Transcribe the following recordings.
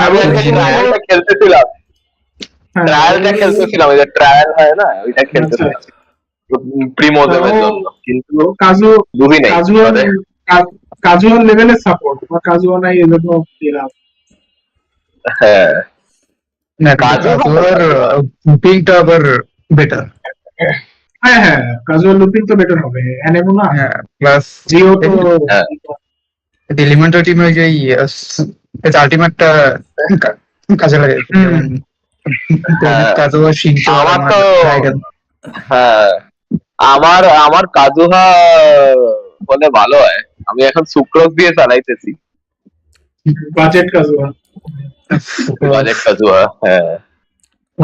আমি আজকে ট্রায়ালটা খেলতেছিলাম, ওই যে ট্রায়াল হয় না, ওইটা খেলতেছিলাম প্রিমোজেমের জন্য, কিন্তু কাজু বুঝি নাই কাজুয়াল লেভেলের সাপোর্ট বা কাজুয়া নাই এজন্য দিলাম। হ্যাঁ না কাজুয়ার লুপিংটা আবার বেটার। হ্যাঁ কাজুয়াল লুপিং তো বেটার হবে, অ্যানেমো না। হ্যাঁ প্লাস জিও তো এলিমেন্টাল টিমে যে আলটিমেটটা কাজে লাগে, যেমন কাজুয়া শিনচো আমার তো রাইডেন। হ্যাঁ আমার কাজুহা হলে ভালো হয়। আমি এখন সুক্রোজ দিয়ে চালাইতেছি, বাজেট কাজুয়া। বাজেট কাজুহা। হ্যাঁ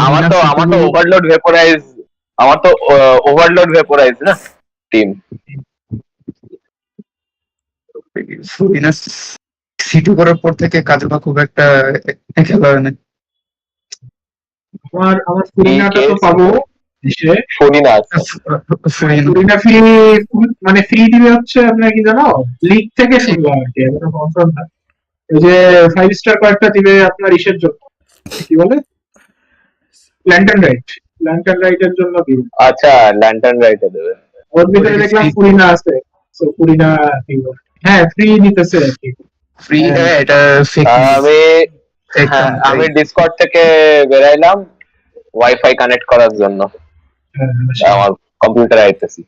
আমার তো ওভারলোড ভেপোরাইজ, না টিম। সিটু করার পর থেকে কাজুয়া খুব একটা খেলা হয় না। আমার ফুরিনাটা তো পাবো এসে। ফুরিনা ফুরিনা ফ্রি, মানে ফ্রি দিবে হচ্ছে আপনার কি জানো, লিগ থেকে শুরু হয় আর কি, এখনো কনফার্ম না। ওই যে 5 স্টার কয়েকটা দিবে আপনার ইসের জন্য, কি বলে, ল্যান্টার্ন রাইটের জন্য দিবে। আচ্ছা ল্যান্টার্ন রাইটে দেবে। ওর ভিতরে দেখলাম ফুরিনা আছে, সো ফুরিনা দিব। হ্যাঁ ফ্রি দিতেছে আর কি, ফ্রি। এটা ফেক নিউজ। আমি ডিসকর্ড থেকে বেরাইলাম ওয়াইফাই কানেক্ট করার জন্য, আমার কম্পিউটারে আইতেছি।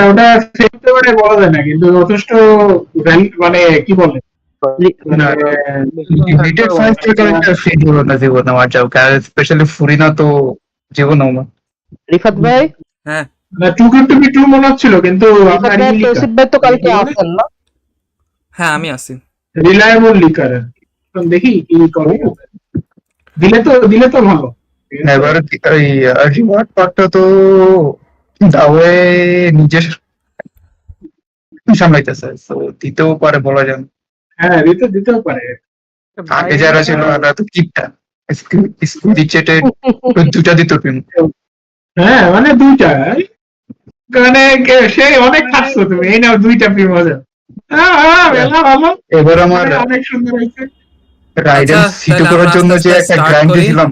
ওটা ফেকতে পারে বলা যায় না, কিন্তু যথেষ্ট মানে কি বলে, লিমিটেড ফাইভ থেকে একটা ফ্রি দিব না জীবন আমার যাও, স্পেশালি ফুরিনা তো জীবন আমার। রিফাত ভাই, হ্যাঁ না 252 মনে হচ্ছিল, কিন্তু আপনার তৌসিফ ভাই তো কালকে আসেন না? হ্যাঁ আমি আছি। রিলায়েবল লিকার, দেখি কি করে, দিলে তো ভালো। এবার ওই রিওয়ার্ড পার্টটা তো দাওয়ে নিজের সামলাইতেছে, তো দিতেও পারে বলা যায় না। হ্যাঁ দিতেও পারে। আগে যারা ছিল তারা তো কিপটা চেটে দুটা দিত টিম। হ্যাঁ মানে দুইটা, মানে সে অনেক খাচ্ছ তুমি, এই নাও দুইটা প্রিম মজা। ভালো, এবার আমার অনেক সুন্দর হয়েছে। রাইডেন সিটু করার জন্য যে একটা গ্রাইন্ড দিয়েছিলাম,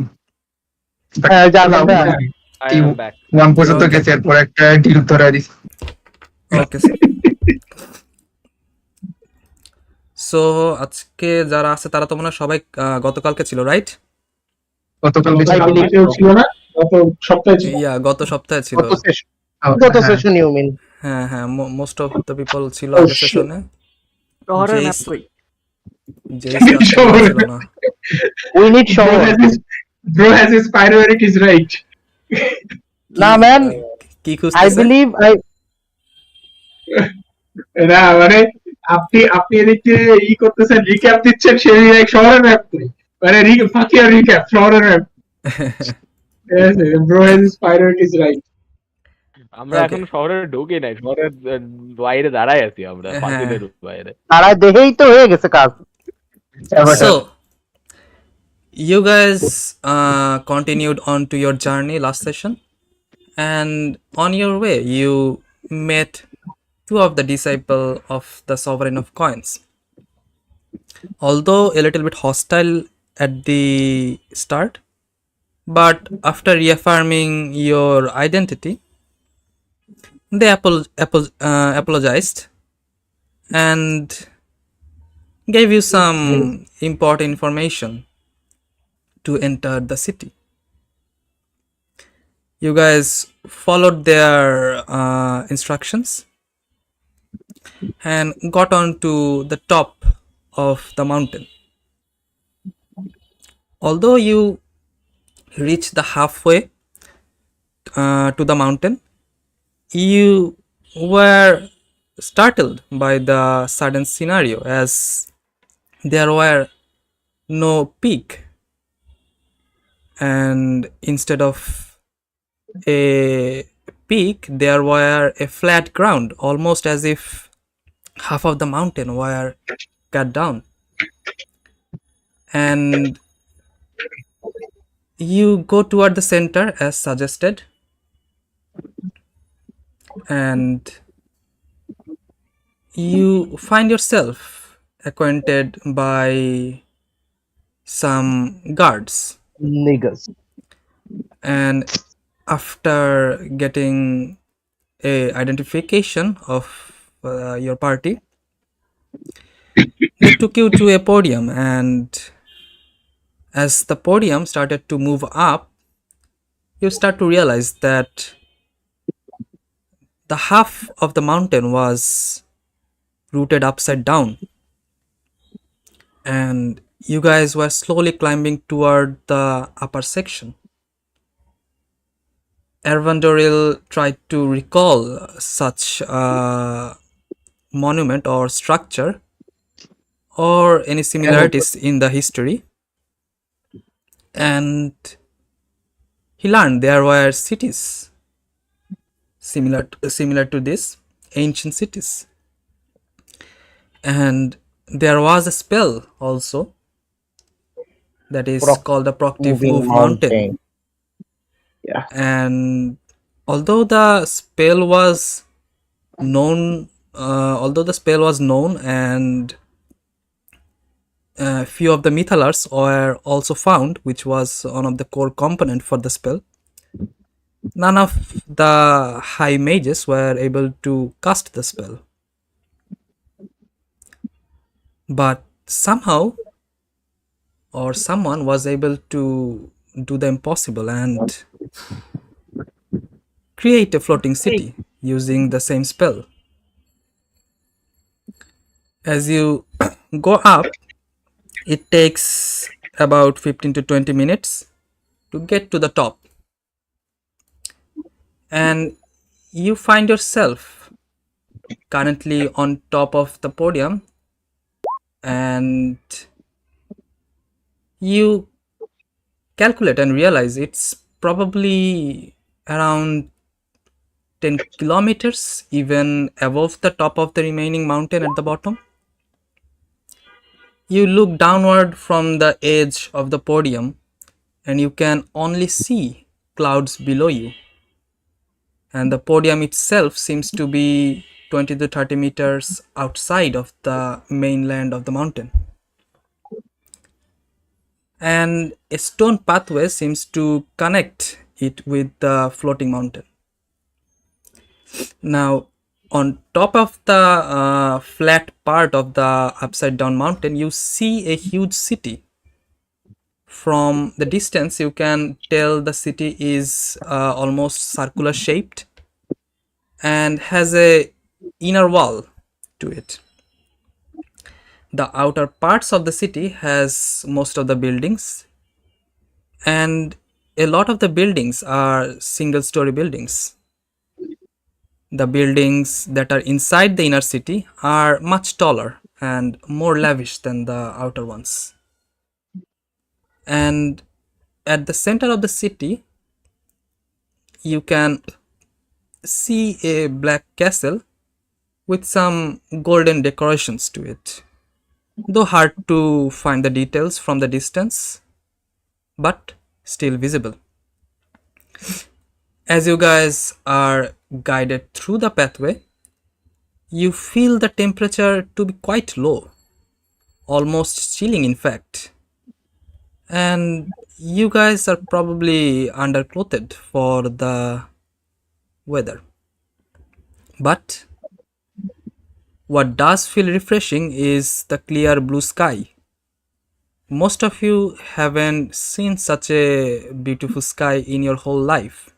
ওয়ান পর্যন্ত গেছে, এরপর একটা ডিল ধরে দিছি। ওকে সো আজকে যারা আছে তারা তো মনে হয় সবাই গতকালকে ছিল, রাইট? গতকালকে ছিল না, গত সপ্তাহে ছিল। গত সপ্তাহে ছিল। গত সেশন ইউ মিন? হ্যাঁ মোস্ট অফ দ্য পিপল ছিল আগের সেশনে। শহরের ম্যাপ কই? ছিল না। উই নিড শহর। Bro has his priorities right. না ম্যান, কি খুঁজতেছে? আই বিলিভ না মানে আপনি এদিকে ই করতেছেন, রিক্যাপ দিচ্ছেন, সেই এক শহরের ম্যাপ কই, মানে ফাকিয়া রিক্যাপ শহরের map. Bro has his priorities right. আমরা এখন শহরে ঢুকি নাই, শহরের বাইরে দাঁড়াই আছি আমরা, পাঁচিলের বাইরে দাঁড়ায় দেখেই তো হয়ে গেছে কাজ। So you guys continued on to your journey last session, and on your way you met two of the disciple of the sovereign of coins. Although a little bit hostile at the start, but after reaffirming your identity, they apologized and gave you some important information to enter the city. You guys followed their instructions and got on to the top of the mountain. Although you reached the halfway to the mountain, you were startled by the sudden scenario, as there were no peak, and instead of a peak there were a flat ground, almost as if half of the mountain were cut down. And you go toward the center as suggested, and you find yourself acquainted by some guards. Niggas. And after getting a identification of your party, they took you to a podium, and as the podium started to move up, you start to realize that the half of the mountain was rooted upside down, and you guys were slowly climbing toward the upper section. Ervandoril tried to recall such a monument or structure or any similarities in the history, and he learned there were cities similar to this, ancient cities, and there was a spell also that is called the Proctive Moving Move Mountain. Yeah. And although the spell was known, and a few of the mythalars were also found, which was one of the core component for the spell, none of the high mages were able to cast the spell. But somehow, or someone was able to do the impossible and create a floating city using the same spell. As you go up, it takes about 15 to 20 minutes to get to the top, and you find yourself currently on top of the podium, and you calculate and realize it's probably around 10 kilometers even above the top of the remaining mountain at the bottom. You look downward from the edge of the podium and you can only see clouds below you, and the podium itself seems to be 20 to 30 meters outside of the mainland of the mountain, and a stone pathway seems to connect it with the floating mountain. Now, on top of the flat part of the upside down mountain, you see a huge city. From the distance, you can tell the city is almost circular shaped and has a inner wall to it. The outer parts of the city has most of the buildings, and a lot of the buildings are single story buildings. The buildings that are inside the inner city are much taller and more lavish than the outer ones. And at the center of the city, you can see a black castle with some golden decorations to it, though hard to find the details from the distance, but still visible. As you guys are guided through the pathway, you feel the temperature to be quite low, almost chilling in fact, and you guys are probably underclothed for the weather. But what does feel refreshing is the clear blue sky. Most of you haven't seen such a beautiful sky in your whole life,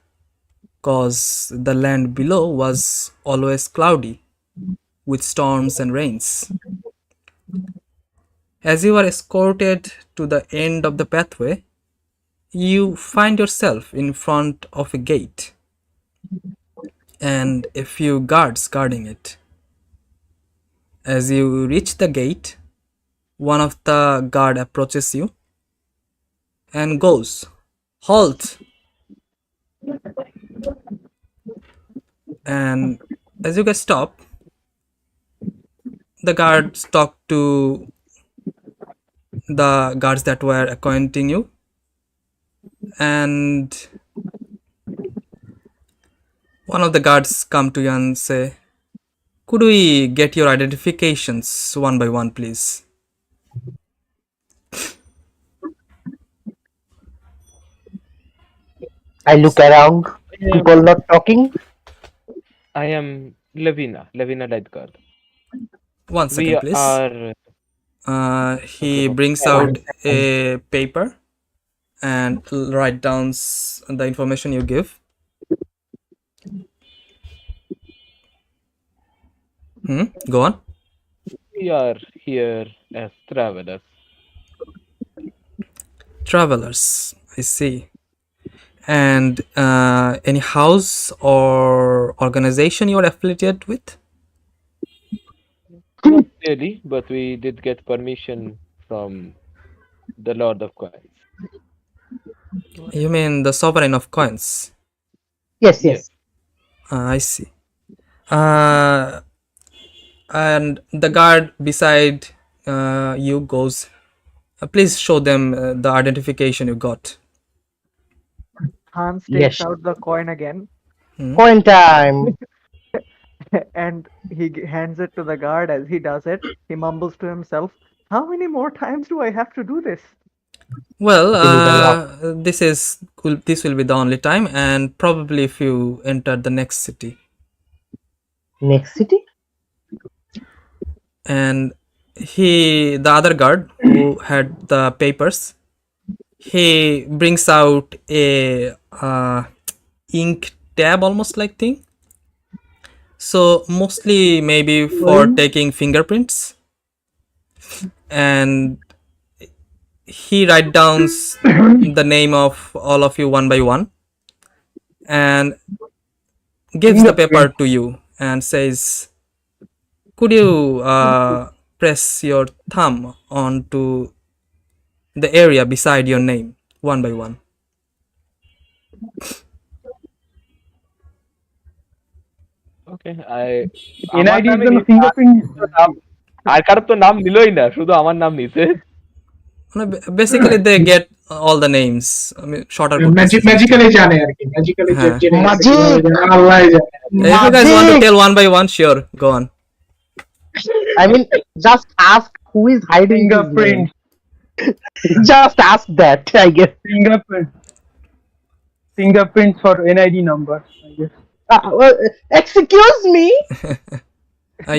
cause the land below was always cloudy with storms and rains. As you are escorted to the end of the pathway, you find yourself in front of a gate and a few guards guarding it. As you reach the gate, one of the guard approaches you and goes, "Halt!" And as you guys stop, the guards talk to the guards that were acquainting you, and one of the guards come to you and say, "Could we get your identifications one by one, please?" I look around. People not talking. I am Levina Ledgar. One We second, please. are He brings out a paper and write down the information you give. Go on. we are here as travelers. Travelers, I see. And any house or organization you're affiliated with? Not really, but we did get permission from the Lord of Coins. You mean the sovereign of coins? Yes, Yes. yes. I see. And the guard beside you goes, please show them the identification you got. Hans Yes. takes out the coin again Coin time. and he hands it to the guard. As he does it, he mumbles to himself, "How many more times do I have to do this?" Well, They need a this will be the only time, and probably if you enter the next city. Next city? And the other guard who had the papers, he brings out a ink tab almost like thing. So mostly maybe for taking fingerprints. And he write down the name of all of you one by one and gives the paper to you and says, could you press your thumb onto the area beside your name one by one? Okay, আমার নামে আর কারোর তো নাম নিলই না, শুধু আমার নাম নিছে। Basically they get all the names. I mean, shorter magically জানে আর কি, ম্যাজিক্যালি হ্যাঁ। জেনে গেছে Magic! কিভাবে জানে, আল্লাহই জানে। If you guys want to tell one by one, sure, go on. I mean, just ask who is hiding his name. Just ask that, I guess. Fingerprints for NID number, I guess. Well, excuse me.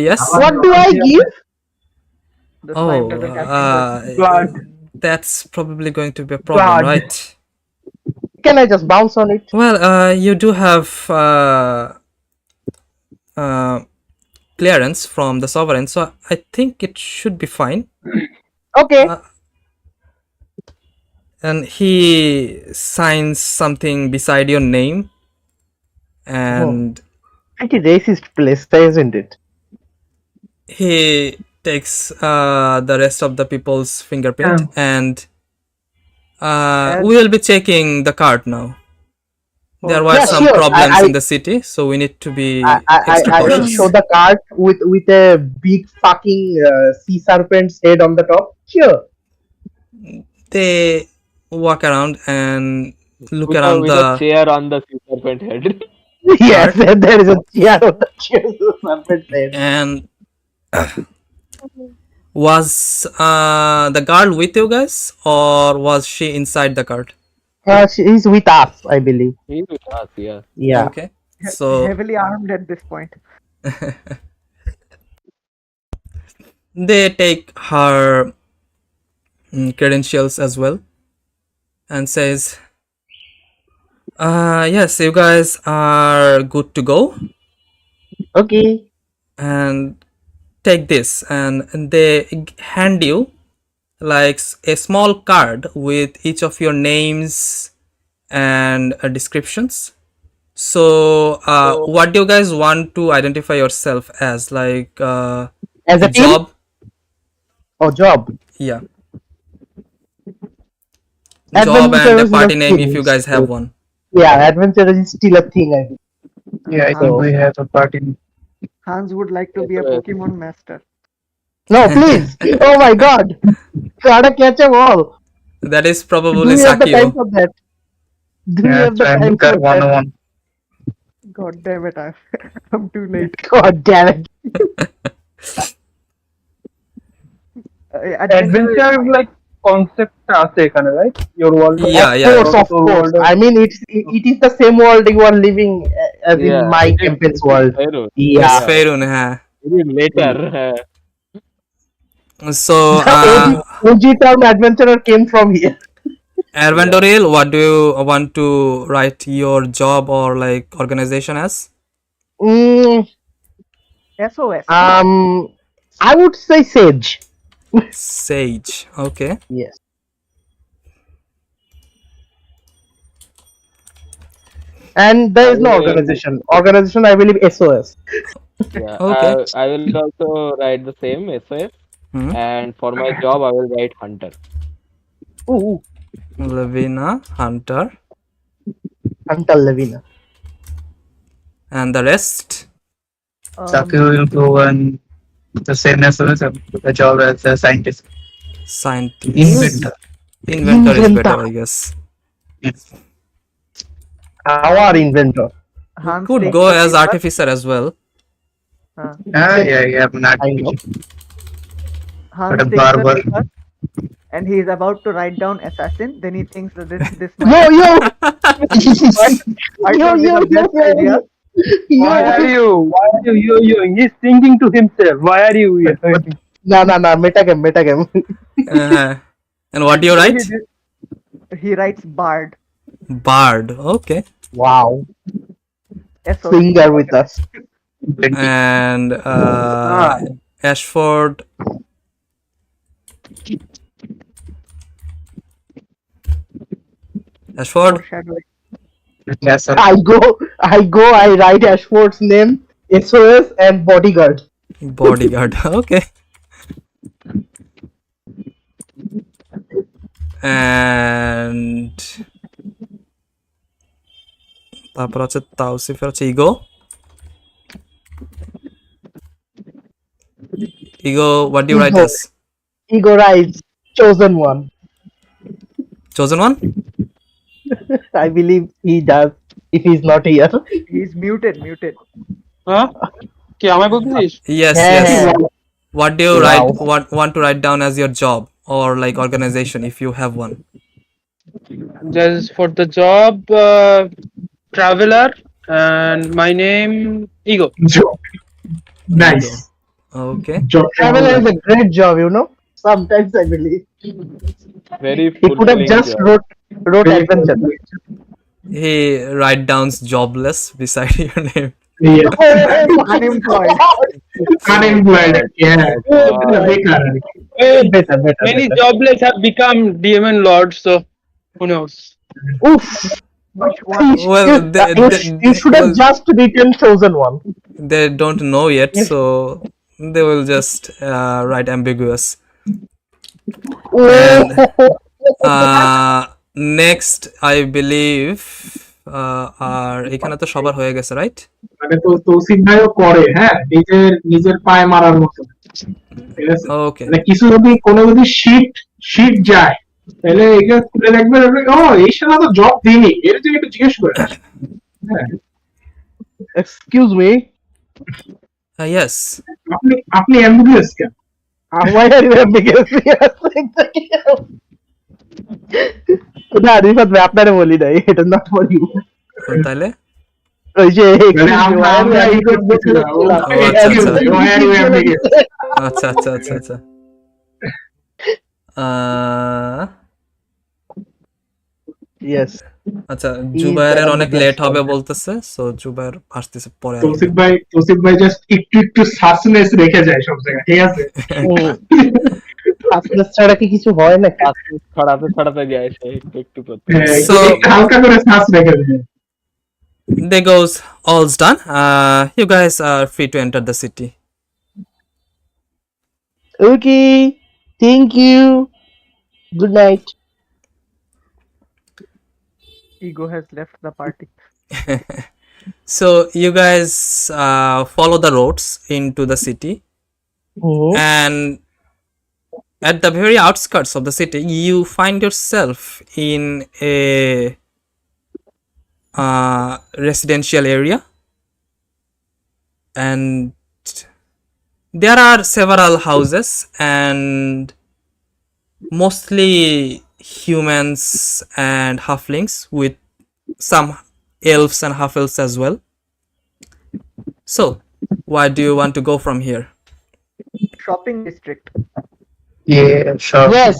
Yes. What do I give? The slime doesn't have Blood. That's probably going to be a problem, Blood. right? Can I just bounce on it? Well, you do have clearance from the sovereign, so I think it should be fine. Okay. And he signs something beside your name, and Pretty racist place, isn't it? he takes the rest of the people's fingerprint, and we will be checking the card now. There were Yeah, some sure. problems in the city, so we need to be extra I will cautious. show the card with a big fucking sea serpent's head on the top. Sure. They walk around and look With around a the chair on the serpent head. Yes, there is a chair on the serpent's head. and was the girl with you guys, or was she inside the cart? She is with us, I believe. He's with us, yeah. Yeah. Okay, so heavily armed at this point. they take her credentials as well and says, yes, you guys are good to go, Okay. and take this. And they hand you like a small card with each of your names and descriptions. So what do you guys want to identify yourself as, like As a a team? job? Oh, job. Yeah, Adventure job and a is party not name if things. you guys have one. Yeah, adventure is still a thing, I think. Yeah, I think we have a party. Hans would like to be a Pokemon master. No, please. Oh my god. Gotta catch them all. That is Do probably we have the time Sakio. for that? Do we Yeah, have the time Triangle for that? 101. God damn it, I'm too late. God damn it. Adventure, like, কনসেপ্টটা আছে এখানে, right? Your world. Yeah, yeah. Of course. I mean, it is the same world you are living as in Yeah, my it is- campaign's it is world. Fairun. It's Yeah. Faerun, হ্যাঁ। Later. So, OG term adventurer came from here. Arvandoril, what do you want to write your job or like organization as? Mm, SOS. I would say Sage. Sage. Okay. Yes. And there is no organization. Organization, I believe SOS. Yeah, Okay. I will also write the same SOS, Hmm. and for my job I will write hunter. Ooh, Levina, Hunter, Hunter Levina. and the rest. Saki will go and the same as well as the job as a scientist. Scientist. Inventor. Inventor is better, Inventor. I guess. Yes. Our inventor. Hans Could takes go the as paper. artificer as well. Yeah, not I know. Hans But a takes the barber. paper, and he is about to write down assassin. Then he thinks that this Yo, might yo, might yo, not be yo, the yo, best idea. Why yo. are you? Why are you? He's thinking to himself. Why are you? No, metagame. And what do you write? He writes bard. Bard. Okay. Wow, SOS. singer with us. And Ashford. Ashford. Foreshadowing. Yes, sir. I write Ashford's name, SOS, and bodyguard. Bodyguard. Okay. And তারপর হচ্ছে তাওসিফের হচ্ছে ego what do you write Ego. as? Ego writes chosen one. Chosen one? I believe he does if he's not here. He's muted. হ্যাঁ, কি আমায় বলছিস? Yes, Yeah. yes. What do you Wow. want to write down as your job or like organization if you have one? Just for the job, traveler, and my name Ego. Job. Nice. Okay. Job. Traveler is a great job, you know. Sometimes I believe Very he could have fulfilling just job. wrote adventure. He write down jobless beside your name. Yeah. Unemployed. Unemployed. Yeah. Bekar. Better. Many jobless have become DMN lords, so who knows? Oof. Which one? Well, You should have just written chosen one. they don't know yet, so they will just write ambiguous. And next I believe আর এখানে তো সবার হয়ে গেছে, right? মানে তো তৌসিফ ভাইও করে, হ্যাঁ, নিজের পায়ে মারার মতো। ঠিক আছে? ওকে। মানে কিছু যদি শিট যায় তাহলে এটা খুলে দেখবেন, ও এই শালা তো জব দিইনি, এর জন্য একটু জিজ্ঞেস করে। হ্যাঁ, Excuse me. Yes. আপনি অ্যাম্বিগুয়াস কেন? Why are you ambiguous? Yes, exactly. না, রিফাত ভাই আপনারে বলি নাই, এটা নট ফর ইউ। তাহলে ওই যে মানে আমরা এই করতেছিলাম। Why are you ambiguous? আচ্ছা। Yes. আচ্ছা, জুবায়ের অনেক লেট হবে বলতেছে, সো জুবায়ের আসতেছে পরে। তৌসিফ ভাই জাস্ট একটু সাসনেস রেখে যায় সব জায়গায়, ঠিক আছে? সাসনেস ছাড়া কি কিছু হয় না? ছড়াতে যায় সে একটু করতে। So হালকা করে শ্বাস রেখে যায়। there goes, all's done. You guys are free to enter the city. Okay. Thank you. Good night. Ego has left the party. So you guys follow the roads into the city, and at the very outskirts of the city you find yourself in a residential area, and there are several houses, and mostly humans and halflings with some elves and half elves as well. So, where do you want to go from here? Shopping district. Yeah, sure. Yes.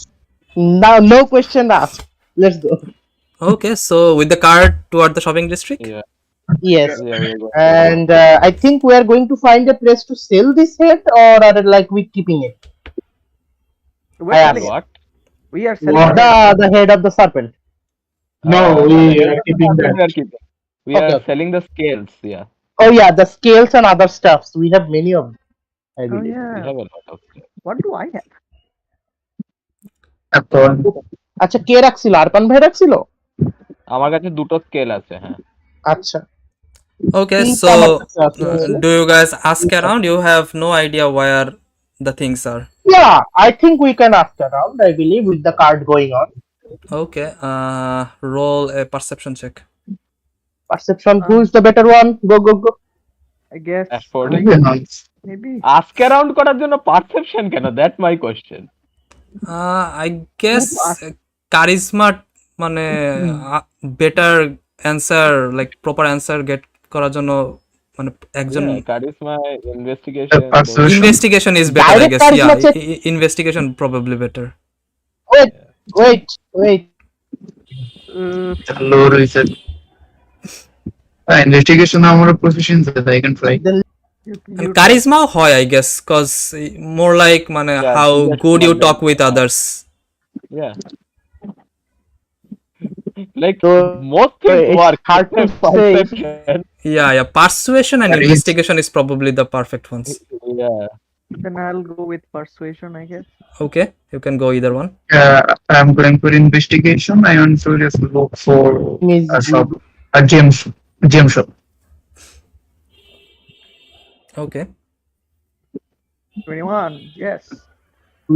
Now, no question asked. Let's go. Okay, so with the cart toward the shopping district? Yeah, Yes. yeah, we're going. And I think we are going to find a place to sell this head, or are like we keeping it? We're I selling asked. it. What? We are selling What? it. The head of the serpent. No, we are keeping We that. are keeping. We Okay, are okay. selling the scales. Yeah, Oh yeah, the scales and other stuffs. We have many of them, I Oh believe. we yeah. have a lot of scales. What do I have? এখন আচ্ছা কে রাখছিল আরপান ভাই রাখছিল আমার কাছে দুটো scale আছে, হ্যাঁ। আচ্ছা Okay, তিনটা আমার so কাছে আছে আসলে। do you guys ask around? You have no idea where the things are. Yeah, I think we can ask around, I believe, with the card going on. Okay, roll a perception check. Perception, who is the better one? Go, go, go. I guess Affording. maybe. Ask around করার জন্য perception কেন? That my question. I guess charisma মানে better answer, like proper answer get করার জন্য মানে একজন charisma, investigation, Persuasion. investigation is better, I Direct guess. charisma Yeah, check. investigation probably better. Wait. low research. Investigation আমার proficiency that I can try. And charisma হয়, I guess, cause more like মানে Yeah, how that's good you more talk like- with others. Yeah. Like So, most things it's work. hard to except say. perception. Yeah, persuasion and Charisma. investigation is probably the perfect ones. Yeah. Then I'll go with persuasion, I guess. Okay, you can go either one. I'm going for investigation. I want to just look for Miss a shop, a gem shop. Okay. 21. Yes.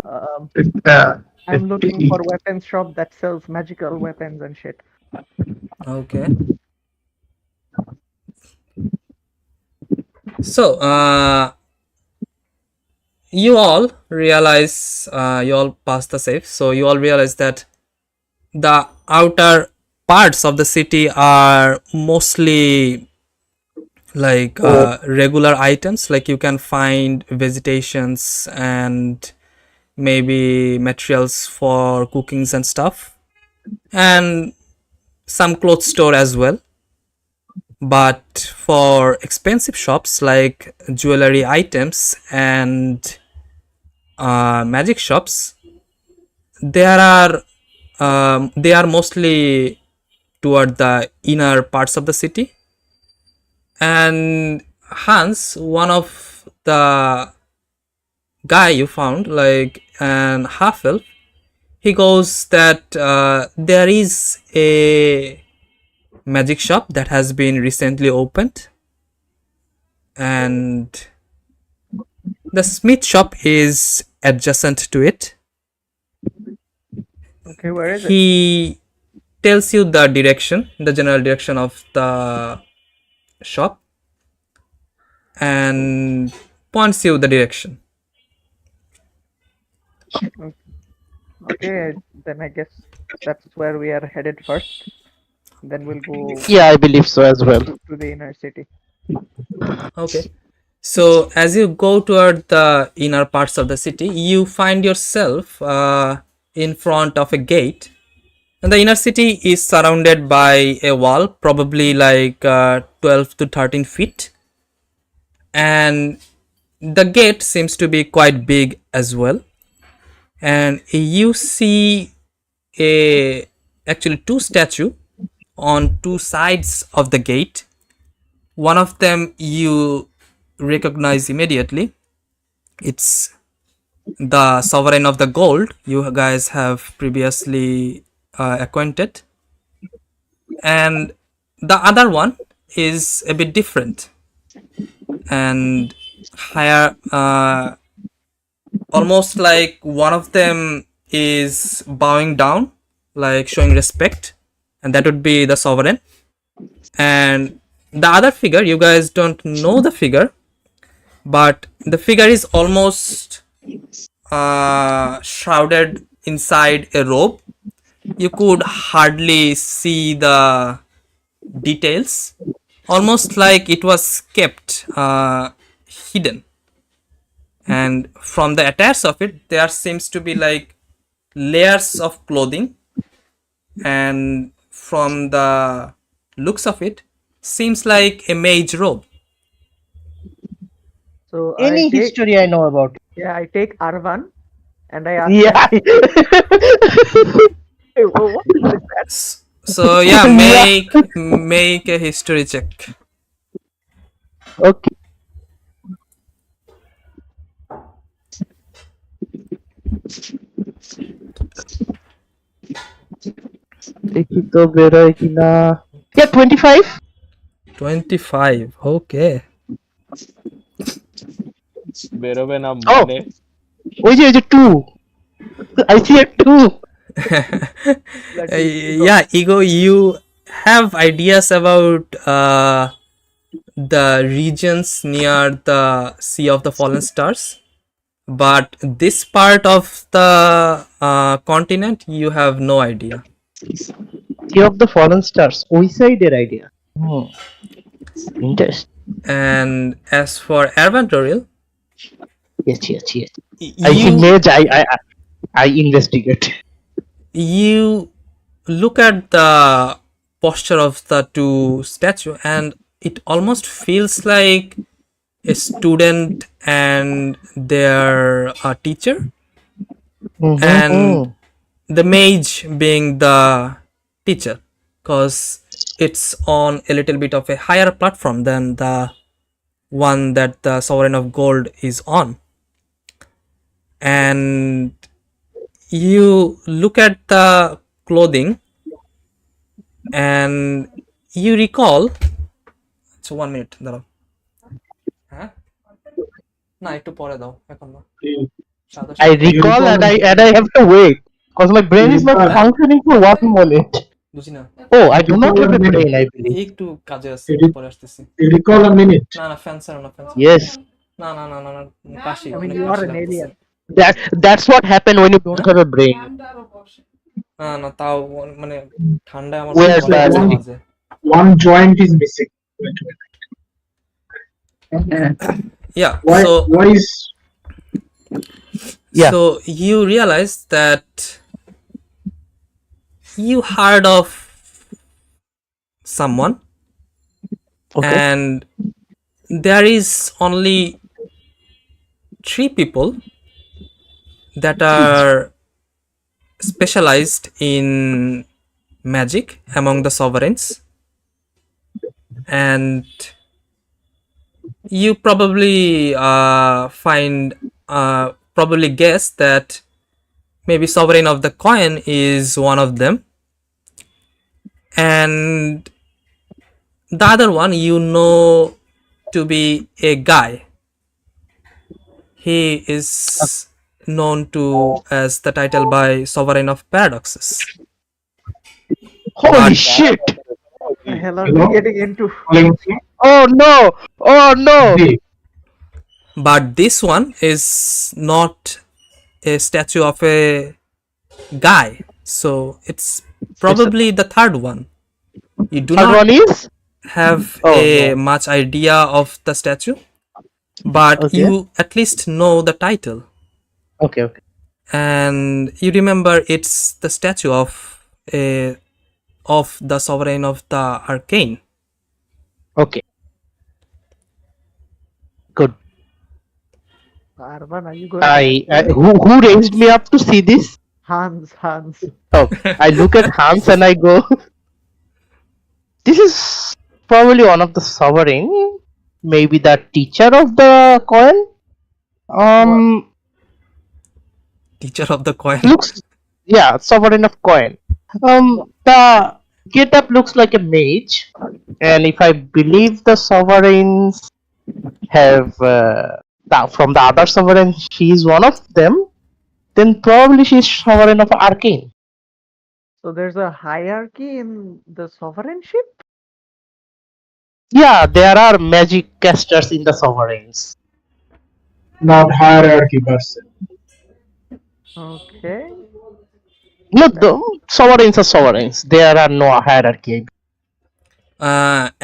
Uh, I'm looking for weapons shop that sells magical weapons and shit. Okay. So, you all realize, you all pass the safe, so you all realize that the outer parts of the city are mostly like regular items, like you can find vegetations and maybe materials for cookings and stuff, and some clothes store as well. But for expensive shops like jewelry items and magic shops, they are mostly toward the inner parts of the city. And Hans, one of the guy you found, like an half elf, he goes that there is a magic shop that has been recently opened, and the smith shop is adjacent to it. Okay, where is it? He tells you the direction, the general direction of the shop, and points you the direction. Okay, then I guess that's where we are headed first. Then we'll go Yeah, I believe so as well. to the inner city. Okay. So as you go toward the inner parts of the city, you find yourself in front of a gate. And the inner city is surrounded by a wall, probably like 12 to 13 feet. And the gate seems to be quite big as well. And you see actually two statues on two sides of the gate. One of them you recognize immediately. It's the sovereign of the gold you guys have previously acquainted, and the other one is a bit different and higher, almost like one of them is bowing down, like showing respect, and that would be the sovereign. And the other figure, you guys don't know the figure, but the figure is almost shrouded inside a robe. You could hardly see the details, almost like it was kept hidden. And from the attires of it, there seems to be like layers of clothing, and from the looks of it, seems like a mage robe. So Any I take, history I know about it. yeah, I take Arvan and I ask Yeah. him, "Hey, what is that?" So yeah, make a history check. Okay. দেখি তো বেরোয় কিনা। Yeah, 25. 25. Okay. বেরোবে না Oh. মানে ওই যে 2. I see a 2. Yeah, Ego, you have ideas about the regions near the Sea of the Fallen Stars, but this part of the continent you have no idea. Sea of the Fallen Stars. ওই সাইডের idea. Interesting. And as for Aventuril, Yes. I see mage. I investigate. you look at the posture of the two statue, and it almost feels like a student and their teacher, and the mage being the teacher, because it's on a little bit of a higher platform than the one that the Sovereign of Gold is on. And you look at the clothing and you recall. So 1 minute দাঁড়াও। হ্যাঁ না একটু পরে দাও এখন না। I recall and I have to wait because my brain is not functioning for 1 minute. বুঝি না Oh, I do not have a brain, I believe. একটু কাজে আছে পরে আসতেছি। Recall a minute. না ফ্যান স্যার না ফ্যান Yes. না কাশি I mean, অনেক you are কাশি an লাগতেছে। alien. That's what happened when you don't have a brain. না তাও মানে ঠান্ডায় আমার Where's গলা the ব্যথা allergy? বাজে। One joint is missing. Wait a minute. Yeah, Why is Yeah. so you realize that you heard of someone, Okay. and there is only 3 people that are specialized in magic among the sovereigns, and you probably probably guess that maybe Sovereign of the Coin is one of them, and the other one you know to be a guy. He is known to as the title by Sovereign of Paradoxes. Holy shit! What the hell are Hello? we getting into? calling me? Oh no! But this one is not a statue of a guy, so it's probably the third one. You do Third not one is? have Oh, a much idea of the statue, but Okay. you at least know the title, Okay. and you remember it's the statue of the Sovereign of the Arcane. Okay. Good. Arvan, are you going? Who raised me up to see this? Hans. Oh, I look at Hans and I go, this is probably one of the sovereign, maybe the teacher of the coin. Teacher of the coin. Looks, yeah, sovereign of coin. The get-up looks like a mage, and if I believe the sovereigns have from the other sovereign, she is one of them, then probably she is sovereign of arcane. So there's a hierarchy in the sovereignship? Yeah, there are magic casters in the sovereigns. Not hierarchy per se. Okay. No, the sovereigns are sovereigns. There are no hierarchy.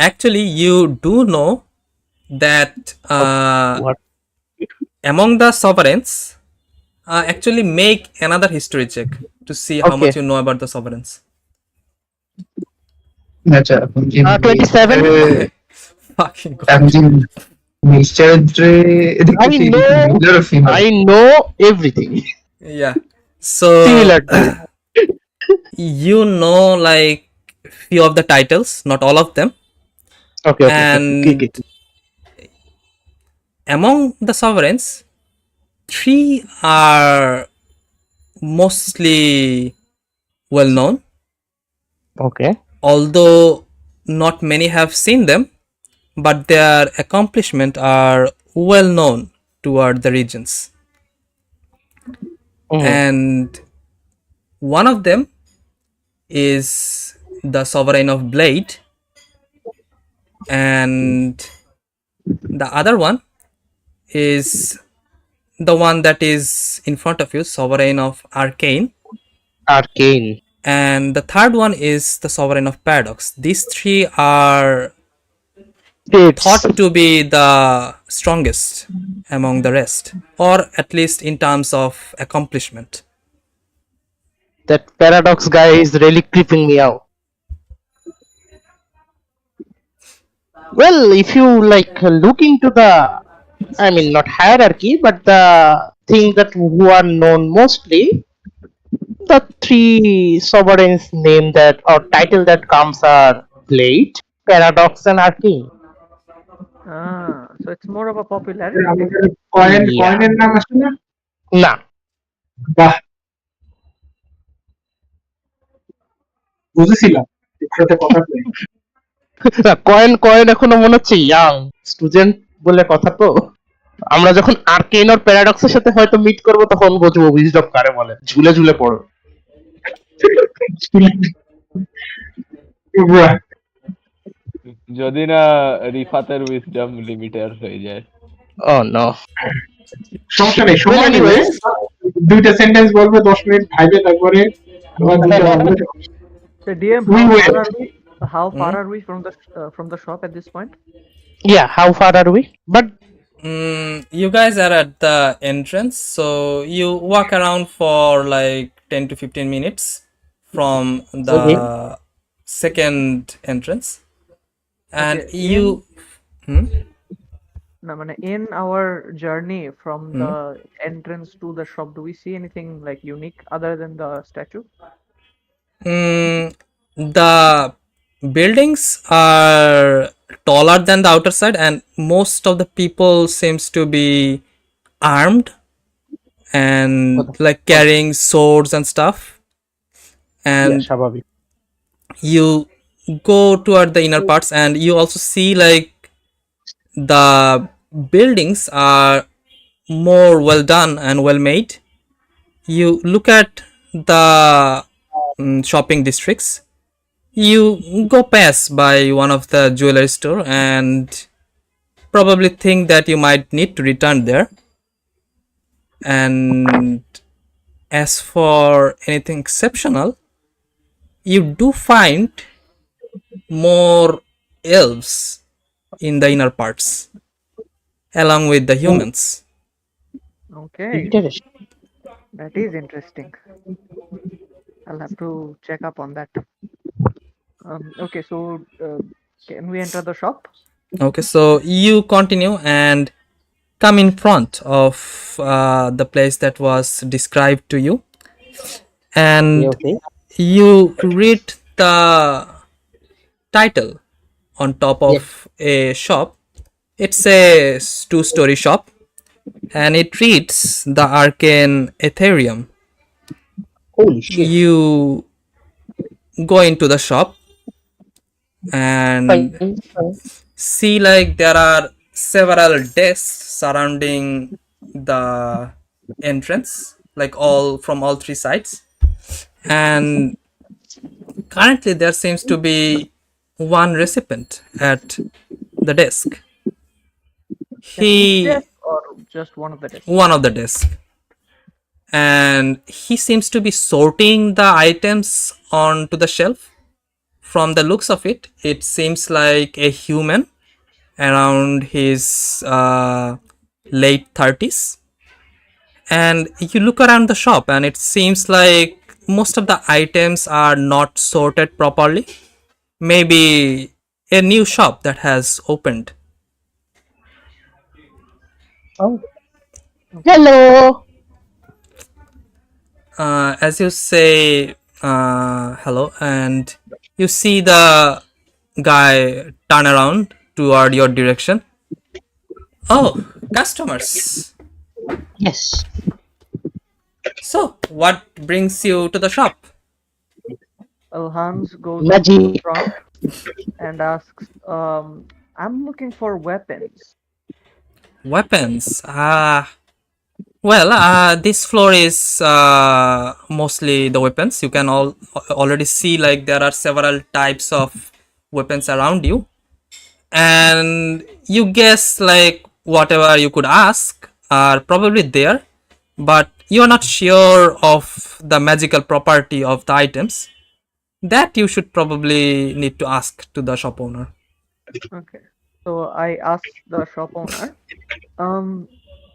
Actually, you do know that What? among the sovereigns, actually make another history check to see how much Okay. you know about the sovereigns. আচ্ছা এখন যে 27? Fucking এখন god. যে নিশ্চয়ত্রে I know. Male আর female I know everything. Yeah. So Similar. you know like few of the titles, not all of them. Okay. And Okay. among the sovereigns, 3 are mostly well known, Okay. although not many have seen them, but their accomplishment are well known toward the regions. Mhm. And one of them is the sovereign of Blade, and the other one is the one that is in front of you, sovereign of Arcane, Arcane. and the third one is the sovereign of Paradox. These 3 are States. thought to be the strongest among the rest, or at least in terms of accomplishment. That paradox guy is really creeping me out. Well, if you like look into the, I mean, not hierarchy, but the thing that who are known mostly, the 3 sovereigns name that or title that comes are Blade, Paradox, and Arcane. So it's more of a popularity thing. আমাদের কয়েনের নাম আসে না? না, বাহ, বুঝেছিলাম একসাথে কথা বলে। কয়েন এখনো মনে হচ্ছে ইয়াং স্টুডেন্ট বলে কথা তো। আমরা যখন আর্কেন আর প্যারাডক্সের সাথে হয়তো মিট করব তখন বুঝবো উইজডম কারে বলে। ঝুলে ঝুলে পড়ো। বাহ, যদি না রিফাতের উইজডম লিমিটার হয়ে যায়। ও নো, সমস্যা নেই, সময় নেবে। anyways, 2টা সেন্টেন্স বলবে, 10 মিনিট ভাইবে, তারপরে আবার 2টা বলবে। So DM, We how will. far are we? How far are we from the shop at this point? yeah, how far are we? But You guys are at the entrance, so you walk around for like 10 to 15 minutes from the Okay. second entrance, and Okay, you No, in our journey from the entrance to the shop, do we see anything like unique other than the statue? the buildings are taller than the outer side, and most of the people seems to be armed and like carrying swords and stuff. And yeah, স্বাভাবিক। you go toward the inner parts, and you also see like the buildings are more well done and well made. You look at the shopping districts. You go pass by one of the jewelry store and probably think that you might need to return there. And as for anything exceptional, you do find more elves in the inner parts along with the humans. Okay, Interesting. that is interesting. I'll have to check up on that. Okay, so can we enter the shop? Okay, so you continue and come in front of the place that was described to you, and Okay. you read the title on top of a shop. It's a 2-story shop, and it reads the Arcane Ethereum. Holy shit. You go into the shop and see like there are several desks surrounding the entrance, like all from all 3 sides, and currently there seems to be one recipient at the desk. Each desk or just one of the desks? One of the desk, and he seems to be sorting the items onto the shelf. From the looks of it, it seems like a human around his late 30s. And you look around the shop, and it seems like most of the items are not sorted properly. Maybe a new shop that has opened. Oh. Hello. As you say hello, and you see the guy turn around toward your direction. Oh, customers. Yes. So, what brings you to the shop? Well, Hans goes Magic. to the front and asks, I'm looking for weapons. Weapons. This floor is mostly the weapons. You can already see like there are several types of weapons around you, and you guess like whatever you could ask are probably there, but you are not sure of the magical property of the items. That you should probably need to ask to the shop owner. Okay. So I asked the shop owner,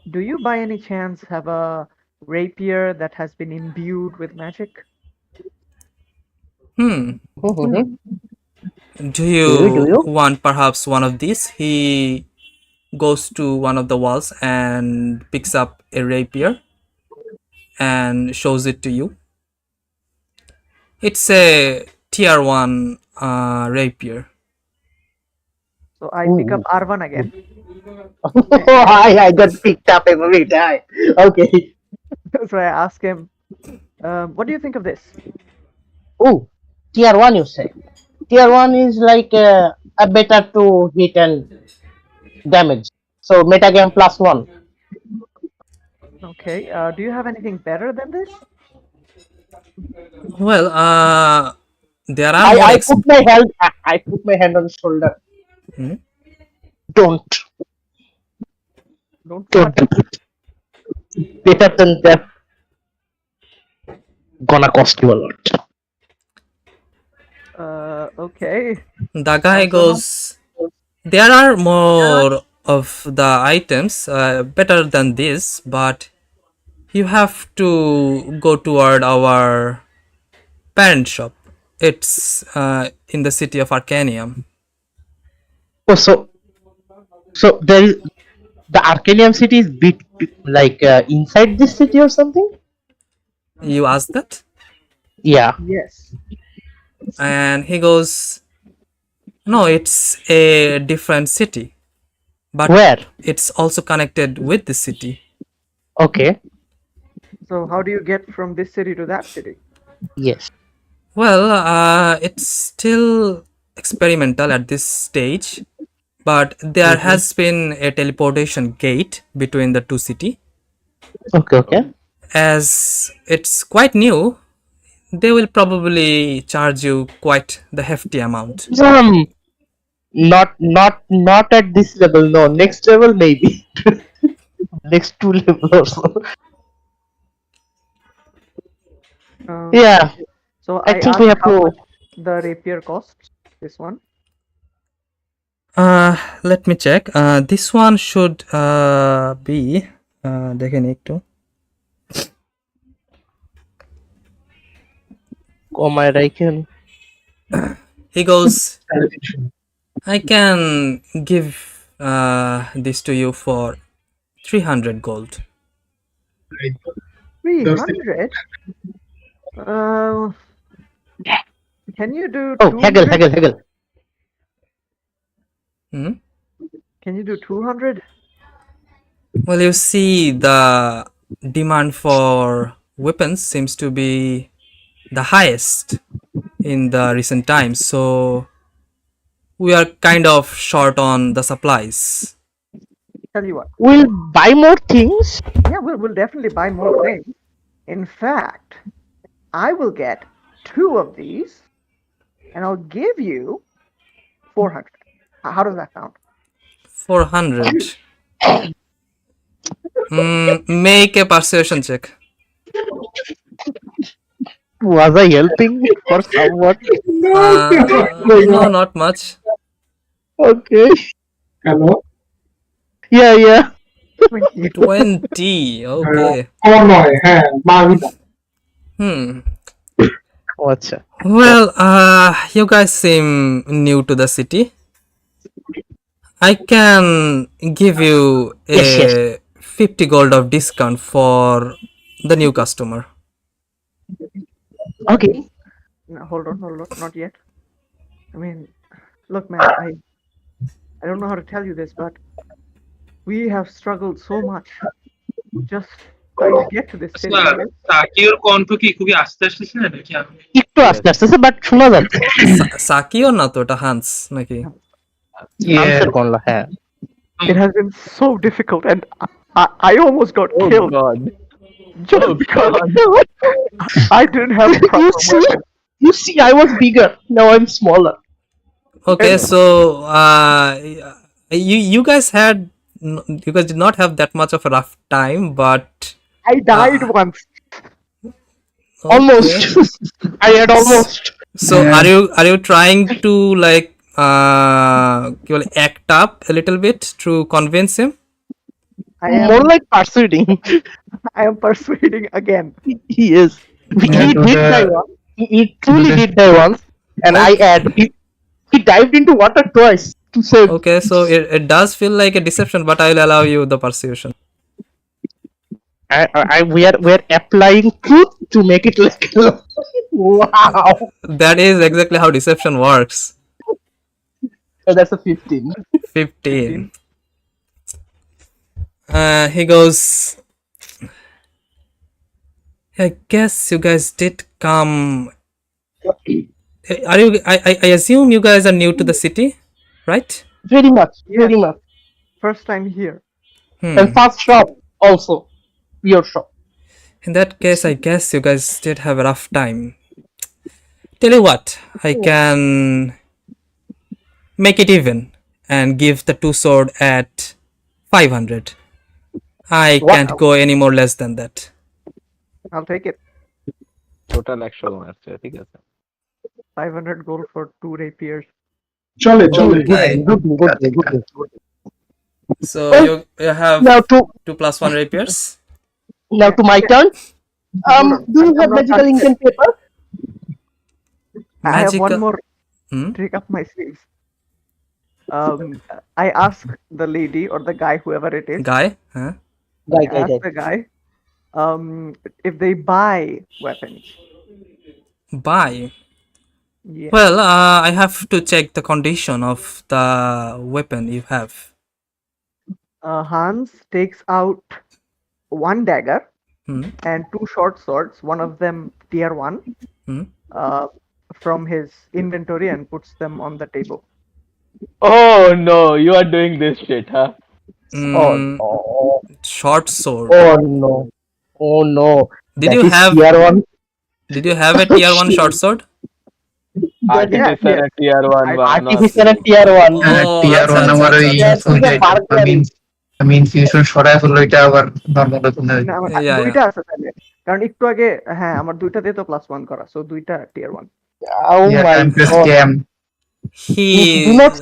do you by any chance have a rapier that has been imbued with magic? Hmm. Mhm. Do Do you you? want perhaps one of these? He goes to one of the walls and picks up a rapier and shows it to you. It's a tier 1 rapier. So I pick up Ooh. R1 again. I got picked up every time. Okay. So I ask him, what do you think of this? Oh, tier 1 you say. Tier 1 is like a better to hit and damage. So metagame +1. Okay. Do you have anything better than this? Well, there are I, more I put my hand I put my hand on his shoulder. Hmm? Don't Don't don't what? do it. Better than that gonna cost you a lot. Okay. The guy So goes, there are more of the items better than this, but you have to go toward our parent shop. It's in the city of Arcanium. Oh, so there is the Arcanium city is like inside this city or something? You ask that? Yeah. yes. And he goes, no, it's a different city, but Where? it's also connected with the city. Okay. So how do you get from this city to that city? Yes. Well, it's still experimental at this stage, but there has been a teleportation gate between the two cities. Okay. As it's quite new, they will probably charge you quite the hefty amount. Not at this level. No, next level maybe. Next 2 level or so. Yeah. So I I think we asked have how to. much the rapier costs. This one. Let me check. This one should be দেখে নিই একটু। Comma Raiken. He goes, I can give this to you for 300 gold. 300? Can you do Oh, 200? haggle. Hmm? Can you do 200? Well, you see, the demand for weapons seems to be the highest in the recent times, so we are kind of short on the supplies. Tell you what. We'll buy more things. Yeah, we'll definitely buy more things. In fact, I will get 2 of these, and I'll give you 400. How does that sound? 400. Make a persuasion check. Was I helping for someone? No, not much. Okay. Hello? Yeah, yeah. 20. Okay. কম নয় হ্যাঁ মাভিটা Hmm. Oh, acha. Well, you guys seem new to the city. I can give you a Yes. 50 gold of discount for the new customer. Okay. No, hold on, not yet. I mean, look, man, I don't know how to tell you this, but we have struggled so much just trying to get to this city. আচ্ছা, তাকিওর কণ্ঠ কি খুবই আস্তে আসতেছে নাকি আমি একটু আস্তে আসতেছে বাট শোনা যাচ্ছে। সাকিও না তো এটা হান্স নাকি? আনসার করলো হ্যাঁ। It has been so difficult, and I almost got Oh killed God. just Oh, because God. I didn't have a You proper see? weapon. You see, I was bigger. Now I'm smaller. Okay, so you guys did not have that much of a rough time, but I died once. okay. Almost. I had almost. So are you trying to like act up a little bit to convince him? More like persuading. I am persuading again. He is. He did die once. He truly did die once. And I add, he dived into water twice to save. Okay, so it does feel like a deception, but I will allow you the persuasion. We're applying truth to make it like wow. That is exactly how deception works. So that's a 15. 15. He goes, I guess you guys did come. Are you? I assume you guys are new to the city, right? Very much. Yes. Very much. First time here. And first shop also. Your shop. In that case, I guess you guys did have a rough time. Tell you what, I can make it even and give the two sword at 500. I can't go any more less than that. I'll take it. Total 100 মারছে ঠিক আছে 500 gold for 2 rapiers. চলে চলে Good. So you have Now to 2 plus 1 rapiers. now to my turn. Do you have I'm not magical done ink yet. and paper? I have one Magical- more Hmm? trick up my sleeves. I ask the lady or the guy, whoever it is, Guy? Huh? I ask the guy if they buy weapons. Buy. Yeah. Well, I have to check the condition of the weapon you have. Hans takes out one dagger Hmm. and 2 short swords, one of them tier 1, Hmm. from his inventory and puts them on the table. Oh no, you are doing this shit, huh? Short sword. Oh no. Oh no. Did That you is have tier 1. Did you have a tier 1 short sword? Artificer yes. at tier 1 Artificer at tier 1. Oh, টিয়ার আচ্ছা, one আচ্ছা, আমার ওই আচ্ছা, ওই যে আমি infusion সরাই ফেললো এটা আবার নর্মাল ওপেন হয়ে না, আমার Yeah, দুইটা আছে তাহলে কারণ একটু আগে হ্যাঁ আমার দুইটাতে তো +1 করা সো দুইটা tier 1. Oh Yeah, my I'm just god. scam. He Do not.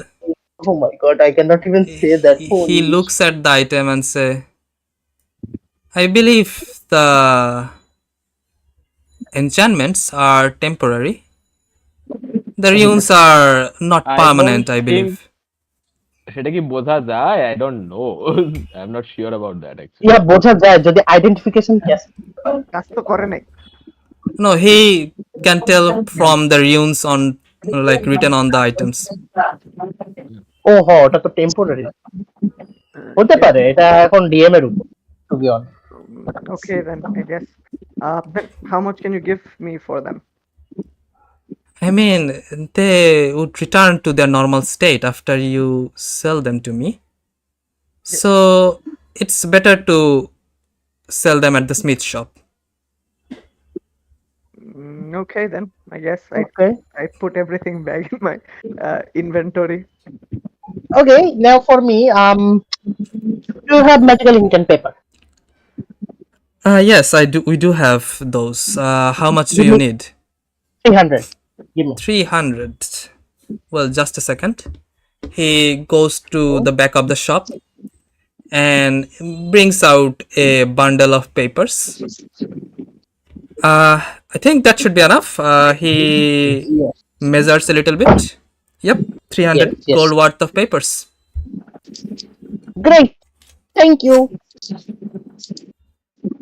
Oh my god, I cannot even say that. he looks at the item and say, I believe the enchantments are temporary. The runes are not I permanent, don't I believe. সেটা কি বোঝা যায়? I don't know. I'm not sure about that actually. Yeah, বোঝা যায় যদি identification cash কাজ তো করে নাই No, he can tell from the runes on like written on the items. ও হ ওটা তো টেম্পোরারি হতে পারে এটা এখন ডিএম এর উপর to be on Okay, then I guess then how much can you give me for them? I mean, they would return to their normal state after you sell them to me. So it's better to sell them at the smith shop. Okay, then I guess Okay. I put everything back in my inventory. Okay, now for me, do you have magical ink and paper? Yes, I do. We do have those. How much do Give you me need? 300. Give me. 300. Well, just a second. He goes to the back of the shop and brings out a bundle of papers. I think that should be enough. He Yes. measures a little bit. Yep, 300 Yes. gold worth of papers. Great. Thank you.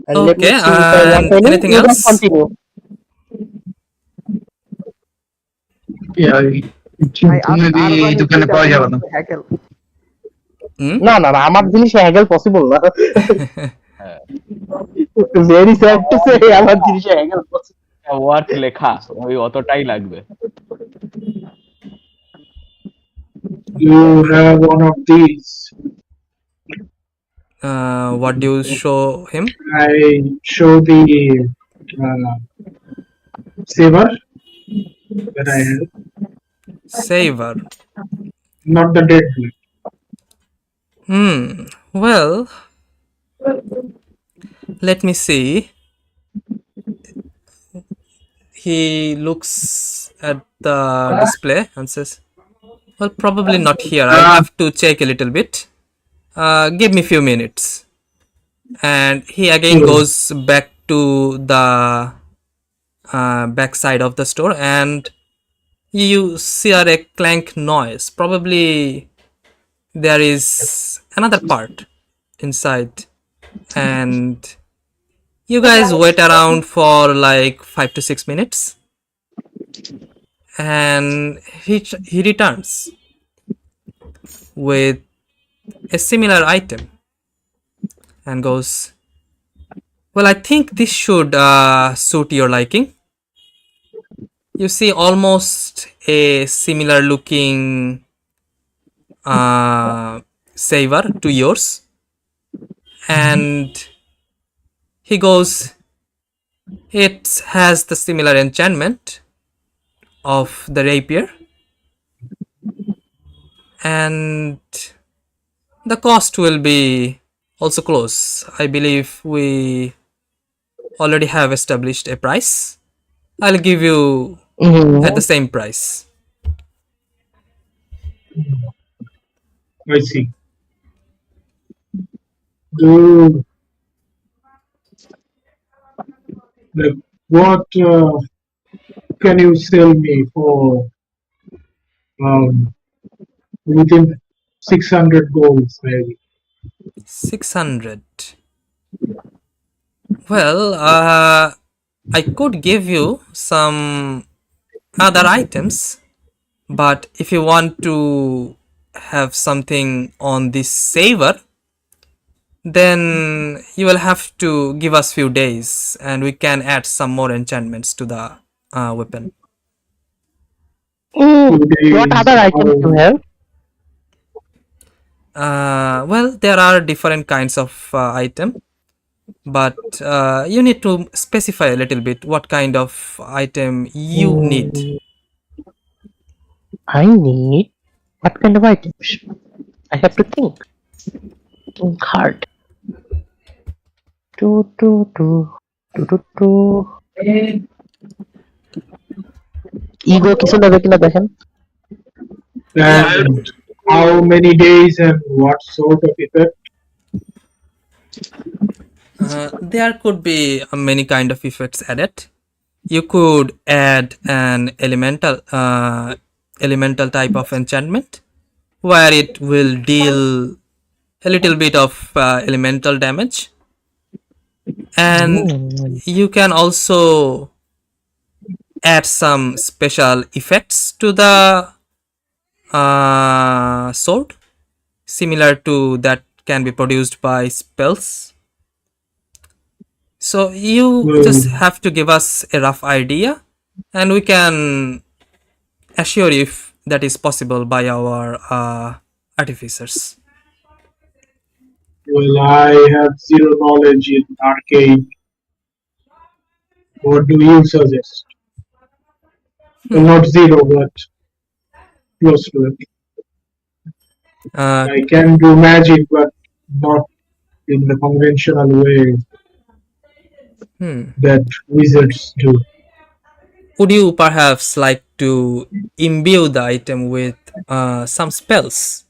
And let me Okay, see if I want and any. anything You can else? continue. Yeah, তুমি এই দোকানে পাওয়া যাবে না। Haeckel Hmm? না না না আমার জিনিসে হ্যাগেল পসিবল না। ভেরি স্যাড টু সে আমার জিনিসে হ্যাগেল পসিবল। ওয়ার্ক লেখা ওই অতটাই লাগবে। You have one of these. What do you show him? I show the saver that I have, Saver. not the dead one. Well, let me see. He looks at the display and says, well, probably not here. I have to check a little bit. Give me a few minutes. And he again goes back to the back side of the store, and you hear a clank noise. Probably there is another part inside, and you guys wait around for like 5 to 6 minutes, and he returns with a similar item and goes, well, I think this should suit your liking. You see almost a similar looking saver to yours, and he goes, it has the similar enchantment of the rapier, and the cost will be also close. I believe we already have established a price. I'll give you at the same price. I see. Do like what can you sell me for within 600 golds maybe? 600. Well, I could give you some other items, but if you want to have something on this saver, then you will have to give us few days, and we can add some more enchantments to the weapon. What other items you have? Well, there are different kinds of item, but you need to specify a little bit what kind of item you need. I need what kind of items? I have to think. Think hard. Ego কিছু নেবে কিনা দেখেন। And how many days and what sort of effect? There could be many kind of effects added. You could add an elemental type of enchantment where it will deal a little bit of elemental damage, and you can also add some special effects to the sword, similar to that can be produced by spells. So you just have to give us a rough idea, and we can assure if that is possible by our artificers. Well, I have zero knowledge in arcane. What do you suggest? Well, not zero, but close to it. I can do magic, but not in the conventional way. that wizards do. Would you perhaps like to imbue the item with some spells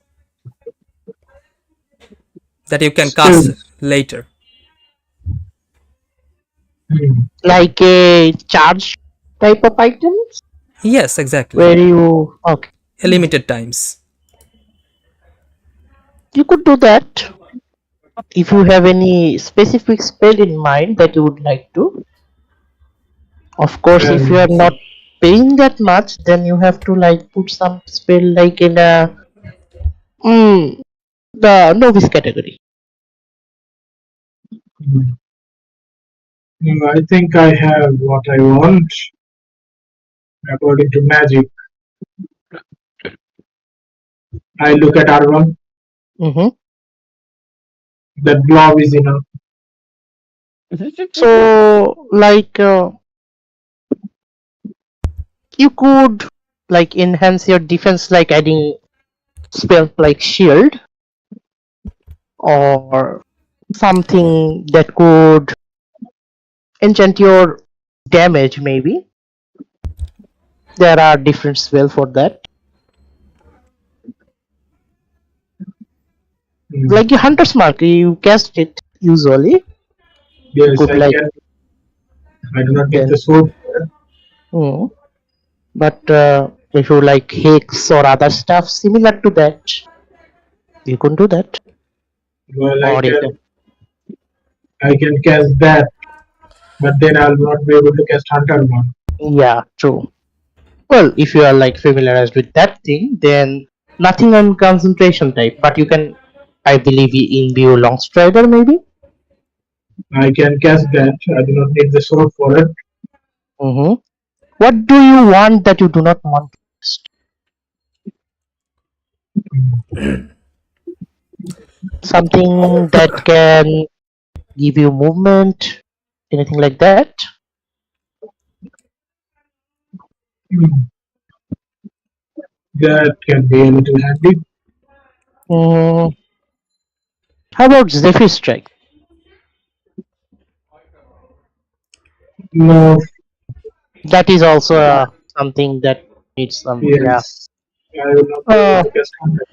that you can cast Spells. later? Like a charge type of items Yes, exactly. where you okay. A limited times. You could do that if you have any specific spell in mind that you would like to. Of course, if you are not paying that much, then you have to like put some spell like in a the novice category. I think I have what I want according to magic. I look at Arvan. Mm-hmm. That blob is enough. So, like, you could like enhance your defense, like adding spell like shield or something that could enchant your damage. Maybe there are different spell for that. Like your hunter's mark, you cast it usually. Yes, Could I like can. I do not need then. the sword. But if you like hex or other stuff similar to that, you can do that. Well, Or you can, I can cast that, but then I'll not be able to cast Hunter one. yeah, true. Well, if you are like familiarized with that thing, then nothing on concentration type. But you can, I believe, imbue long strider maybe. I can cast that. I do not need the sword for it. What do you want that you do not want to cast? Something that can give you movement, anything like that. That can be a little handy. How about Zephyr Strike? No, That is also something that needs some. Yeah. yes. I will not be able to cast Hunter.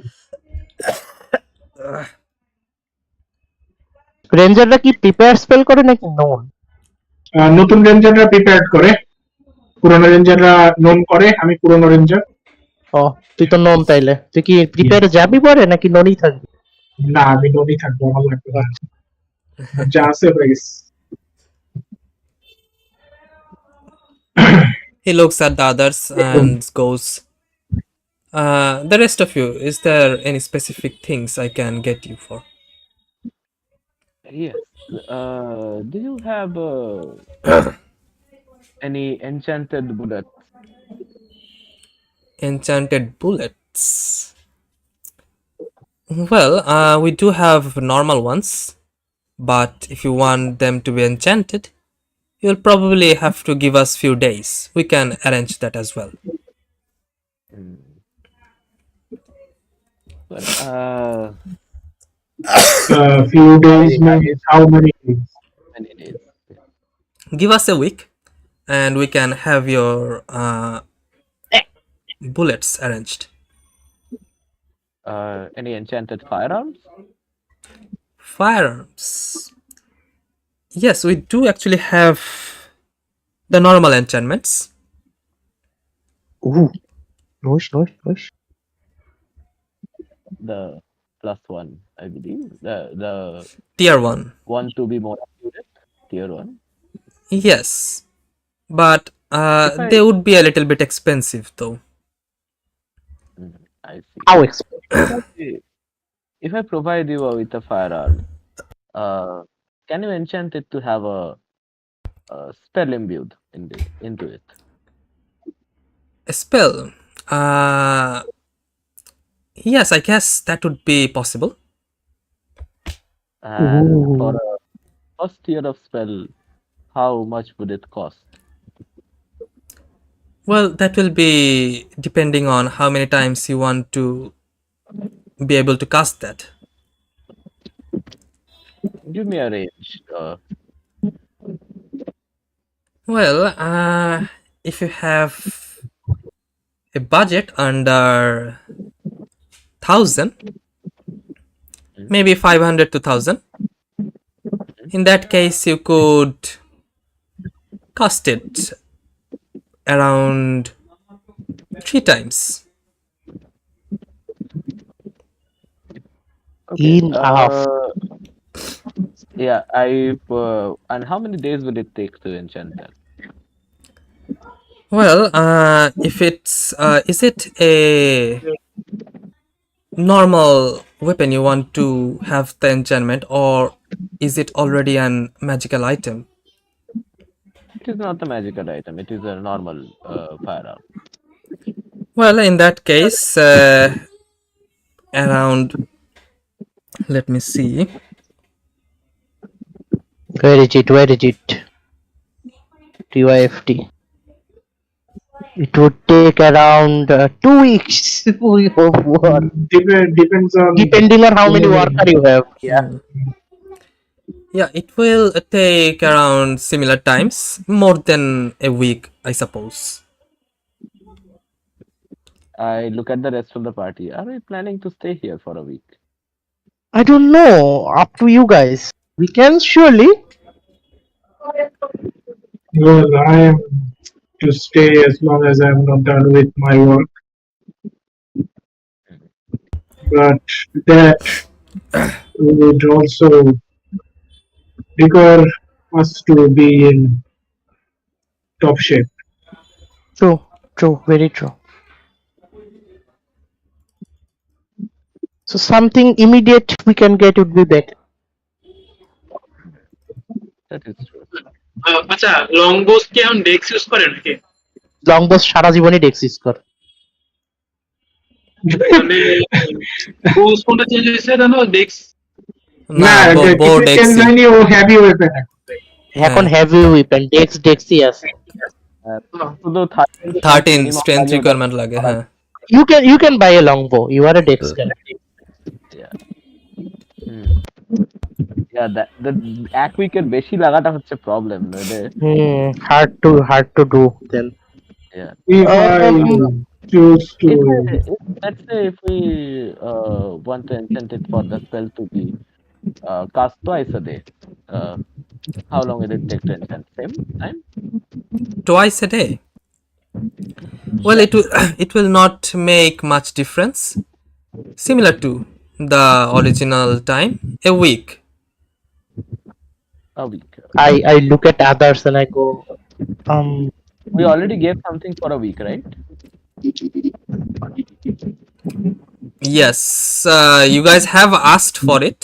রেঞ্জাররা কি prepare spell করে নাকি known? নতুন রেঞ্জাররা prepare করে, পুরনো রেঞ্জাররা known করে। আমি পুরনো ranger. ও তুই তো নোন, তাইলে তুই কি প্রিপেয়ারে যাবি পরে নাকি নোনই থাকবি? না, আমি নোনই থাকবো, আমার লাগবে না। যা আছে হয়ে গেছে। He looks at the others and goes, the rest of you, is there any specific things I can get you for? Yes. Do you have any enchanted bullet? Enchanted bullets. Well, we do have normal ones, but if you want them to be enchanted, you'll probably have to give us few days. We can arrange that as well. Well, few days means how many days? many days. Give us a week, and we can have your bullets arranged. Any enchanted firearms? Firearms. Yes, we do actually have the normal enchantments. Ooh, nice. The +1, I believe. The Tier 1. one to be more accurate. Tier 1. Yes, but they would be a little bit expensive though. I see. How expensive? If I provide you with a firearm, can you enchant it to have a spell imbued into it? A spell. Yes, I guess that would be possible. And for a first tier of spell, how much would it cost? Well, that will be depending on how many times you want to be able to cast that. Give me a range. Well, if you have a budget under 1,000, maybe 500 to 1,000, in that case you could cost it around 3 times. Okay. Enough. Yeah, and how many days will it take to enchant that? Well, if it's is it a normal weapon you want to have the enchantment, or is it already an magical item? It is not a magical item. It is a normal firearm. Well, in that case, around, let me see. Where is it? Where is it? TYFT. It would take around 2 weeks of work, Depends on depending on how many workers you have. Yeah. Yeah, it will take around similar times, more than a week, I suppose. I look at the rest of the party. Are we planning to stay here for a week? I don't know. Up to you guys. We can surely. Well, I am to stay as long as I'm not done with my work. But that would also require us to be in top shape. True. True. Very true. So something immediate we can get would be better. That is true. আচ্ছা long Bose কি এখন ডেক্স use করে নাকি long বস সারা জীবনই ডেক্স use করে। মানে বোস কোনটা change হয়েছে জানো ডেক্স না, bow কিছু Dexy. change হয়নি, ও heavy weapon এখন। এখন হেভি উইপেন ডেক্সই আছে। শুধু 13 strength requirement লাগে, হ্যাঁ। You can buy a longbow. You are a dex character. Yeah. Yeah, the এক উইকের বেশি লাগাটা হচ্ছে problem Hard to do then. Yeah. If I choose to Let's say if we want to enchant it for the spell to be cast twice a day, how long will it take to enchant? Same time? Twice a day. Well, it will not make much difference. Similar to the original time, a week. A week. I look at others and I go, We already gave something for a week, right? Yes, you guys have asked for it.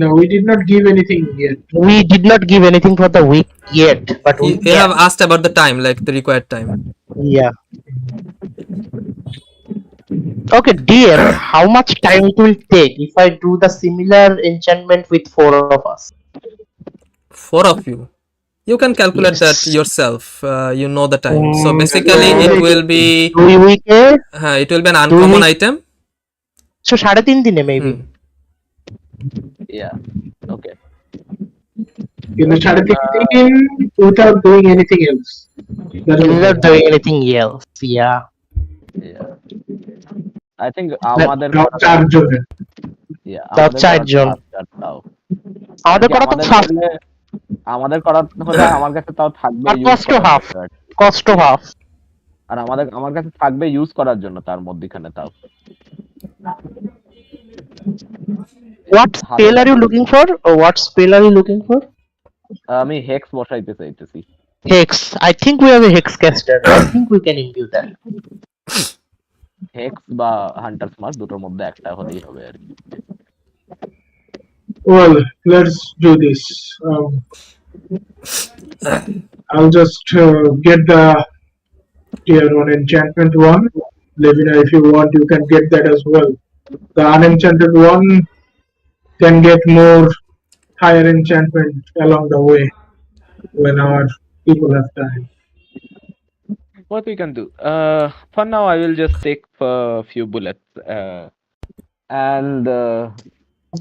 no, we did not give anything yet. we did not give anything for the week yet, but we You have asked about the time, like the required time. yeah. Okay, DM, how much time it will take if I do the similar enchantment with 4 of us? 4 of you. You can calculate Yes. that yourself. You know the time. So basically, it will be 2 weeks. it will be an uncommon week- item. So 3.5 দিনে maybe. Yeah. Okay. You know, সাড়ে তিন without doing anything else. That is Without doing anything else. Yeah. Yeah. I think আমাদের চারজনের। Yeah, তাও আমাদের 4 জন। তাও। আমাদের করা তো ফার্স্ট আমাদের করা হলে আমার কাছে তাও থাকবে আর use cost করার half। জন্য। cost half. আর আমার কাছে থাকবে ইউজ করার জন্য তার মধ্যখানে তাও। What spell are you looking for? Or what spell are you looking for? আমি হেক্স বসাইতে চাইতেছি। Hex. I think we have a hex caster. I think we can imbue that. Hex বা হান্টার স্মার্ট দুটোর মধ্যে একটা হলেই হবে আর কি। Well, let's do this. I'll just get the tier 1 enchantment one. Levina, if you want, you can get that as well. The unenchanted one can get more higher enchantment along the way when our people have time. What we can do? For now, I will just take a few bullets. And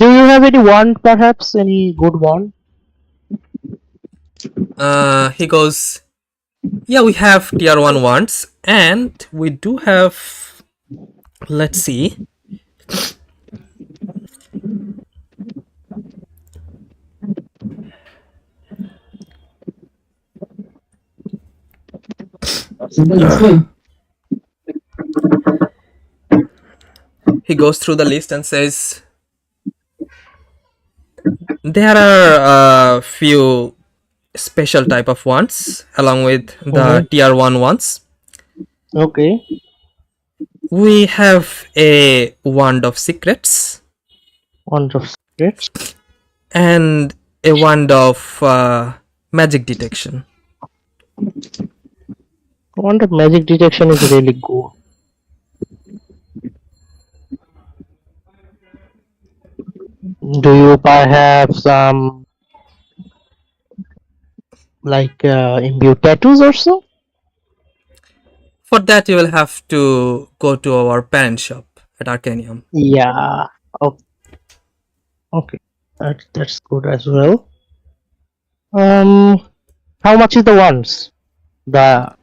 Do you have any wand perhaps? Any good wand? He goes, yeah, we have tier 1 wands, and we do have, let's see. He goes through the list and says, there are a few special type of wands along with the tier 1 ones. Okay. We have a wand of secrets Wand of secrets. and a wand of magic detection. Wand of magic detection is really good. Do you perhaps imbue tattoos or so? For that, you will have to go to our parent shop at Arcanium. Yeah. Okay. That's good as well. How much is the wands? The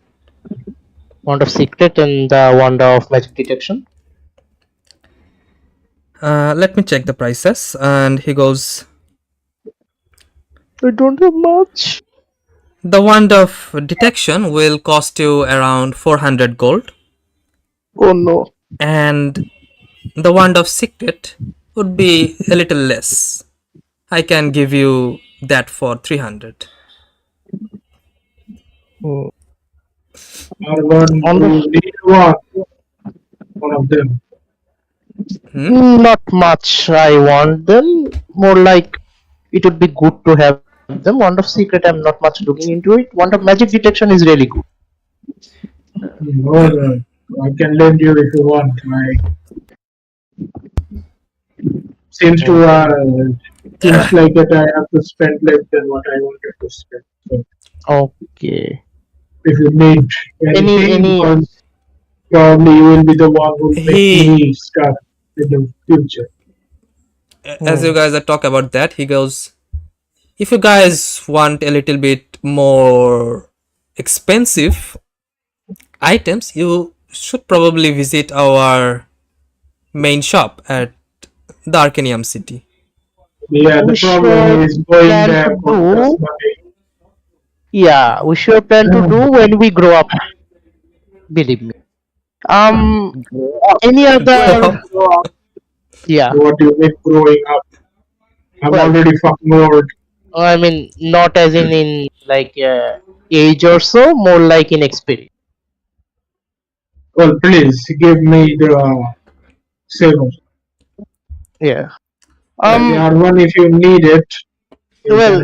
wand of secret and the wand of magic detection. Let me check the prices. And he goes, I don't have much. the wand of detection will cost you around 400 gold. Oh no. And the wand of secret would be a little less. I can give you that for 300. I want to need one of them. Not much. I want them. More like it would be good to have them. Wand of secret, I'm not much looking into it. Wand of magic detection is really good. No, I can lend you if you want. Seems like that I have to spend less than what I wanted to spend. So Okay. if you need anything, because probably you will be the one who will make me stuff in the future. As you guys are talk about that, he goes, if you guys want a little bit more expensive items, you should probably visit our main shop at the Arcanium city. Yeah, the problem is going there for this money. Yeah, we sure plan to do when we grow up. Believe me. Any other? Yeah. What do you mean growing up? I'm already fucking old. I mean, not as in like age or so, more like in experience. Well, please give me the silver. Yeah. R1 if you need it. Well,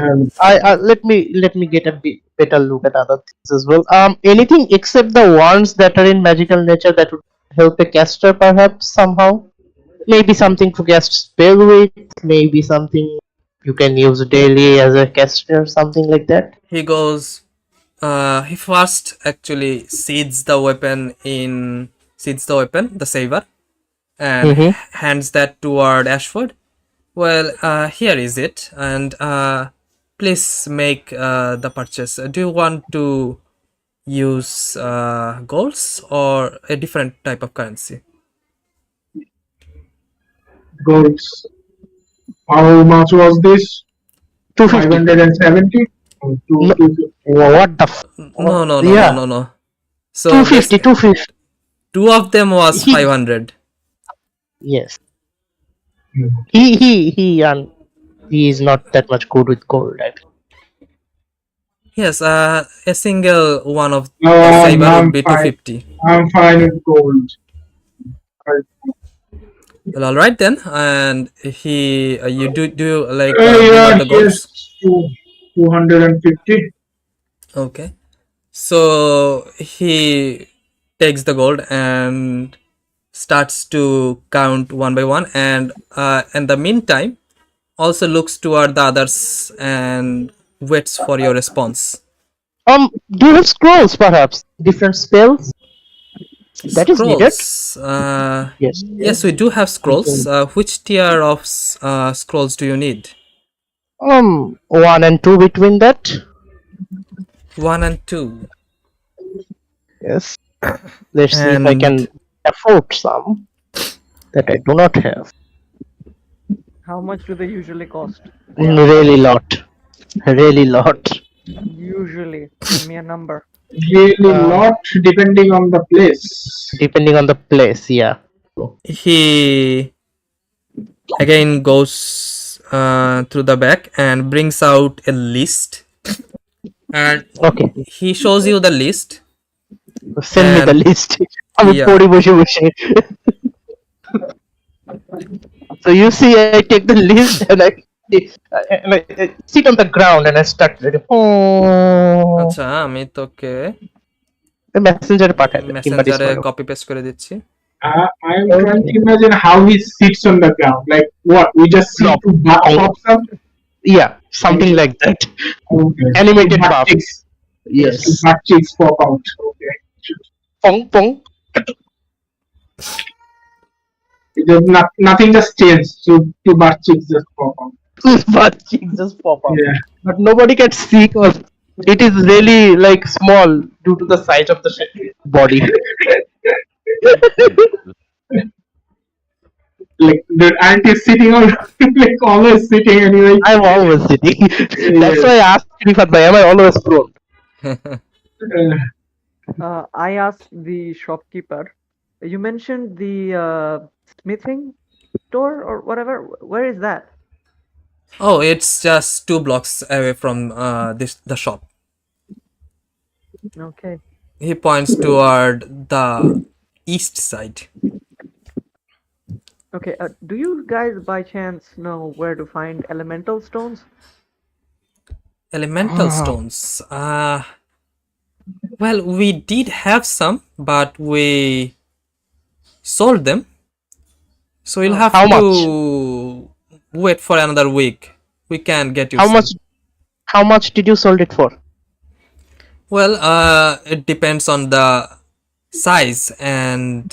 let me get a bit better look at other things as well. Anything except the ones that are in magical nature that would help a caster perhaps somehow. Maybe something to cast spell with. Maybe something you can use daily as a caster, something like that. He goes, he first actually seeds the weapon, the saber, and hands that toward Ashford. Well, here is it, and please make the purchase. Do you want to use golds or a different type of currency? Golds. How much was this? 570? What the No. So 250. Two of them was 500. Yes. He is not that much good with gold, I think. Yes, a single one of No, the saber I'm would be fine. 250. I'm fine with gold. Well, all right then, and he you do like Yeah, the golds? yes, 250. Okay, so he takes the gold and starts to count one by one, and in the meantime also looks toward the others and waits for your response. Do you have scrolls perhaps? Different spells? That is needed. Yes, we do have scrolls. Which tier of scrolls do you need? 1 and 2 between that. 1 and 2. Yes. Let's see if I can afford some that I do not have. How much do they usually cost? Really lot. Really lot. Usually, give me a number. Really Um, lot depending on the place. Depending on the place, yeah. He again goes through the back and brings out a list, and Okay. he shows you the list. Send me the And- list. আমি Yeah. পড়ি বসে বসে। So you see, I take the list and I sit on the ground and I start reading. আচ্ছা, আমি তোকে মেসেঞ্জারে পাঠাই দেন কিংবা মেসেঞ্জারে ডিসকর্ডে। কপি পেস্ট করে দিচ্ছি। I am trying to imagine how he sits on the ground. Like what? We just see Flop. two butt pops up. Yeah, something like that. Okay. Animated Two butt buff. cheeks. Yes. Two butt cheeks pop out. Okay. Pong pong. Nothing just changed. So two butt cheeks just pop out. Butt cheeks just pop up. Yeah. But nobody can see because it is really like small due to the size of the body. Like the aren't you sitting on like always sitting anyway? I'm always sitting. That's why I asked Rifat bhai, am I always prone? I asked the shopkeeper. You mentioned the smithing store or whatever. Where is that? Oh, it's just 2 blocks away from the shop. Okay. He points toward the east side. Okay. Do you guys by chance know where to find elemental stones? Elemental stones. Well, we did have some, but we sold them. So you'll have How to much? wait for another week. We can get you How some. much? How much did you sold it for? Well, it depends on the size and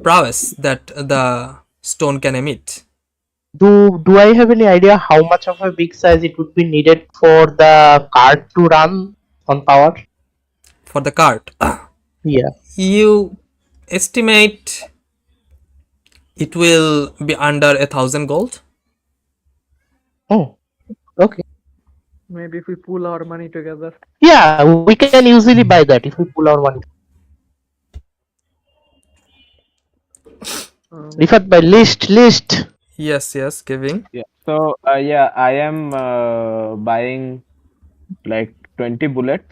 prowess that the stone can emit. Do I have any idea how much of a big size it would be needed for the cart to run on power? For the cart, Yeah. you estimate it will be under 1,000 gold. Oh. Okay. Maybe if we pool our money together. Yeah, we can easily buy that if we pull our money. Rifat by list. Yes, giving. Yeah. So yeah, I am buying like 20 bullets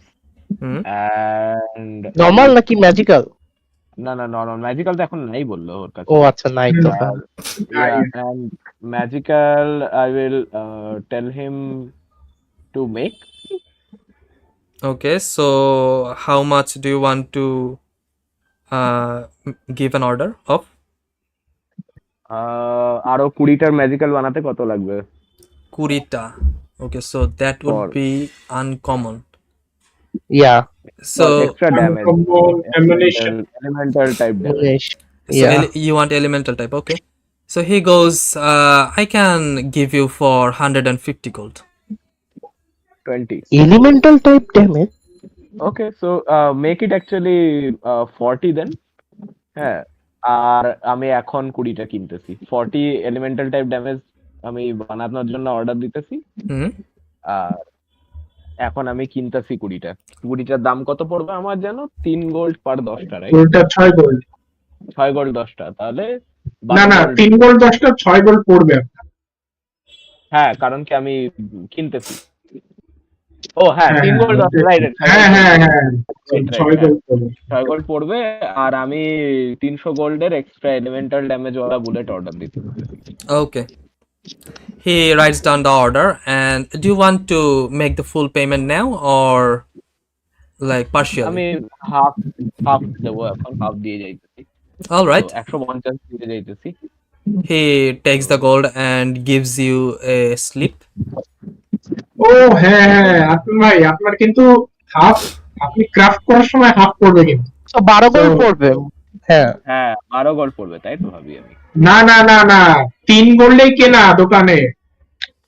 Hmm. and Normal নাকি magical? না normal magical তো এখন নাই বললো ওর কাছে। ও আচ্ছা নাই তো। Yeah, and magical I will tell him to make. Okay, so how much do you want to give an order of? আরো 20টার ম্যাজিক্যাল বানাতে কত লাগবে? 20টা. Okay, so that would For- be uncommon. Yeah. So, extra damage. Uncommon ammunition. Elemental type damage. Yeah. you want elemental type, okay. So he goes, I can give you for 150 gold. 20. Elemental type damage. Okay, so make it actually 40 then. হ্যাঁ, আর আমি এখন 20টা কিনতেছি। 40 elemental type damage আমি বানানোর জন্য order দিতেছি। Hmm. আর এখন আমি কিনতেছি 20টা। 20টার দাম কত পড়বে আমার জানো? 3 গোল্ড পার 10টা, রাইট? গোলটা 6 গোল্ড 6 গোল্ড 10টা, তাহলে না 12 না gold। 3 গোল্ড 10টা 6 গোল্ড পড়বে আপনার। হ্যাঁ, কারণ কি আমি কিনতেছি। ও হ্যাঁ, 3 গোল্ড 10, রাইট। হ্যাঁ 6 Right, গোল্ড পড়বে। 6 গোল্ড পড়বে আর আমি 300 গোল্ডের এক্সট্রা এলিমেন্টাল ড্যামেজ ওয়ালা বুলেট অর্ডার দিতে। Okay. He writes down the order, and do you want to make the full payment now or like partially? আমি হাফ দেবো, এখন হাফ দিয়ে যাইতেছি। All right. 150 দিয়ে যাইতেছি। He takes the gold and gives you a slip. ও হ্যাঁ আপনি ভাই আপনার কিন্তু হাফ আপনি ক্রাফট করার সময় হাফ পড়বে কিন্তু। তো 12 গোল্ড পড়বে। হ্যাঁ। হ্যাঁ 12 গোল্ড পড়বে, তাই তো ভাবি আমি। না 3 গোল্ডেই কেনা দোকানে।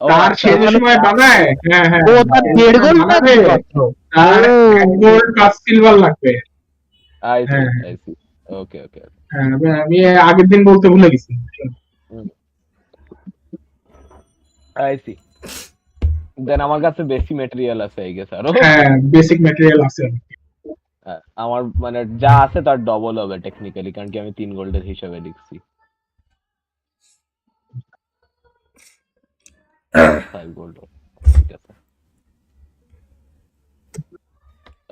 ও তার আচ্ছা, সে যে সময় বানায়, হ্যাঁ হ্যাঁ, ও তার সে যে 1.5 সময় গোল্ড বানাবে, লাগবে মাত্র। তার ও 1 গোল্ড প্লাস সিলভার লাগবে। আই সি হ্যাঁ আই সি। ওকে ওকে। হ্যাঁ, আমি আগের দিন বলতে ভুলে গেছি। I C. দেন আমার কাছে বেশি ম্যাটেরিয়াল আছে আই গেস আরো। হ্যাঁ, বেসিক ম্যাটেরিয়াল আছে। আমার মানে যা আছে তার ডবল হবে টেকনিক্যালি, কারণ কি আমি 3 গোল্ডের হিসাবে লিখছি। 5 গোল্ড। ঠিক আছে।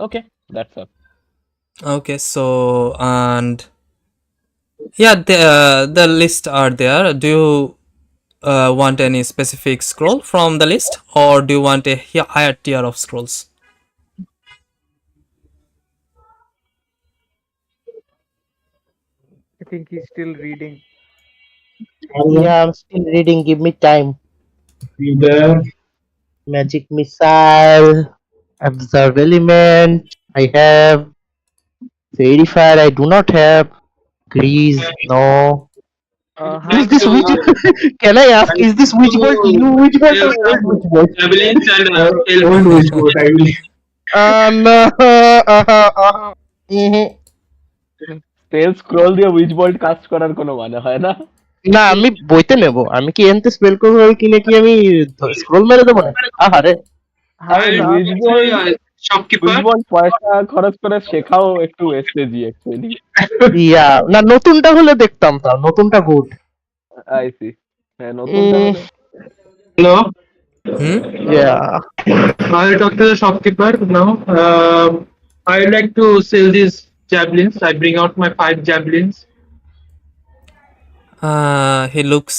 Okay, that's all. Okay, so and yeah, the list are there. Do you want any specific scroll from the list, or do you want a higher tier of scrolls? I think he's still reading. yeah, I'm still reading. Give me time. The Magic missile, absorb element. I have fairy fire. I do not have grease. No. Is this witch? Can I ask? Is this witch bolt new witch bolt or old witch bolt? Javelins and old witch bolt, I believe. No. Mhm. Spell scroll দিয়ে which bolt caste করার কোনো মানে হয় না। না আমি বইতে নেব। আমি কি এনতে স্পেল করব কিনে কি আমি স্ক্রোল মেরে দেবো না? আহারে আরে উইচ shopkeeper. বোল্ট পয়সা খরচ করে শেখাও একটু ওয়েস্টেজই অ্যাকচুয়ালি। ইয়া না নতুনটা হলে দেখতাম, তা নতুনটা গুড। I C. হ্যাঁ, নতুনটা হলে Hello. Hmm? Yeah I'll talk to the shopkeeper now. I'd like to sell these javelins. I bring out my 5 javelins. He looks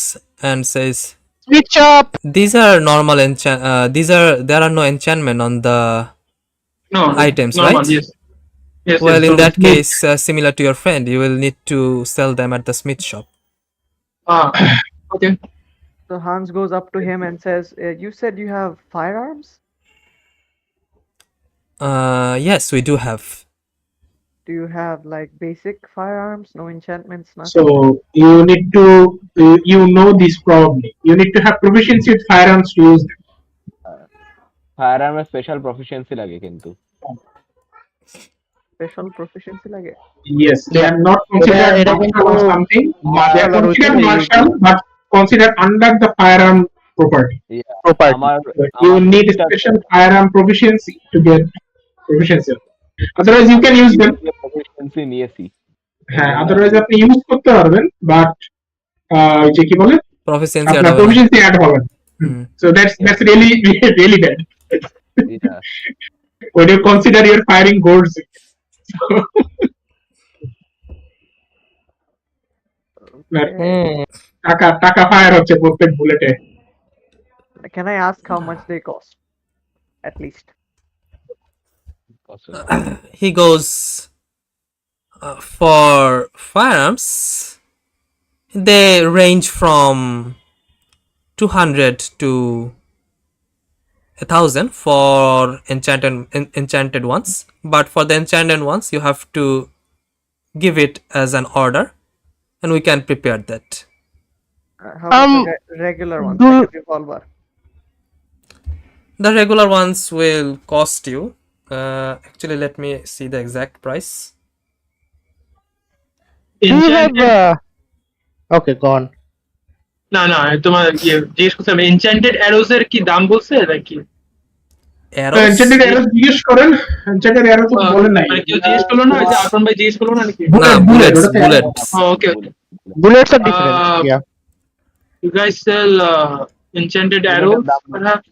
and says, switch up. "These are normal enchant. There are no enchantment on the No, items, normal. right? Yes. Yes. Well, yes, in normal. that case, similar to your friend, you will need to sell them at the smith shop." Okay. So Hans goes up to him and says, "You said you have firearms? Yes, we do have. Do you have like basic firearms? No enchantments, nothing?" So you need to, you know this probably. You need to have proficiency with firearms to use them. ফায়ার আর্মের special proficiency লাগে কিন্তু। Special proficiency লাগে? Yes, they are not considered এটা martial or কিন্তু something, but they are martial or considered ওইখানে martial, but considered under the firearm property. Property. আমার But you আমার need তিনটা special firearm proficiency to get proficiency. Otherwise, you can use them. Proficiency নিয়েছি। হ্যাঁ, otherwise আপনি use করতে পারবেন, but যে কি বলে, Proficiency আপনার add proficiency add হবে না. Hmm. So that's really really bad Yeah. when you consider your firing goals. Okay. টাকা ফায়ার হচ্ছে প্রত্যেক বুলেটে। Can I ask how much they cost? At least. He goes, for firearms, they range from 200 to 1,000 for enchanted ones, but for the enchanted ones you have to give it as an order, and we can prepare that. How about the regular ones, like a revolver? The regular ones will cost you, actually let me see the exact price. Do you have Enchanted. okay go on. না না তোমার জিজ্ঞেস করছিলাম enchanted Arrows এর কি দাম বলছে নাকি? Arrows? এনচ্যান্টেড অ্যারো জিজ্ঞেস করেন, এনচ্যান্টেড অ্যারো তো বলেন নাই। মানে কেউ জিজ্ঞেস করলো না, যে আপন ভাই জিজ্ঞেস করলো না নাকি? না, bullets. Okay. Bullets are different. Yeah. You guys sell enchanted arrows perhaps?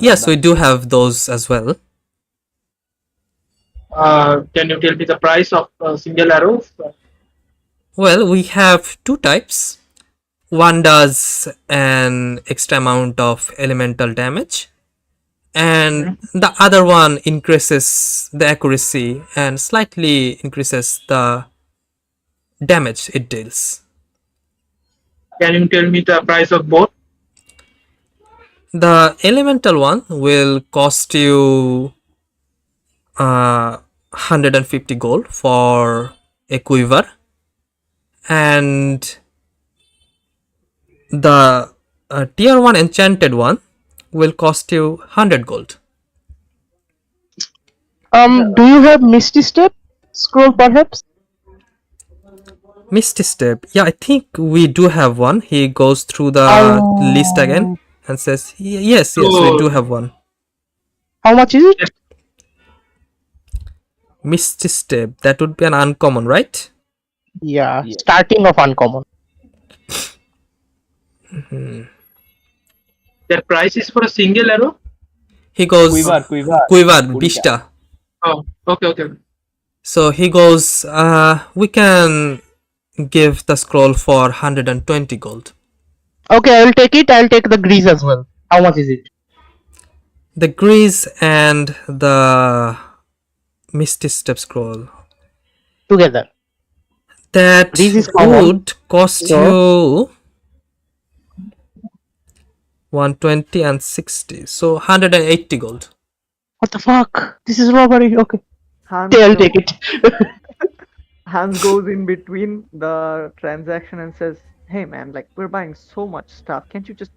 Yes, we do have those as well. Can you tell me the price of single arrows? Well, we have two types. One does an extra amount of elemental damage, and the other one increases the accuracy and slightly increases the damage it deals. Can you tell me the price of both? The elemental one will cost you 150 gold for a quiver, and the a tier 1 enchanted one will cost you 100 gold. Do you have Misty Step scroll perhaps? Misty Step. Yeah, I think we do have one. He goes through the list again and says, yes, we do have one. How much is it? Misty Step. That would be an uncommon, right? Yeah, Yeah. starting of uncommon. That price is for a single arrow? He goes Quiver. Quiver, Bishta. Oh, okay. So he goes, we can give the scroll for 120 gold. Okay, I will take it. I'll take the grease as well. How much is it? The grease and the Misty Step scroll. Together. That Grease is common. would cost you 120 and 60. So 180 gold. What the fuck? This is robbery. Okay. Hans, Okay, I'll take it. Hans goes in between the transaction and says, "Hey man, like we're buying so much stuff. Can't you just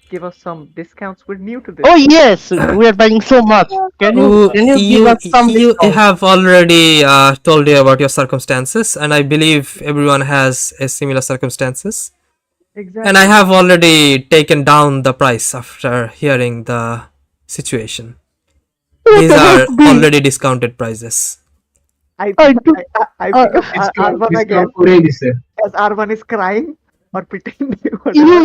give us some discounts? We're new to this." Oh yes, we are buying so much. Can you give us some you discount? have already told you about your circumstances, and I believe everyone has a similar circumstances. Exactly. And I have already taken down the price after hearing the situation. These are already discounted prices. I I pick do- up Arvan again করে দিছে as Arvan is crying or pretending.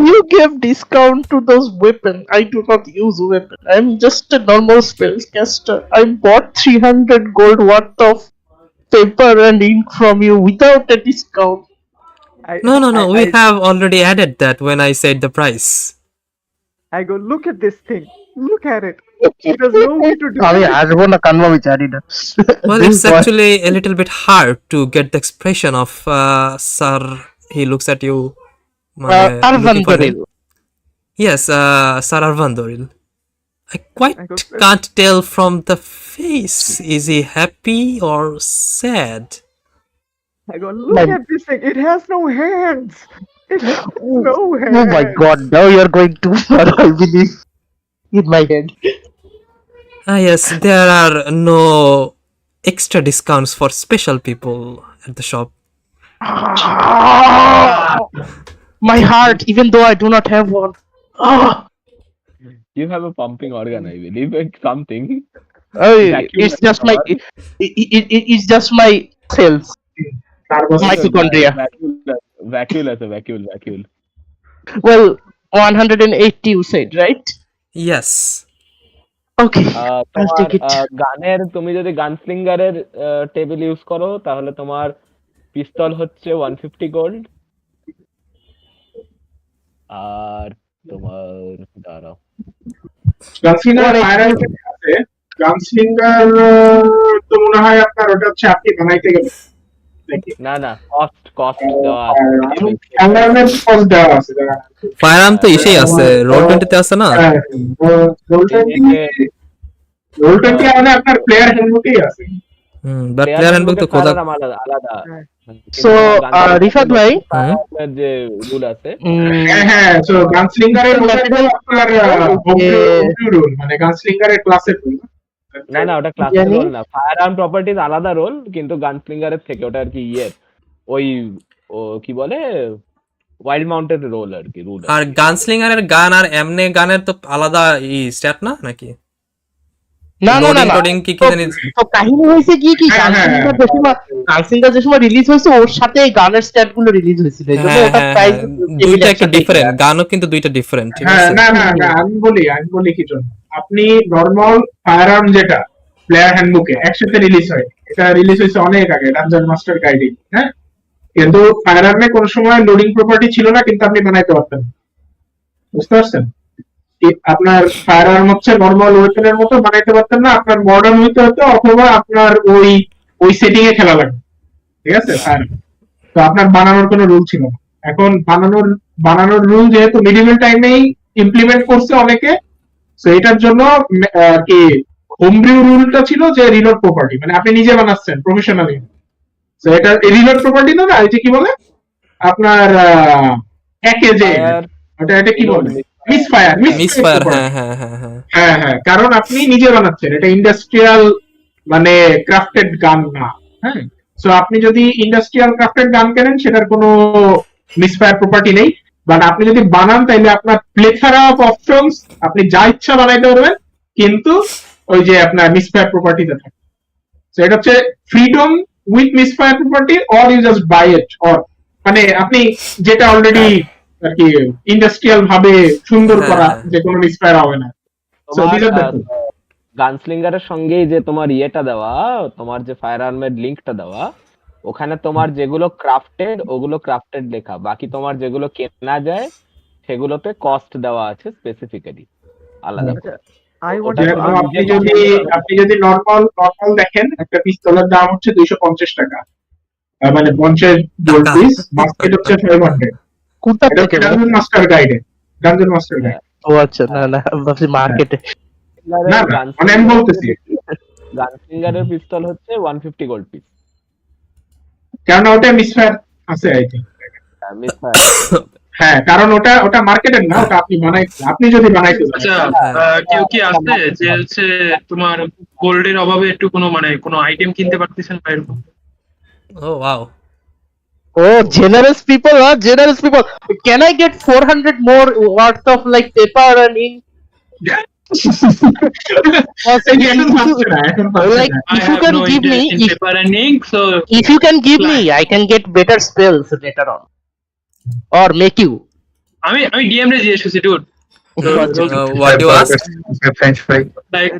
You gave discount to those weapons. I do not use weapon. I'm just a normal spellcaster. I bought 300 gold worth of paper and ink from you without a discount. No, we have already added that when I said the price. I go, look at this thing. Look at it. It has no way to do আমি it. আসবো না কানবা বিচারি না Well, it's actually a little bit hard to get the expression of Sir. He looks at you. Looking for him. Yes, Sir Arvandoril. I quite can't tell from the face. Is he happy or sad? I go, look at this thing. It has no hands. It has no hands. Oh my god, now you're going too far, I believe. In my head. Yes, there are no extra discounts for special people at the shop. My heart, even though I do not have one. You have a pumping organ, I believe. It's something. Vacuum It's just my it's just my cells. Mitochondria. Vacuole. Well, 180 you said, right? Yes. Okay, I'll তোমার take it. গানের তুমি যদি গানস্লিঙ্গারের table use করো তাহলে তোমার পিস্তল হচ্ছে 150 gold আর তোমার দাঁড়াও গানস্লিঙ্গার ফায়ার আছে গানস্লিঙ্গার তো মনে হয় আপনার ওটা হচ্ছে আপনি বানাইতে গেলে না কস্ট দেওয়া অনলাইনে কস্ট দেওয়া আছে ফায়ারআর্ম তো এসেই আছে রোল 20 তে আছে না রোল 20 মানে আপনার প্লেয়ার হ্যান্ডবুকেই আছে বাট প্লেয়ার হ্যান্ডবুক তো খোদা আলাদা So, Rifat bhai, যে রুল আছে হ্যাঁ সো গানস্লিঙ্গারের আপনার রুল মানে গানস্লিঙ্গারের ক্লাসের রুল না ওটা ক্লাসের রোল না ফায়ারআর্ম প্রপার্টিজ আলাদা রোল কিন্তু গানস্লিঙ্গারের থেকে ওটা আর কি ওই কি বলে ওয়াইল্ড মাউন্টেড রোল আর কি রুল আর গানস্লিঙ্গারের গান আর এমনে গানের তো আলাদা স্ট্যাট না নাকি না লোডিং কি জানি তো কাহিনী হয়েছে কি গানস্লিঙ্গার যে সময় রিলিজ হয়েছে ওর সাথে গানের স্ট্যাট গুলো রিলিজ হয়েছিল এইজন্য ওটা প্রাইস দুইটা একটু ডিফারেন্ট গানও কিন্তু দুইটা ডিফারেন্ট ঠিক আছে না আমি বলি কি জন্য আপনি নরমাল ফায়ারআর্ম যেটা প্লেয়ার হ্যান্ডবুকে একসাথে রিলিজ হয় এটা রিলিজ হয়েছে অনেক আগে ডানজন মাস্টার গাইডিং হ্যাঁ কিন্তু ফায়ারআর্মে কোন সময় লোডিং প্রপার্টি ছিল না কিন্তু আপনি বানাইতে পারতেন বুঝতে পারছেন আপনার ফায়ারআর্ম হচ্ছে নরমাল ওয়েপনের মতো বানাইতে পারতেন না আপনার মডার্ন হইতে হতো অথবা আপনার ওই সেটিং এ খেলা লাগবে ঠিক আছে তো আপনার বানানোর কোনো রুল ছিল না এখন বানানোর রুল যেহেতু মিডিভেল টাইমেই ইমপ্লিমেন্ট করছে অনেকে তো এটার জন্য কি হোমব্রিউ রুলটা ছিল যে রিলোড প্রপার্টি মানে আপনি নিজে বানাচ্ছেন প্রফেশনালি তো এটা রিলোড প্রপার্টি না এই যে কি বলে আপনার প্যাকেজে এটা কি বলে মিসফায়ার মিসফায়ার, হ্যাঁ। হ্যাঁ হ্যাঁ, কারণ আপনি নিজে বানাচ্ছেন, এটা ইন্ডাস্ট্রিয়াল মানে ক্রাফটেড গান না। হ্যাঁ, সো আপনি যদি ইন্ডাস্ট্রিয়াল ক্রাফটেড গান কেনেন সেটার কোনো মিসফায়ার প্রপার্টি নেই, বাট আপনি যদি বানান তাইলে আপনার প্লেথারা অফ অপশনস, আপনি যা ইচ্ছা বানাইতে পারবেন, কিন্তু ওই যে আপনার মিসফায়ার প্রপার্টিটা থাকে। সো এটা হচ্ছে freedom with misfire property, or you just buy it, or মানে আপনি যেটা অলরেডি আর কি ইন্ডাস্ট্রিয়াল ভাবে সুন্দর করা, যে কোনো মিসফায়ার হবে না। So this are the two. গানস্লিঙ্গারের সঙ্গেই যে তোমার ইয়েটা দেওয়া, তোমার যে ফায়ার আর্মের লিঙ্কটা দেওয়া, ওখানে তোমার যেগুলো ক্রাফটেড ওগুলো ক্রাফটেড লেখা, বাকি তোমার যেগুলো কেনা যায় সেগুলোতে কস্ট দেওয়া আছে স্পেসিফিক্যালি আলাদা করে। I want ওটা to যেরকম ask আপনি যদি নরমাল দেখেন, একটা পিস্তলের দাম হচ্ছে 250 টাকা, মানে 50 গোল্ড পিস, মাস্কেট হচ্ছে 500। কোনটা এটা থেকে? ডানজন মাস্টার গাইডে, ডানজন মাস্টার গাইড। ও আচ্ছা, না ভাবছি মার্কেটে। না মানে আমি বলতেছি গানস্লিঙ্গারের পিস্তল হচ্ছে 150 গোল্ড পিস। কারণ ওটা মিসফায়ার আছে আই থিংক। হ্যাঁ, কারণ ওটা মার্কেটের না, ওটা আপনি যদি বানাইতে চান। আচ্ছা, কেউ কি আছে যে হচ্ছে তোমার গোল্ডের অভাবে একটু কোনো আইটেম কিনতে পারতেছেন না এরকম? ও wow, Oh, generous people, huh? Generous people. Can I get 400 more worth of like paper and ink? এই এখন পাচ্ছে না, এখন পাচ্ছে Like, না। I if you have can no give me, interest in paper and ink, so if you can give me, I can get better spells later on, or make you. আমি DM রে জিজ্ঞেস করছি, dude. what you asked? Like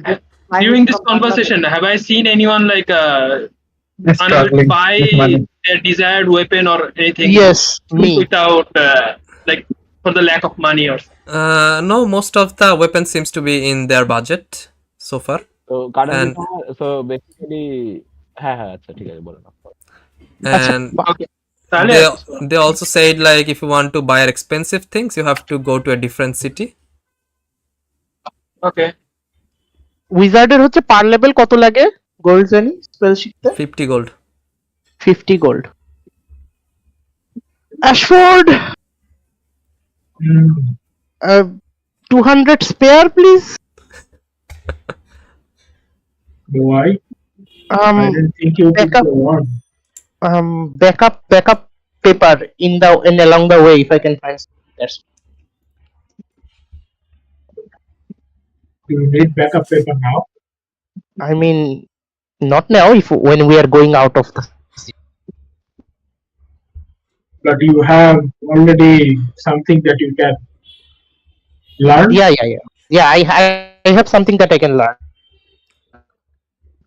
during this conversation, have I seen anyone like unable to buy their desired weapon or anything? Yes, me. Without like for the lack of money or. No, most of the weapons seems to be in their budget so far. তো কারণ And- so basically হ্যাঁ আচ্ছা ঠিক আছে বলুন। And Okay. তাহলে they also said like if you want to buy expensive things, you have to go to a different city. okay. উইজার্ডের হচ্ছে পার level কত লাগে গোল্ড জানি স্পেল শিখতে? 50 gold. 50 gold. অ্যাশফোর্ড, 200 spare please. Why? I didn't think you would backup. go on. Backup paper in along the way if I can find. That's You need backup paper now. I mean, not now. If when we are going out of the. But you have already something that you can learn. Yeah. I have something that I can learn.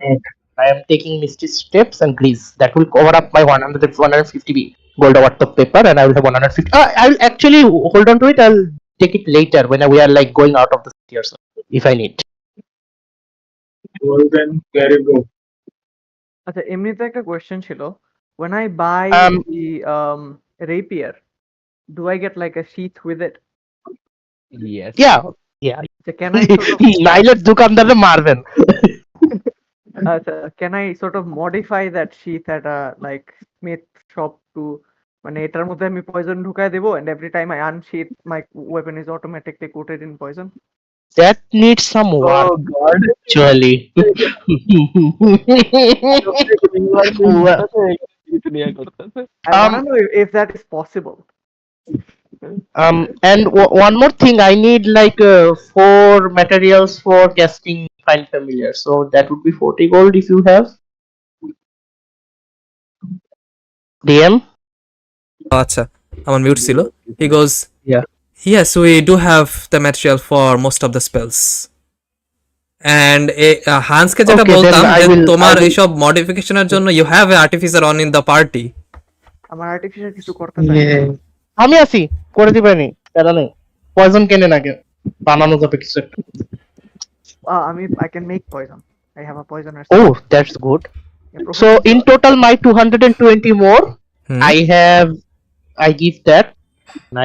Okay. I am taking misty steps and grease that will cover up my 150 gold worth of paper, and I will have 150. I will actually hold on to it. I'll take it later when we are like going out of the city or so, if I need. Well then, there you go. আচ্ছা, এমনিতে একটা question ছিল, when I buy the rapier, do I get like a sheath with it? Yes Yeah. So can I sort of, নাইলের দোকানদারে মারবেন। can I sort of modify that sheath at a like smith shop to মানে এটার মধ্যে আমি poison ঢুকায় দেবো, and every time I unsheath my weapon is automatically coated in poison? That needs some work. Oh God. Actually. I wanna know if that is possible. And one more thing, I need like 4 materials for casting Find Familiar, so that would be 40 gold if you have. DM? Acha, আমার mute ছিল. He goes, Yeah. yes, we do have the material for most of the spells. And হান্সকে যেটা Okay, then বলতাম I যে will- তোমার I will- এইসব মডিফিকেশনের জন্য you have an artificer on in the party. আমার artificial কিছু করতে চাই না। আমি আছি, করে দিবেনি, তারা নেই। পয়জন কেনে নাকি বানানো যাবে কিছু একটা। I can make poison. I have a poisoner. Oh, that's good. So in total my 220 more. I give that.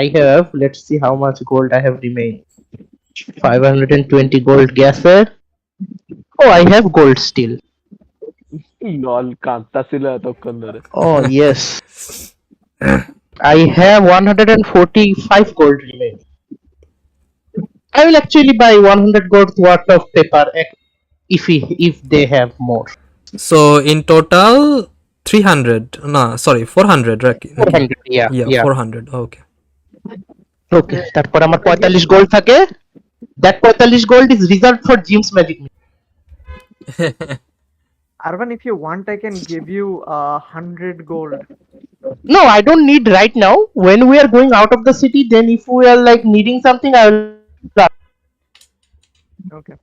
I have, let's see how much gold I have remained. 520 gold gasser. Oh, I have gold still. লল কাঁদতাছিল এতক্ষণ ধরে। Oh, yes. I have 145 gold remaining. I will actually buy 100 gold worth of paper if they have more. So in total 300. No, sorry, 400. Right? 400, yeah, Yeah, yeah. 400. Okay. Okay, তারপর আমার 45 gold থাকে। That 45 gold is reserved for Jim's magic. Arvan, if you want, I can give you 100 gold. No, I don't need right now. When we are going out of the city, then if we are like needing something, I will. Okay.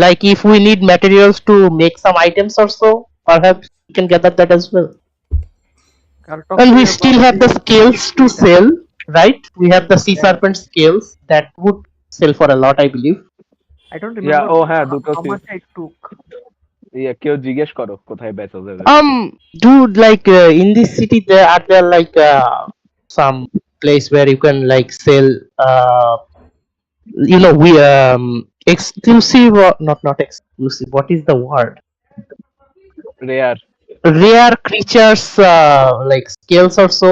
Like if we need materials to make some items or so, perhaps we can gather that as well. I'll talk And to we you still about have the scales to sell, right? We have the sea Yeah. serpent scales that would sell for a lot, I believe. I don't Yeah, remember oh হ্যাঁ দুটো how much I took. কেউ জিজ্ঞেস করো কোথায় বেচা যাবে। Dude, like in this city, there like some place where you can like sell, we exclusive or not exclusive. What is the word? Rare Rare creatures, like scales or so,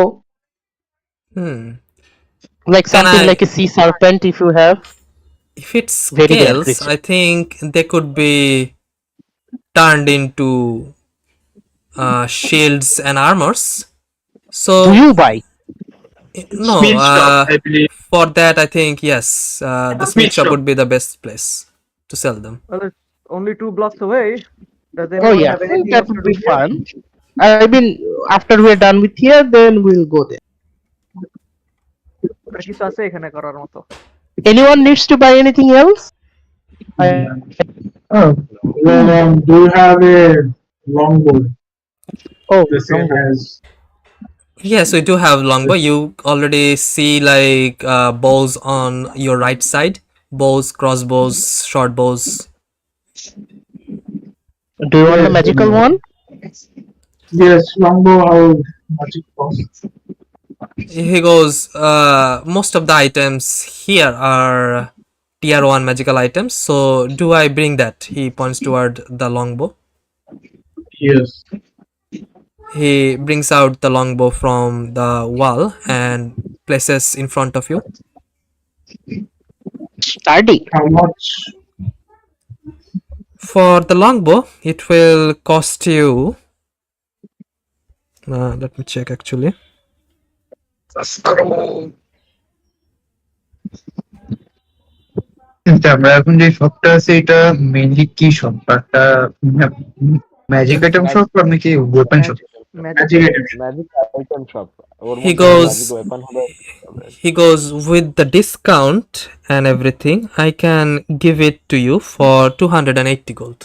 like Can something I- like a sea serpent if you have. If it's Very rare scales, creature. I think they could be turned into shields and armors. So Do you buy? no, Smith shop, I believe. for that I think yes, the smith Smith shop shop. would be the best place to sell them. Well, it's only 2 blocks away. Does Oh anyone yeah, have anything that else to would do be here? fun. I mean, after we're done with here, then we'll go there. আর কিছু আছে এখানে করার মতো? Anyone needs to buy anything else? Oh, do you have a longbow? Oh, The same longbow. as Yes, we do have longbow. You already see like bows on your right side, bows, crossbows, short bows. Do you want the magical one? yes, longbow. How much it costs? He goes, most of the items here are tier 1 magical items, so do I bring that? He points toward the longbow. Yes. He brings out the longbow from the wall and places in front of you. Sturdy. How much? For the longbow, it will cost you. Let me check actually. আমরা এখন যে শপটা আছে এটা mainly কি shop? একটা magic item shop নাকি weapon shop? Magic items. Magic item shop or He মধ্যে goes- ম্যাজিক ওয়েপন হবে He goes, with the discount and everything, I can give it to you for 280 gold.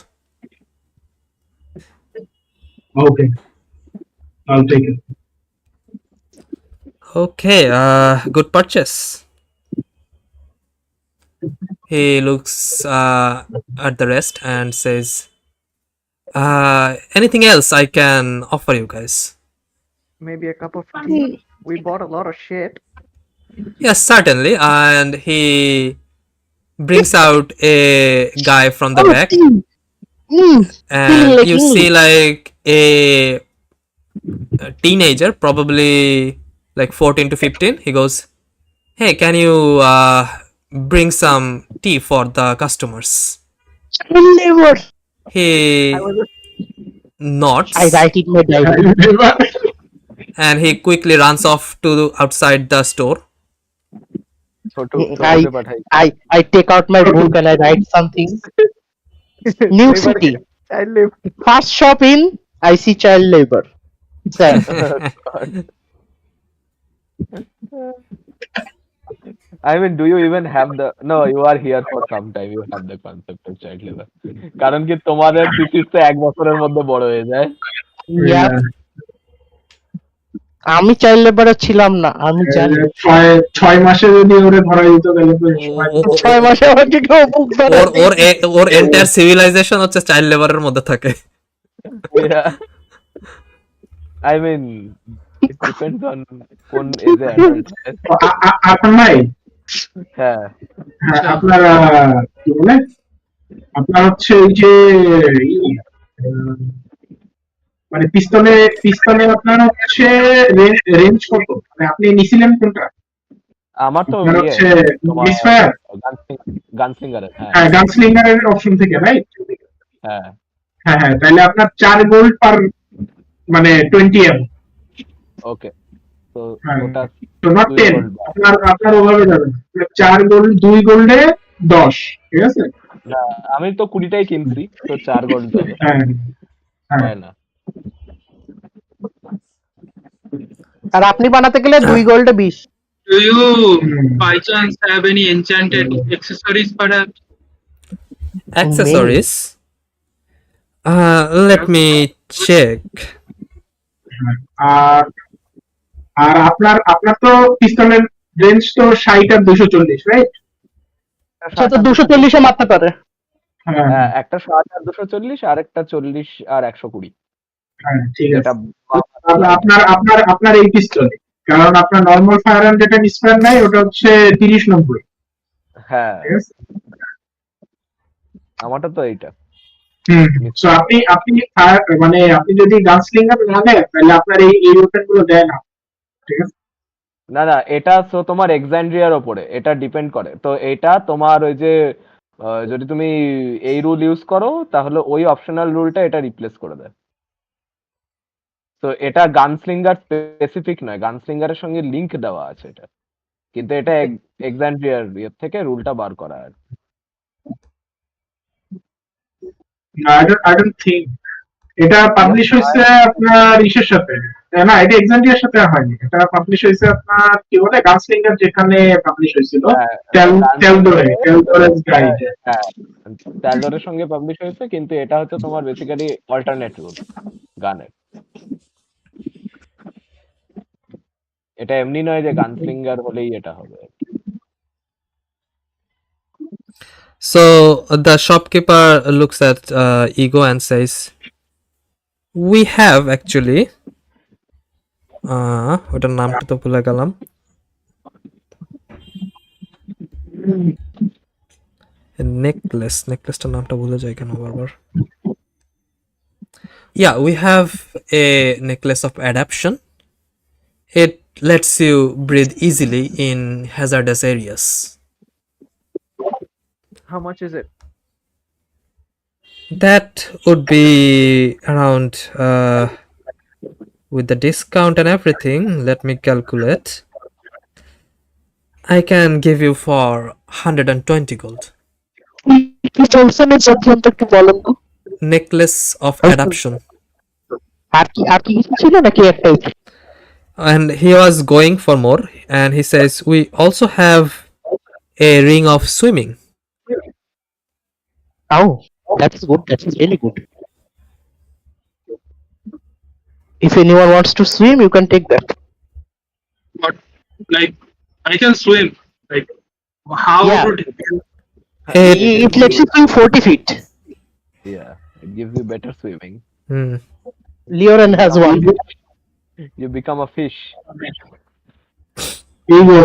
Okay. I'll take it. Okay, good purchase. He looks at the rest and says, anything else I can offer you guys? Maybe a cup of tea. We bought a lot of shit. Yes, certainly. And he brings out a guy from the back, and like you me. see like a teenager, probably like 14 to 15. He goes, hey, can you bring some tea for the customers? Never. He nods I write it in my diary. and he quickly runs off to outside the store. ছোট I, ছোটতে পাঠাই I take out my book and I write something. New city. Child labor. First shop in, I see child labor. Sir, I mean, do you even have the? No, you are here for some time. You have the concept of child labor. কারণ কি তোমাদের thesis তো 1 বছরের মধ্যে বড় হয়ে যায়। yeah. আমি চাইল্ড লেবারে ছিলাম না, আমি জানি। 6 মাসে যদি ওরে ধরা দিত তাহলে তো ও- 6 মাসে আমাকে কেউ বুক ধরে ওর এন্টায়ার সিভিলাইজেশন হচ্ছে চাইল্ড লেবারের মধ্যে থাকে। Yeah. I mean, it depends on কোন এজে অ্যাডাল্ট। আপনার নাই হ্যাঁ আপনার কি বলে আপনার হচ্ছে ওই যে মানে পিস্তলে আপনার হচ্ছে রেঞ্জ কত, মানে আপনি নিছিলেন কোনটা? আমার তো আপনার হচ্ছে তোমার মিসফায়ার, গানস্লিঙ্গারের। হ্যাঁ হ্যাঁ গানস্লিঙ্গারের অপশন থেকে, রাইট? হ্যাঁ হ্যাঁ হ্যাঁ, তাহলে আপনার 4 গোল্ড পার মানে 20 এম। ওকে, তো হ্যাঁ, ওটা তো নট 2 10, গোল্ড। আপনার ওভাবে যাবে 4 গোল্ড, 2 গোল্ডে 10, ঠিক আছে? না, আমি তো 20টাই কিনছি, তো 4 গোল্ড যাবে। হ্যাঁ হ্যাঁ, হয় না। আর আপনি বানাতে গেলে 2 গোল্ডে 20। Do you hmm. by chance have any enchanted accessories perhaps? Accessories. Let me check. আর আর আপনার আপনার তো পিস্তলের রেঞ্জ তো 60 আর 240, রাইট? সে তো 240 এ মারতে পারে। হ্যাঁ হ্যাঁ, একটা 60 আর 240, আর একটা 40 আর 120। হ্যাঁ, ঠিক আছে। যেটা আপনার আপনার আপনার এই পিস্তলে, কারণ আপনার নরমাল ফায়ার আর্ম যেটা মিসফায়ার নাই, ওটা হচ্ছে 30-90, হ্যাঁ, ঠিক আছে? আমারটা তো এইটা। সো আপনি আপনি মানে আপনি যদি গানস্লিঙ্গার না নেন, তাহলে আপনার এই ওপেন গুলো দেয় না, ঠিক আছে? না না, এটা তো তোমার এক্সান্ড্রিয়ার ওপরে এটা ডিপেন্ড করে। তো এটা তোমার ওই যে যদি তুমি এই রুল ইউজ করো, তাহলে ওই অপশনাল রুলটা এটা রিপ্লেস করে দেয়। তো এটা গানস্লিঙ্গার স্পেসিফিক নয়, গানস্লিঙ্গারের সঙ্গে লিংক দেওয়া আছে এটা, কিন্তু এটা এক্সান্ড্রিয়ার থেকে রুলটা বার করা আর আই ডোন্ট থিংক এটা পাবলিশ হয়েছে আপনার ইসের সাথে। না, এটা এক্সান্ডিয়ার সাথে হয়নি, এটা পাবলিশ হয়েছে আপনার কি বলে গানস্লিঙ্গার যেখানে পাবলিশ হয়েছিল, টেলডোরের গাইড। হ্যাঁ, ট্যালডোরের সঙ্গে পাবলিশ হয়েছে, কিন্তু এটা হচ্ছে তোমার বেসিক্যালি অল্টারনেট রুল গানের। এটা এমনি নয় যে গানস্লিঙ্গার হলেই এটা হবে। So the shopkeeper looks at Ego and says, "We have actually." ওটার নামটা তো ভুলে গেলাম। নেকলেসটার নামটা ভুলে যাই কেন বারবার। Yeah, we have a necklace of adaptation. It lets you breathe easily in hazardous areas. How much is it? That would be around, with the discount and everything, let me calculate. I can give you for 120 gold. কি বলছেন এই পর্যন্ত একটু বলেন তো? Necklace of adaptation. আর কি কিছু ছিল নাকি একটাই? And he was going for more, and he says, we also have a ring of swimming. Oh, that's good. That's really good. If anyone wants to swim, you can take that. But like I can swim. Like how Yeah. would It lets you swim 40 feet. Yeah, it gives you better swimming. Leoran has one. You become a fish. Ego,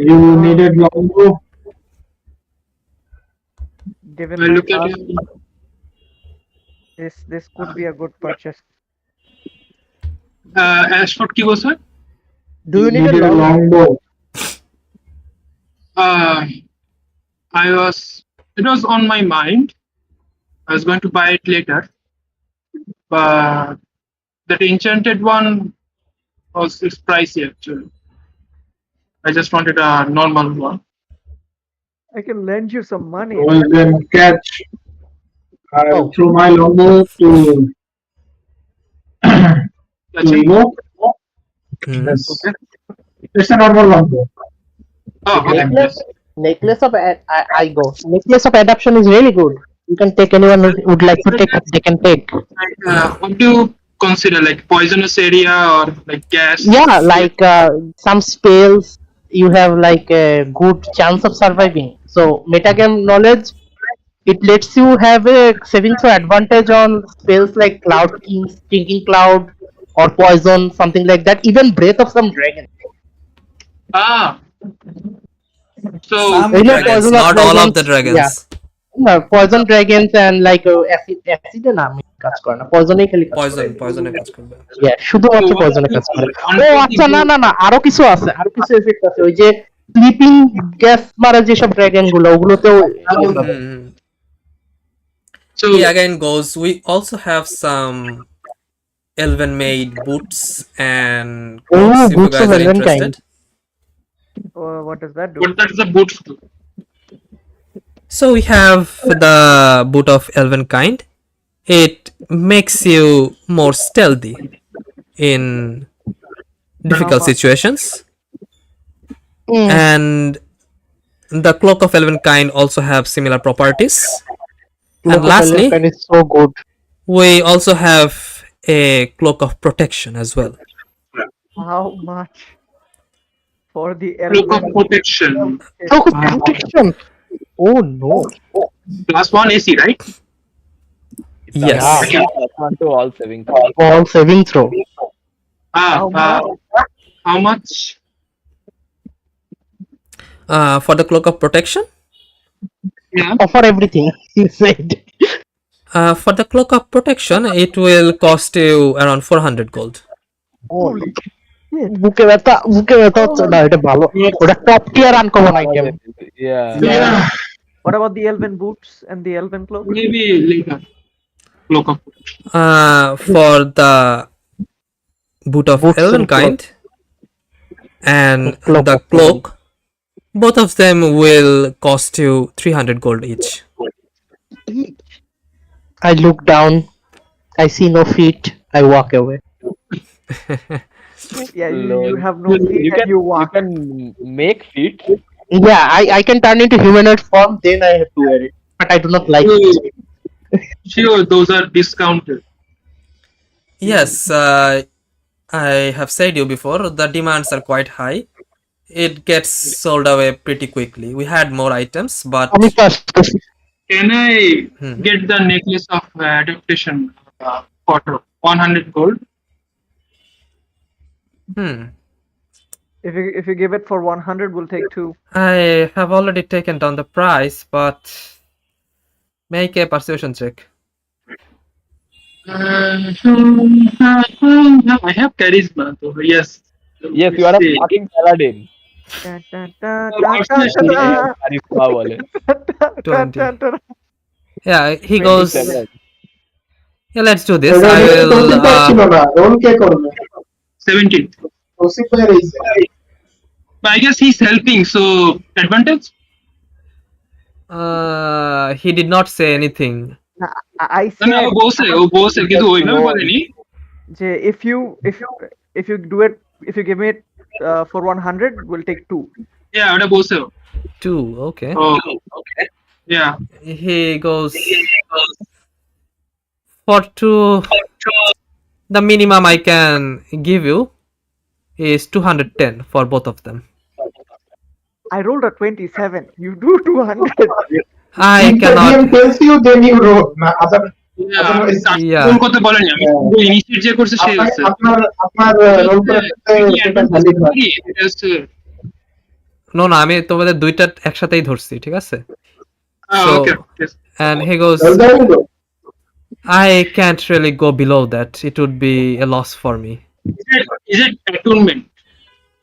you needed longbow. Given I my look at past, it? this could be a good purchase. Ashford কি বলছে? Do you need a longbow? It was on my mind. I was going to buy it later, but that enchanted one it's pricey actually. I just wanted a normal one. I can lend you some money. Well, then catch. Through my longbow to Ego. Yes. Okay. It's a normal longbow. Oh, okay. Necklace of I go. Necklace of adaptation is really good. You can take anyone who would like to take it. They can take. What do you consider, like poisonous area or like gas? Yeah, like some spells, you have like a good chance of surviving. So metagame knowledge, it lets you have a saving throw advantage on spells like Cloud King, Stinking Cloud, or Poison, something like that. Even Breath of some Dragon. So Some You know, dragons, poison of not all of dragons, the dragons. yeah. No, Poison Dragons and like acid এ না আমি কাজ করে না, Poison এ খালি কাজ করে। Poison কাজ করবে। Yeah, শুধুমাত্র Poison এ কাজ করে। ও আচ্ছা, না আরো কিছু আছে, আরো কিছু এফেক্ট আছে। ওই যে স্লিপিং গ্যাস মারা যেসব ড্রাগন গুলো ওগুলোতেও ইয়ে পাবে। So He again goes, we also have some elven made boots and cloaks if you Boots guys of are Elven interested. What does that do? what does the boots do? So we have the boot of elven kind. It makes you more stealthy in difficult much? situations. Mm. And the cloak of elven kind also have similar properties. Cloak And of lastly, Elven is so good. we also have a cloak of protection as well. How much for the Cloak of elven? protection. Cloak of protection. Oh no. +1 AC, right? Yes. +1 to all saving throw. All saving throw. How much? How much? For the cloak of protection, Yeah. Offer everything. He said. for the cloak of protection, it will cost you around 400 gold. Holy shit! বুকে ব্যথা হচ্ছে না, এটা ভালো, ওটা top tear uncommon item. Yeah. What about the elven boots and the elven cloak? Maybe later. Cloak of protection. For the boot of Boots elven and cloak. kind and Cloak the of cloak, both of them will cost you 300 gold each. I look down, I see no feet, I walk away. Yeah, you Lol. have no feet You and you can walk. make feet. Yeah, I can turn into humanoid form, then I have to wear it, but I do not like it. Sure, those are discounted. Yes, I have said you before, the demands are quite high. It gets sold away pretty quickly. We had more items, but আমি first Can I get the necklace of adaptation for 100 gold? If you give it for 100, we'll take 2. I have already taken down the price, but make a persuasion check. I have charisma, so yes. Yes, you are a See. fucking paladin. Charisma বলে। 20. Yeah, he goes, 27. yeah, let's do this. I will, roll কে করবে? 17. তৌসিফ ভাইয়ের এই যে। But I guess he's helping, so advantage? he did not say anything. I No, no, said ও বসে কিন্তু ওইভাবে বলেনি। যে if you do it, if you give me it for 100, we'll take 2. Yeah, ওটা বসে ও। 2, okay. Oh, okay. Yeah. He goes, for 2, the minimum I can give you is 210 for both of them. I rolled a 27. You do 200. I cannot. tells you then you roll. না other Yeah. কোন কথা বলেনি আমি initiate যে করছে সে হচ্ছে আপনার role করতে এটা ভ্যালিড হয়। No, আমি তোমাদের দুইটা একসাথেই ধরছি, ঠিক আছে? Okay. And he goes, I can't really go below that. It would be a loss for me. Is it attunement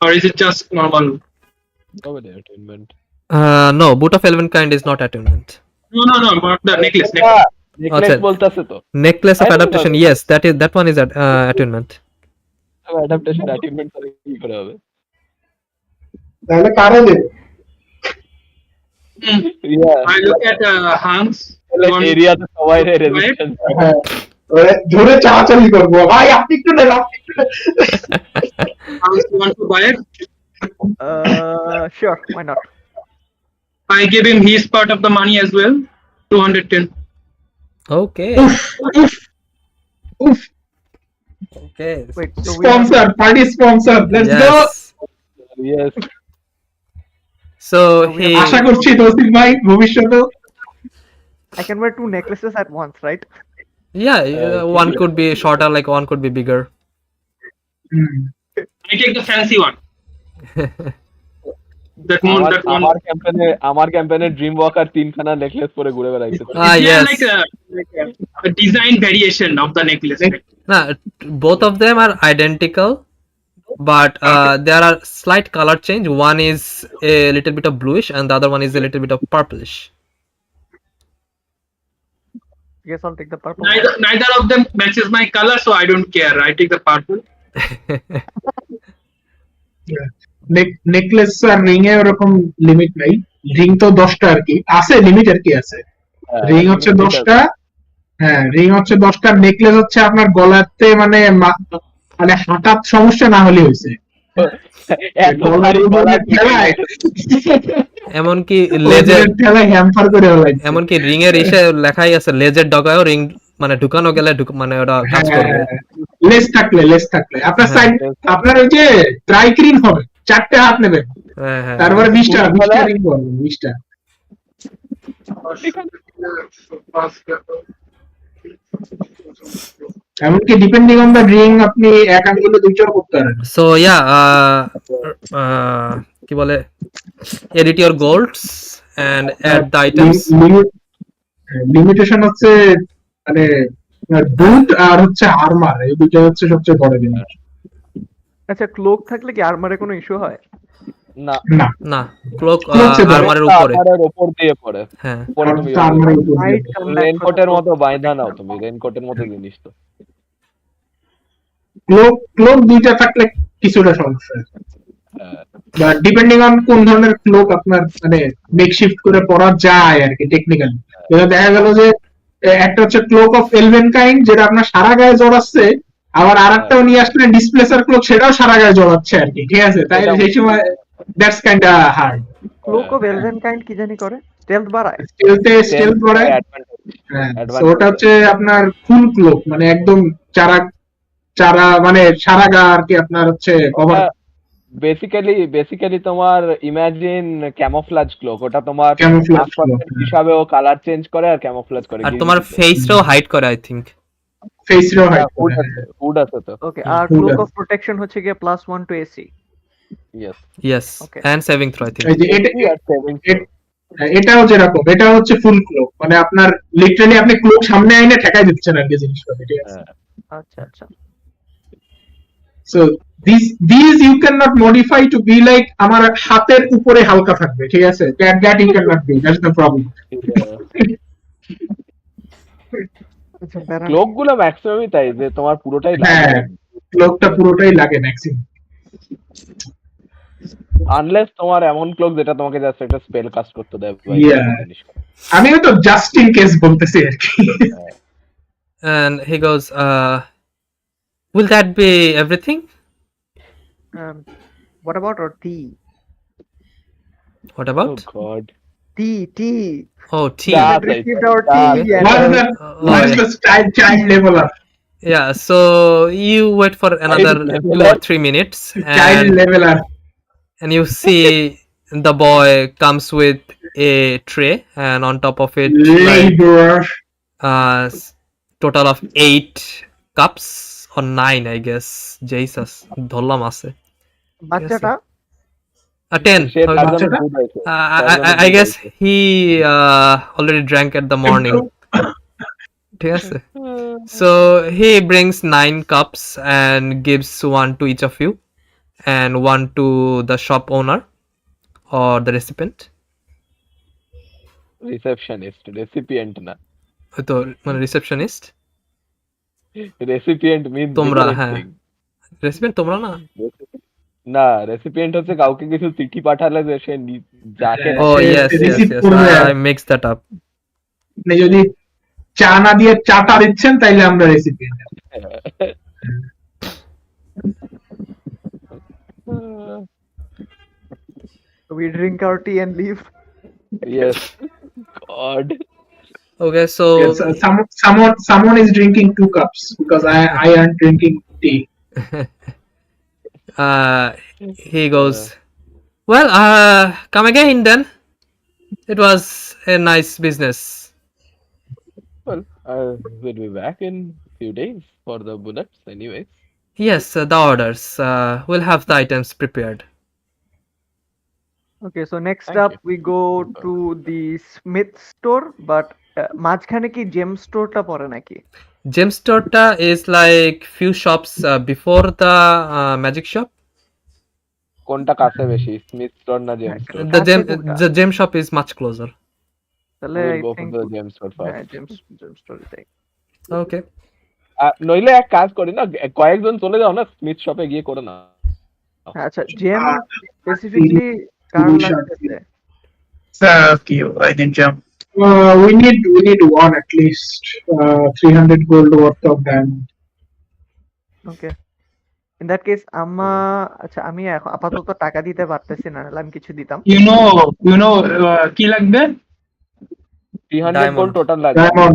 or is it just normal? Attunement. No, boot of elven kind is not attunement. No, but the necklace. Necklace বলতাছে তো। Necklace of I don't adaptation, know. yes, that one is attunement. Adaptation attunement করে কি করে হবে? তাহলে কারে দেবে? Yeah. I look at Hans. এরিয়াতে সবাই রেজিস্ট্যান্স। হ্যাঁ ধরে চাচালি করবো ভাই আপনি একটু নেন আপনি একটু নেন। Hans, you want to buy it? Sure, why not? I give him his part of the money as well. 210. Okay. Oof. Okay. Wait, so we Sponsor, party sponsor. Let's go. Yes. So he. আশা করছি তৌসিফ ভাই ভবিষ্যতে I can wear 2 necklaces at once, right? Yeah, one could be shorter, like one could be bigger. I take the fancy one. That one. আমার ক্যাম্পেইনে dream Waker তিনখানা necklace পরে ঘুরে বেড়াইছে। Yes. Like a design variation of the necklace. Right? Nah, both of them are identical. but there are slight color change. One is a little bit of bluish and the other one is a little bit of purplish. Yes, I'll take the purple. Neither of them matches my color, so I don't care. I take the purple. Necklace আর ring এ ওরকম limit নাই, ring তো 10টা আর কি আছে, limit আর কি আছে, রিং হচ্ছে 10টা, হ্যাঁ রিং হচ্ছে 10টা, নেকলেস হচ্ছে আপনার গলাতে মানে মানে হঠাৎ সমস্যা না হলে হয়েছে এমনকি লেজের ঠেলায় হ্যাম্পার করে এমনকি রিং এর ইসে লেখাই আছে লেজের ডগায়ও রিং মানে ঢুকানো গেলে মানে ওটা কাজ করবে। লেস থাকলে আপনার সাইড আপনার ওই যে ড্রাই ক্লিন হবে 4টে হাত নেবেন, তারপরে 20টা রিং করবেন 20টা। এমনকি ডিপেন্ডিং অন দ্য রিং আপনি এক আঙ্গুলে দুইটার করতে পারেন। সো ইয়া কি বলে edit your golds and add the items. Limitation হচ্ছে মানে বুট আর হচ্ছে আর্মার, এই দুটো হচ্ছে সবচেয়ে বড় জিনিস। আচ্ছা, ক্লোক থাকলে কি আর্মারে কোনো ইস্যু হয়? না না না, ক্লোক আর্মারের উপরে উপর দিয়ে পড়ে। হ্যাঁ, রেইনকোটের মতো বাইন্ধা নাও তুমি, রেইনকোটের মতো জিনিস তো। ক্লোক দুইটা থাকলে কিছুটা সমস্যা, বাট ডিপেন্ডিং অন কোন ধরনের ক্লোক আপনার মানে মেকশিফট করে পরা যায় আর কি টেকনিক্যালি। যেটা দেখা গেল যে একটা হচ্ছে ক্লোক অফ এলভেন কাইন্ড, যেটা আপনার সারা গায়ে জড়াচ্ছে, আবার আরেকটাও নিয়ে আসলে ডিসপ্লেসার ক্লোক, সেটাও সারা গায়ে জড়াচ্ছে আর কি, ঠিক আছে? তাই সেই সময় that's kinda hard. Cloak of eleven kind কি জানি করে? স্টেলথ বাড়ায়, স্টেলথ বাড়ায়। হ্যাঁ, ওটা হচ্ছে আপনার ফুল ক্লোক, মানে একদম চারা মানে সারা গা আর কি আপনার হচ্ছে কভার। বেসিক্যালি তোমার ইমাজিন ক্যামোফ্লাজ ক্লোক, ওটা তোমার ক্যামোফ্লাজ হিসাবে ও কালার চেঞ্জ করে আর ক্যামোফ্লাজ করে, আর তোমার ফেসটাও হাইড করে আই থিংক। ফেসটাও হাইড করে, হুড আছে তো। ওকে, আর ক্লোক অফ প্রোটেকশন হচ্ছে কি +1 to AC. Yes, and saving throw I think. এটাও যেরকম, এটা হচ্ছে ফুল ক্লোক, মানে আপনার লিটারালি আপনি ক্লোক সামনে আইনে ঠেকাই দিচ্ছেন আর কি জিনিসটাকে, ঠিক আছে? আচ্ছা আচ্ছা। So these you cannot modify to be like আমার হাতের উপরে হালকা থাকবে, ঠিক আছে? That you cannot do, that's the problem. Cloak গুলো ম্যাক্সিমামই তাই যে তোমার পুরোটাই লাগে, হ্যাঁ ক্লোকটা পুরোটাই লাগে ম্যাক্সিমাম, আনলেস তোমার এমন ক্লোক যেটা তোমাকে জাস্ট একটা স্পেল কাস্ট করতে দেয়। আমি তো জাস্ট ইন কেস বলতেছি আর কি। And he goes, will that be everything? What about our tea? What about? Oh God. Tea. Oh, tea. We haven't received our tea yet. What's the child level up? Yeah, so you wait for another 2 or 3 minutes, Child level up, and you see the boy comes with a tray, and on top of it, like, total of 8 cups or 9, I guess. Jesus, dhollam ase. বাচ্চাটা 10. I guess he already drank at the morning. ঠিক আছে? So he brings 9 cups and gives one to each of you and one to the shop owner or the recipient. Recipient না, তো মানে receptionist, recipient means তোমরা। হ্যাঁ, recipient তোমরা না। না, রেসিপিয়েন্ট হচ্ছে কাউকে কিছু চিঠি পাঠালে যে সে যাকে। Oh yes, I mixed that up. মানে যদি চা না দিয়ে চাটা দিচ্ছেন তাইলে আমরা recipient. We drink our tea and leave. Yes. God. Okay, so yes, someone is drinking 2 cups because I am drinking tea. He goes, well, come again then. It was a nice business. Well, we'll be back in few days for the bullets anyways. Yes, the orders. We'll have the items prepared. Okay, so next up we go to the Smith store, but মাঝখানে কি gem store টা পড়ে নাকি? Gem store ta is like few shops before the magic shop. কোনটা কাছে বেশি, Smith store না জেম store? The gem shop is much closer. তাহলে We'll I go for think the gem store হ্যাঁ first. জেমস স্টোরি তাই। Okay. নইলে এক কাজ করি না, কয়েকজন চলে যাও না, স্মিথ শপে গিয়ে করে না। আচ্ছা জেম স্পেসিফিকলি কার লাগতেছে? You, I need jump. We need one at least. 300 gold worth of diamond. Okay in that case আচ্ছা আমি এখন আপাতত টাকা দিতে পারতেছি না, নাহলে আমি কিছু দিতাম। You know, কি লাগবে? 300 গোল্ড টোটাল লাগবে। Diamond.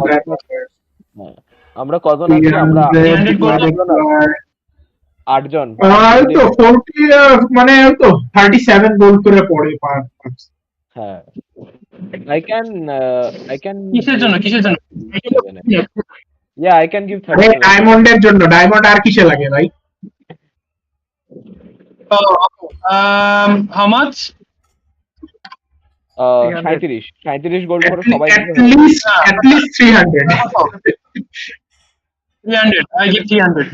হ্যাঁ, আমরা কজন আছি? আমরা 300 gold 8 জন। তো 40 মানে তো 37 গোল্ড করে পড়ে পার। হ্যাঁ, I can কিসের জন্য? Yeah, I can give আরে 37. ডায়মন্ডের জন্য, ডায়মন্ড আর কিসে লাগে ভাই? How much? 37 গোল্ড করে সবাই At least 300. 300. I give 300.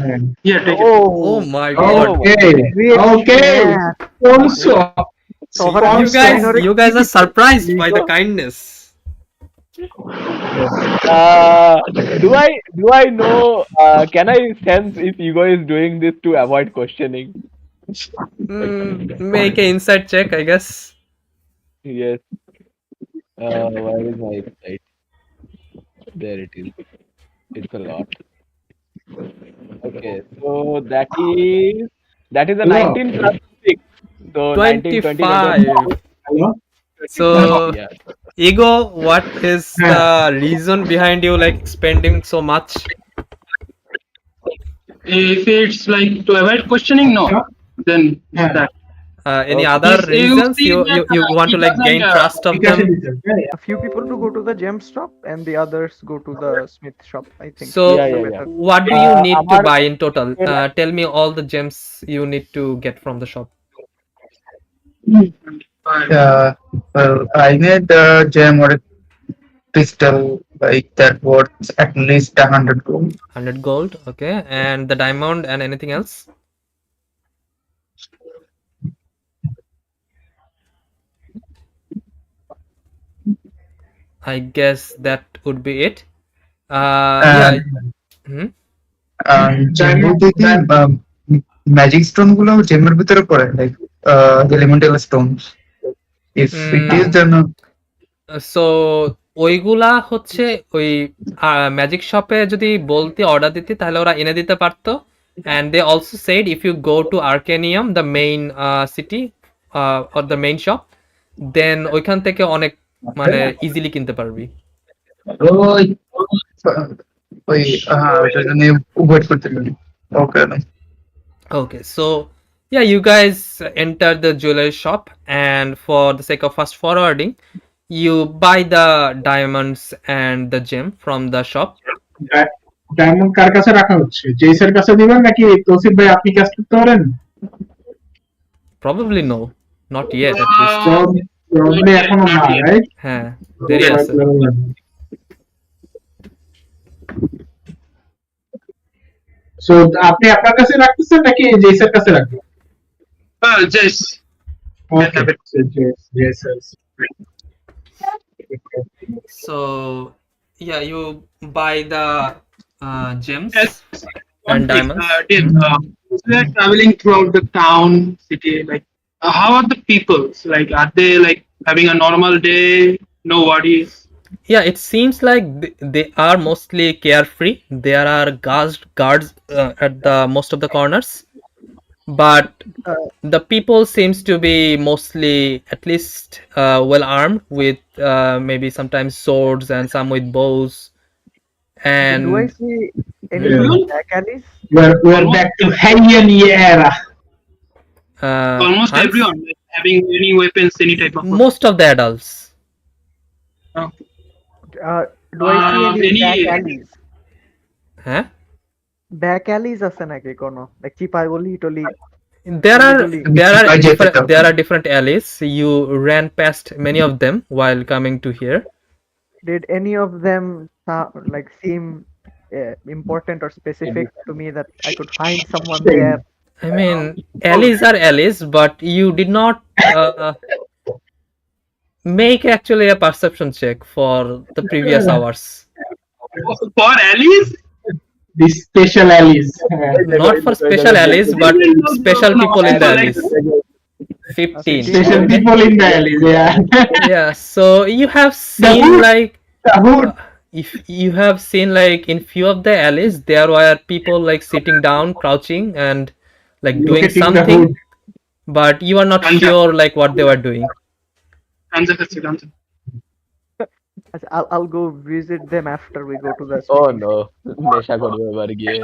Here, take it. Oh my god. Okay. Also, You guys are surprised by the kindness. Do I know, can I sense if Ego is doing this to avoid questioning? Make an insight check, I guess. Yes. Where is my insight? There it is. It's a lot. Okay, so that is a 19 plus 6. So 25. So yeah. Ego, what is the reason behind you like spending so much? If it's like to avoid questioning, no. Then that. Any other Yes, you reasons see you that, want to it like gain doesn't, trust of them? A few people to go to the gem shop and the others go to the smith shop, I think. So Yeah. what do you need to Amar- buy in total? Tell me all the gems you need to get from the shop. Well, I need a gem or a crystal like that worth at least 100 gold. 100 gold, okay. And the diamond and anything else? I guess that would be it. Yeah. জেমের দেখি magic stone গুলো জেমের ভিতরে পড়ে, like elemental stones. If it is then so ওইগুলা হচ্ছে ওই magic শপে যদি বলতে অর্ডার দিতে তাহলে ওরা এনে দিতে পারতো। and they also said if you go to Arcanium, the main city or the main shop, then ওইখান থেকে অনেক মানে ইজিলি কিনতে পারবি। ওই ওই ওইটার জন্য ওয়েট করতে পারি। ওকে Okay, so yeah, you guys enter the jewelry shop, and for the sake of fast forwarding, you buy the diamonds and the gem from the shop. Diamond কার কাছে রাখা হচ্ছে? জেসের কাছে দিবেন নাকি তৌসিফ ভাই আপনি কাজ করতে পারেন? Probably no, not yet at least. Probably এখনো না, রাইট? হ্যাঁ, দেরি আছে। সো আপনি আপনার কাছে রাখতেছেন নাকি জেসের কাছে রাখবেন? Jess. Okay, Jess. So yeah, you buy the gems Yes. and diamonds. We are traveling throughout the town, city. Like, how are the people? Like, are they like having a normal day? No worries. Yeah, it seems like they are mostly carefree. There are guards at the most of the corners, but the people seems to be mostly at least well armed with maybe sometimes swords and some with bows. And do I see any back alleys? We're back to Hellion era. Almost Hans? everyone like, having any weapons, any type of. Most of the adults. Do I see any back alleys? Huh? Back alleys আছে নাকি কোনো? Like চিপাই গলি trolley? There are different alleys. You ran past many of them while coming to here. Did any of them like seem important or specific to me that I could find someone there? I mean, alleys are alleys, but you did not make actually a perception check for the previous hours. For Alice? The special allies. Not for special alleys, but special people in the alleys. 15. Special Okay. people in the allies, yeah. Yeah, so you have The seen hood. like The hood. if you have seen like in few of the alleys there were people like sitting down, crouching and like doing Locating the something, hood. but you are not Ganja. sure like what they were doing. Ganja খাচ্ছে, ganja. I'll go visit them after we go to the Oh meeting. no, নেশা করবে এবার গিয়ে।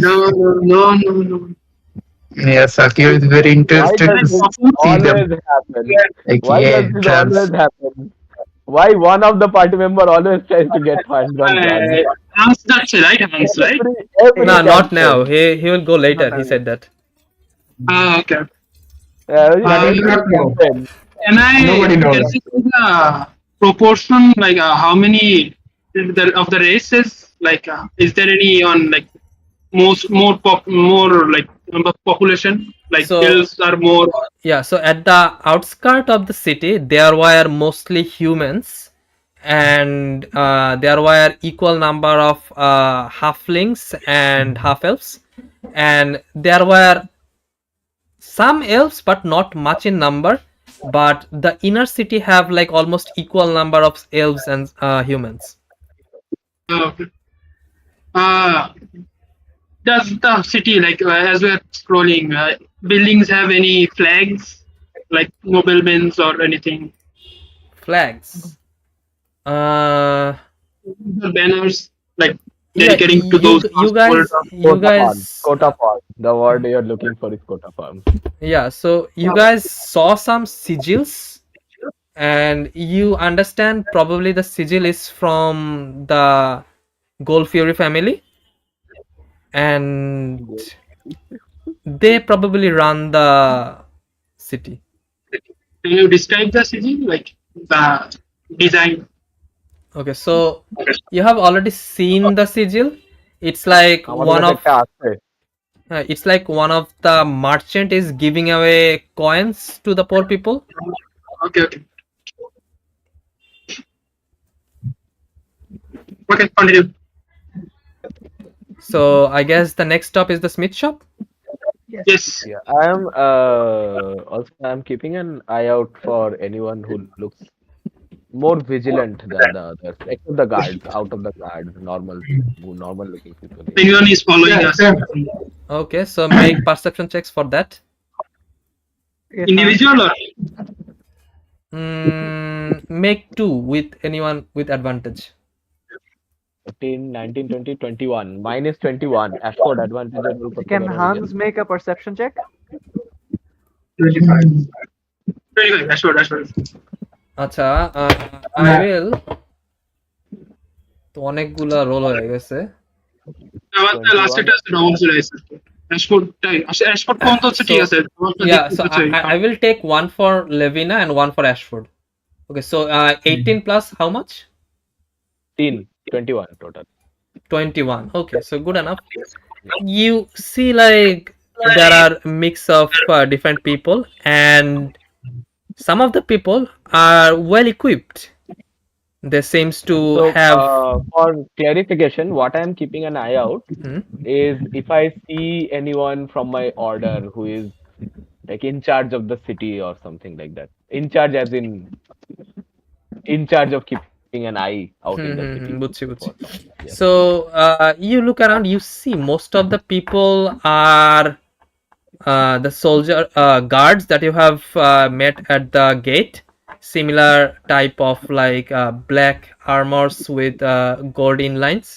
No, no, no, no. Yeah, Sakir is very Why interested does to this see them. always happen? Like, Why yeah, does this trans. always happen? Why one of the party member always tries to get hands on drugs? Hans যাচ্ছে, right? Hans, right? Every No, not campaign. now. He will go later. He said that. Okay. Every not know. campaign. Can Nobody knows. you see the proportion, like how many of the races? Like, is there any on like more like number of population? Like So- hills are more. Yeah, so at the outskirt of the city, there were mostly humans, and there were equal number of halflings and half elves, and there were some elves, but not much in number. But the inner city have like almost equal number of elves and humans. Okay. Does the city, like as we're scrolling, buildings have any flags, like noblemen or anything? Flags. Banners, like Yeah, dedicating to those. you guys, Coat of arms. The word you're looking for is coat of arms. yeah. So you guys saw some sigils, and you understand probably the sigil is from the Gold Fury family, and they probably run the city. Can you describe the city, like the design? Okay, so you have already seen the sigil. It's like আমাদের one কাছে of একটা আছে। it's like one of the merchant is giving away coins to the poor people. Okay. Okay, continue. So I guess the next stop is the smith shop. Yes. Yeah, I am also I'm keeping an eye out for anyone who looks more vigilant than the others, except the guards, out of the guards, normal looking people. Anyone is following Yeah, us? same. Okay, so make perception checks for that. Yes, Individual or? Make 2 with anyone with advantage. 15, 19, 20, 21. Mine is 21. Ashford advantage roll করতে Can পারো Hans make a perception check? 25. 25, Ashford. আচ্ছা, I will তো অনেকগুলা role হয়ে গেছে। আমার তো last এটা নবম চলে আসছে। Ashford কোন তো ঠিক আছে। Yeah, so I will take one for Levina and one for Ashford. Okay, so 18 plus how much? 21 total. 21. Okay, so good enough. You see like there are mix of different people, and some of the people are well equipped. They seems to So have for clarification, what I am keeping an eye out Hmm? is if I see anyone from my order who is like in charge of the city or something like that. In charge as in charge of keeping an eye out in the city. বুঝছি। Yeah. So you look around, you see most of the people are the soldier guards that you have met at the gate. Similar type of like black armors with gold inlines,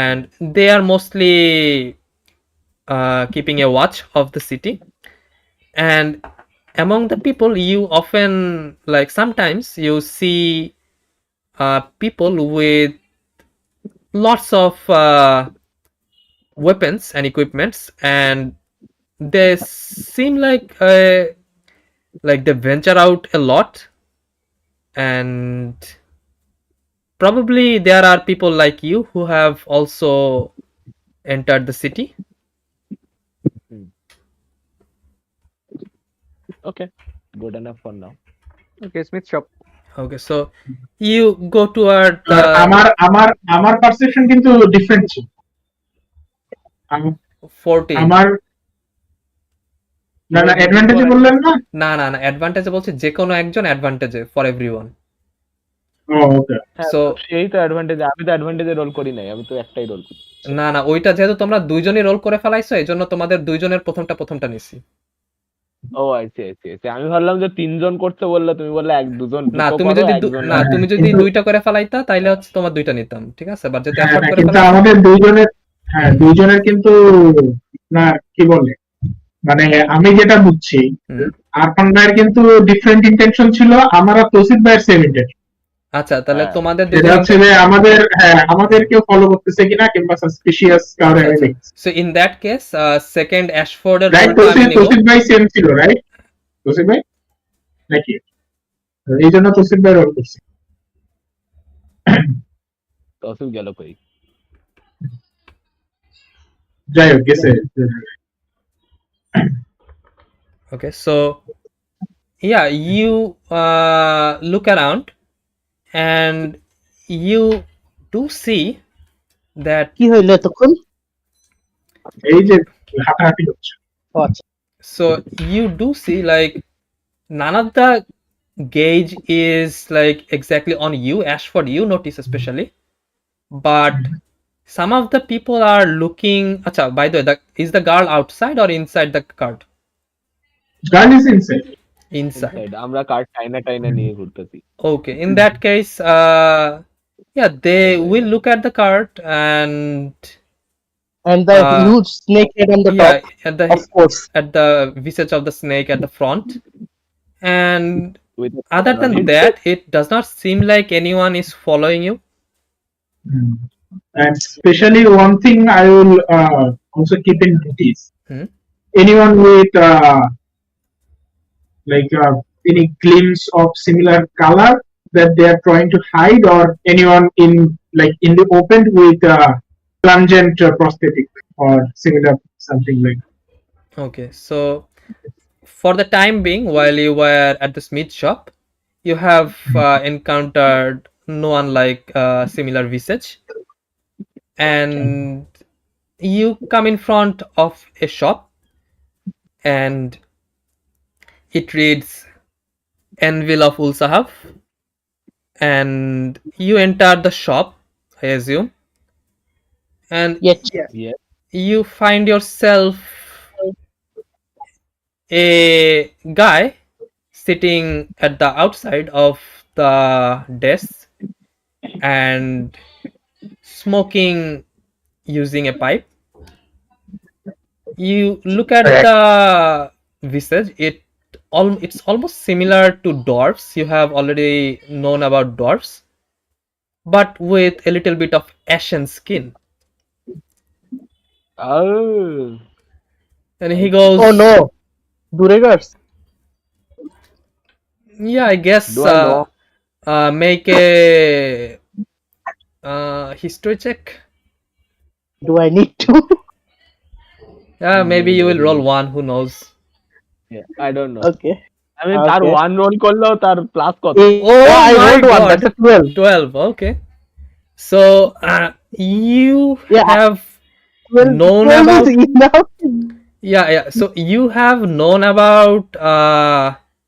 and they are mostly keeping a watch of the city. And among the people, you often like sometimes you see people with lots of weapons and equipments, and they seem like they venture out a lot, and probably there are people like you who have also entered the city. Okay, good enough for now. Okay, Smith shop. Okay, so you go toward আর আমার perception কিন্তু different ছিল। 14. আমার না advantage বললেন না? না অ্যাডভান্টেজে বলছি যে কোনো একজন অ্যাডভান্টেজে ফর এভরিওয়ান। ওকে। হ্যাঁ, সো সেই তো অ্যাডভান্টেজ, আমি তো অ্যাডভান্টেজে রোল করি নাই, আমি তো একটাই রোল করি। না ওইটা যেহেতু তোমরা দুইজনই রোল করে ফেলাইছো এই জন্য তোমাদের দুইজনের প্রথমটা নিছি। ও আইসি। আমি ভাবলাম যে 3 জন করতে বললে, তুমি বললে 1-2 জন না তুমি যদি তুমি যদি দুইটা করে ফেলাইতা তাইলে হচ্ছে তোমার দুইটা নিতাম, ঠিক আছে? বাট যদি এফোর্ট করে কিন্তু ফেলাইছো আমাদের দুইজনের কিন্তু না কি বলে মানে আমি যেটা বুঝছি আরফান ভাইয়ের কিন্তু ডিফারেন্ট ইন্টেনশন ছিল, আমার আর তৌসিফ ভাইয়ের সেম ইন্টেনশন। আচ্ছা তাহলে তোমাদের যেটা হচ্ছে যে আমাদেরকে ফলো করতেছে কিনা কিংবা সাসপিশিয়াস কারণে আমি। So in that case second অ্যাশফোর্ড এর রাইট, রোলটা আমি নিব। তৌসিফ ভাই সেম ছিল রাইট? তৌসিফ ভাই নাকি এই জন্য তৌসিফ ভাই রোল করছে। তৌসিফ গেল কই? যাই হোক গেছে। Okay, so yeah, you look around and you do see that কি হইলো তখন? এই যে হাঁটাহাঁটি হচ্ছে। আচ্ছা, so you do see like none of the gauge is like exactly on you, Ashford you notice especially, but some of the people are looking. Acha, by the way, is the girl outside or inside the cart? Girl is inside. Inside. আমরা card টাইনা নিয়ে ঘুরতেছি। Okay, in that case, yeah, they will look at the cart and the huge snake head on the top, of course. At the visage of the snake at the front, and With other than that, it does not seem like anyone is following you. And especially one thing I will also keep in notice. Anyone with any glimpse of similar color that they are trying to hide, or anyone in the open with plungent prosthetic or similar something like that. Okay, so for the time being, while you were at the Smith shop, you have encountered no one like similar visage, and you come in front of a shop and it reads Anvil of Ul'sahab, and you enter the shop, I assume, and Yes. you find yourself a guy sitting at the outside of the desk and smoking using a pipe. You look at the visage, it's almost similar to dwarfs. You have already known about dwarfs, but with a little bit of ashen skin. Oh. And he goes, oh no, Duregars. Yeah, I guess Do I know? make a history check. Do I need to? Maybe you will roll one, who knows. Yeah, I don't know. Okay. I mean, তার 1 role করলেও তার plus কত? Oh, I my rolled one. God. That's a 12. 12, okay. So you have 12 known 12 about is enough. yeah so you have known about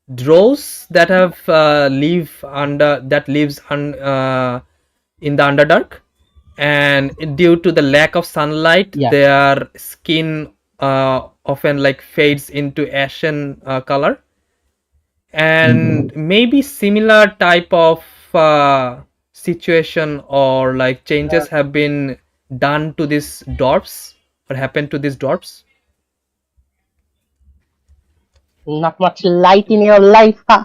drows that have lives in the underdark, and due to the lack of sunlight their skin often like fades into ashen color, and maybe similar type of situation or like changes have been done to these dwarfs or happened to these dwarfs. Not much light in your life, huh?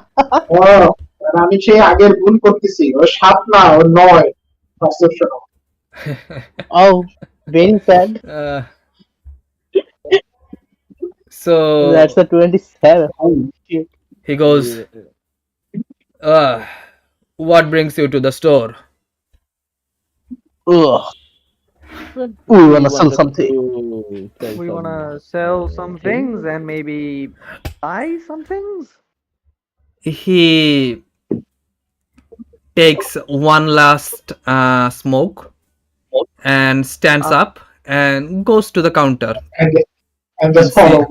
আমি সেই আগের ভুল করতেছি, ও 7 না ও 9 perception. Oh, very sad. So that's a 27. Holy shit. he goes, what brings you to the store? Ugh. We wanna sell something. We wanna sell some things and maybe buy some things? He takes one last smoke and stands up and goes to the counter. And just follow.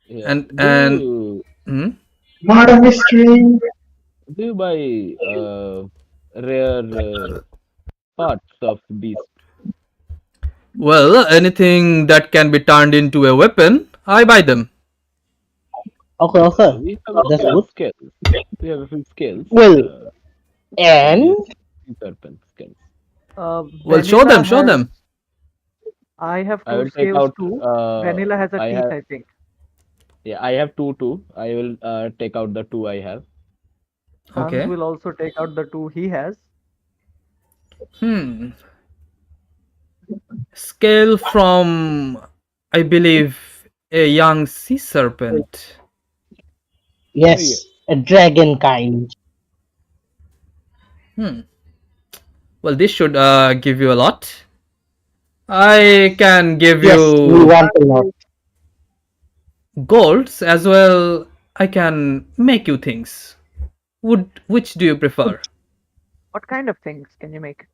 Yeah. And do hmm? Murder mystery. you buy rare parts of beast? Well, anything that can be turned into a weapon, I buy them. Okay. We have a That's few good. skills. We have a few skills. Well, and Sea serpent skills. Well, show Vanilla them. has- I have I two will take scales out. too. Vanilla has a I teeth, have. I think. Yeah, I have two too. I will take out the two I have. Hans Okay. will also take out the two he has. Scale from, I believe, a young sea serpent. yes, a dragon kind. Well, this should give you a lot. I can give Yes, we you want a lot. golds as well. I can make you things. Which do you prefer? What kind of things can you make?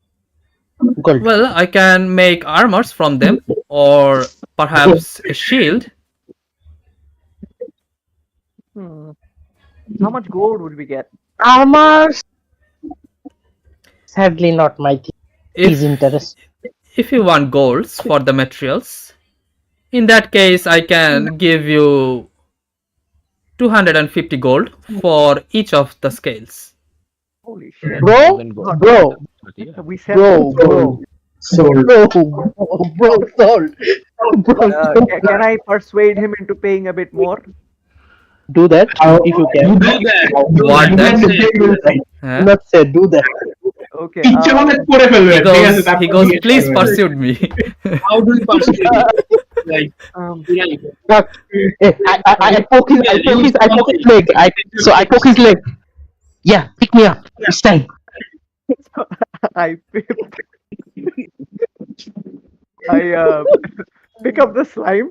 Gold. Well, I can make armors from them, or perhaps a shield. How much gold would we get? Armors. Sadly, not my thing. Is If interest. if you want golds for the materials, in that case, I can give you 250 gold for each of the scales. Holy shit. Bro, We sell Sold. bro, sold. Can I persuade him into paying a bit more? Do that if you can. Do that. What that? Do not say do that. Okay. ইচ্ছে মতো করে ফেলবে ঠিক আছে He তারপর goes, জিজ্ঞেস please করবে। pursue me. How do you persuade it? Like, like, But, I poke his leg. I poke his leg. Yeah, pick me up. It's time. I pick up the slime,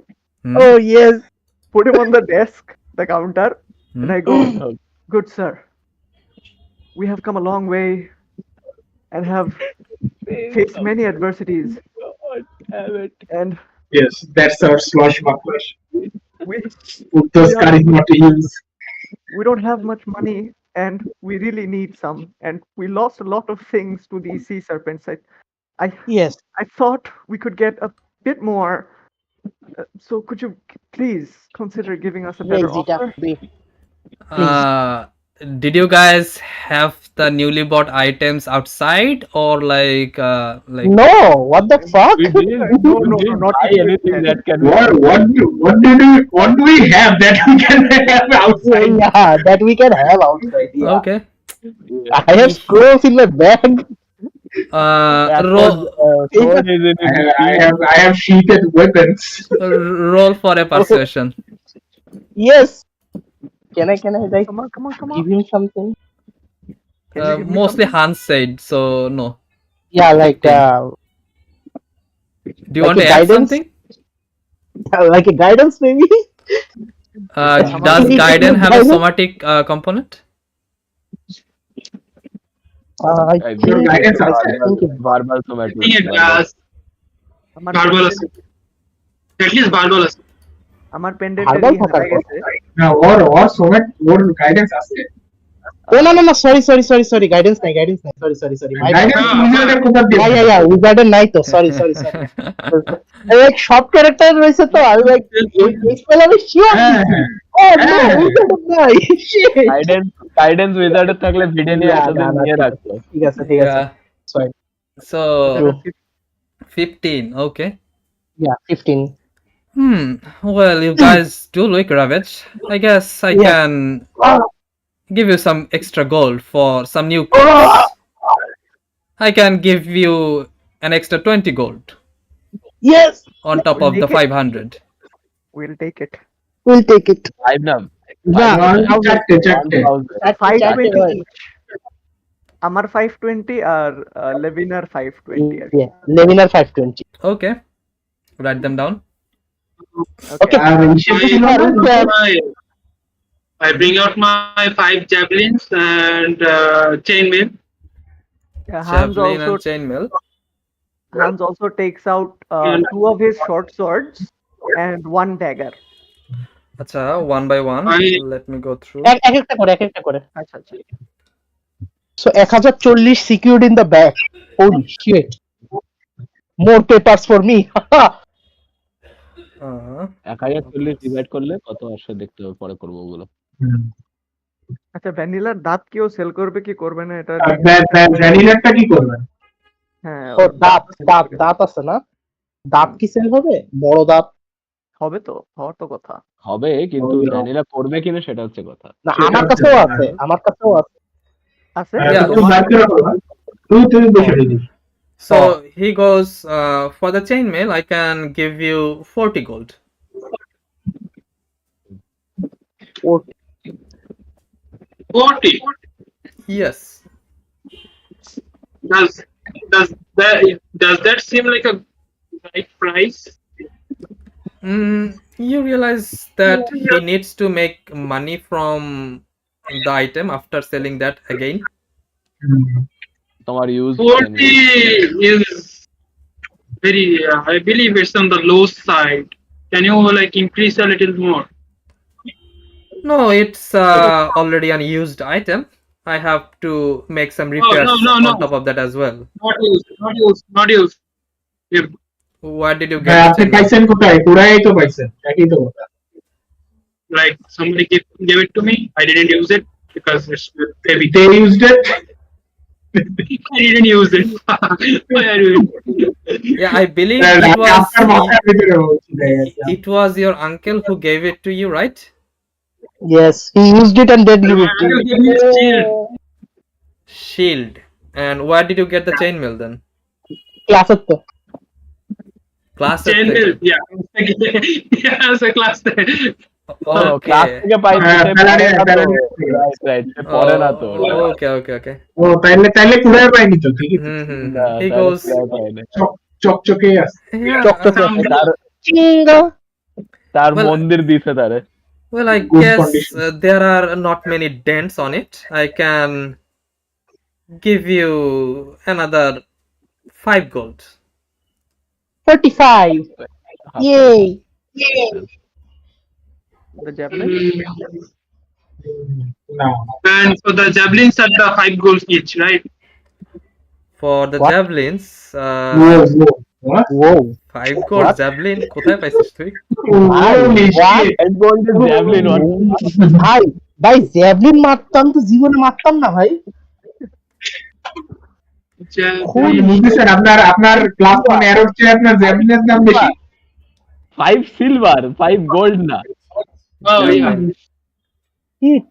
Oh yes. put him on the desk, the counter, and I go, good sir, we have come a long way and have faced many adversities. And Yes, that's our slush buckler. we Put those charisma to use. we don't have much money and we really need some. And we lost a lot of things to these sea serpents. Yes. I thought we could get a bit more. So could you please consider giving us a better Raise it up, offer? babe. Did you guys have the newly bought items outside, or like No, what the fuck? No, not Anything that can. What do we have that we can have outside? Yeah, that we can have outside. Yeah. okay? I have scrolls in my bag. Roll Sword is in it. I have sheathed weapons. roll for a persuasion. Yes. Can I like Come on. give him something? Can you give me Mostly something? Hans said, so no. Yeah, like Do you like want a to add guidance? something? like a guidance maybe? Does Can you Gaiden have a guidance? somatic component? I Your think guidance I outside. think it's Barbal somatic. it does. আমার Barbal আছে। At least Barbal আছে। আমার pendant Barbal থাকার গেছে Now, or so much more guidance আছে. Oh no, sorry. Guidance নাই. Sorry. My bad. Guidance wizard কোথা দিয়ে? Yeah. Wizard নাই তো. Sorry. I like shop character রয়েছে তো আমি like এই spell আমি sure. Oh no, wizard নাই. Shit. গাইডেন্স উইজার্ডের থাকলে ভিডিও নিয়ে Yeah, এতদিন না, নিয়ে রাখতো। ঠিক আছে। Yeah. Sorry. So 15. Okay. Yeah, 15. Well, you guys do like Ravage. I guess I Yeah. can give you some extra gold for some new clothes. I can give you an extra 20 gold Yes, on top of the 500. We'll take it. we'll take it. I've done. Yeah, চারটে 520 each. আমার 520 আর লেভিনার 520 আর কি। Yeah, Levinar 520. Okay. Write them down. Okay. আর হিসেব ছিল না I bring out my 5 javelins and chainmail. Javelin and chainmail. Hans also takes out And 2 of his short swords and 1 dagger. Acha, one by one. Let me go through. এক একটা করে আচ্ছা আচ্ছা। So 1040 secured in the back. Holy shit. More papers for me. 1040 divide করলে কত আসে দেখতে হবে, পরে করবো ওগুলো। আচ্ছা, ভ্যানিলার দাঁত কেউ সেল করবে কি করবে না এটা? ভ্যানিলারটা কি করবে? হ্যাঁ, ও দাঁত আছে না? দাঁত কি সেল হবে? বড় দাঁত হবে তো, হওয়ার তো কথা। হবে, কিন্তু ভ্যানিলা করবে কিনা সেটা হচ্ছে কথা। না, আমার কাছেও আছে, আছে? So he goes, for the chainmail, I can give you 40 gold. 40. Yes. Does that seem like a right price? You realize that he needs to make money from the item after selling that again. তোমার use 40 is very, I believe it's on the low side. Can you like increase a little more? No, it's already an used item. I have to make some repairs on top of that as well. Not used. If Where did you get আপনি it? পাইছেন কোথায়? পুরাই তো পাইছেন, একই তো কথা। like somebody gave it to me, I didn't use it because it's heavy. They used it. I didn't use it. Yeah, I believe it was your uncle who gave it to you, right? Yes, he used it and then gave it to you. Shield. And where did you get the chainmail then? Class chainmail, yeah. Yeah, so class. Class থেকে পাইছে, পরে না তো। Okay. ও তাইলে কুড়ায় পাইনি তো, ঠিকই তো। He goes চকচকে আছে। তার মন্দির দিছে তারে। Well, I guess there are not many dents on it. I can give you another 5 gold. 45. Yay. The javelin? No. And so the javelins are the 5 gold each, right? For the javelins, Whoa. 5 gold javelin. কোথায় পাইছিস তুই? ভাই javelin মারতাম তো জীবনে মারতাম না ভাই। আপনার ক্লাস 1 এরর চেয়ে আপনার জ্যাভলিনের দাম বেশি। 5 সিলভার, 5 গোল্ড না। Oh yeah.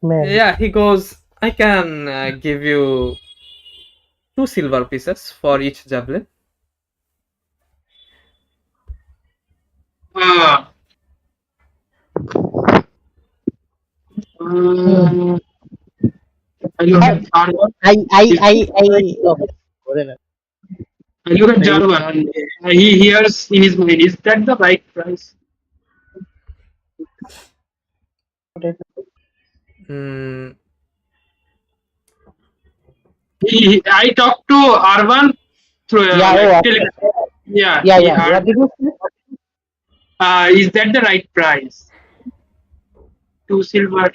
Man. Yeah, he goes, I can give you 2 silver pieces for each javelin. I look at Jarvan and he hears in his mind, is that the right price? I talked to Arvan through Telegram. What did you say? Is that the right price? 2 silver.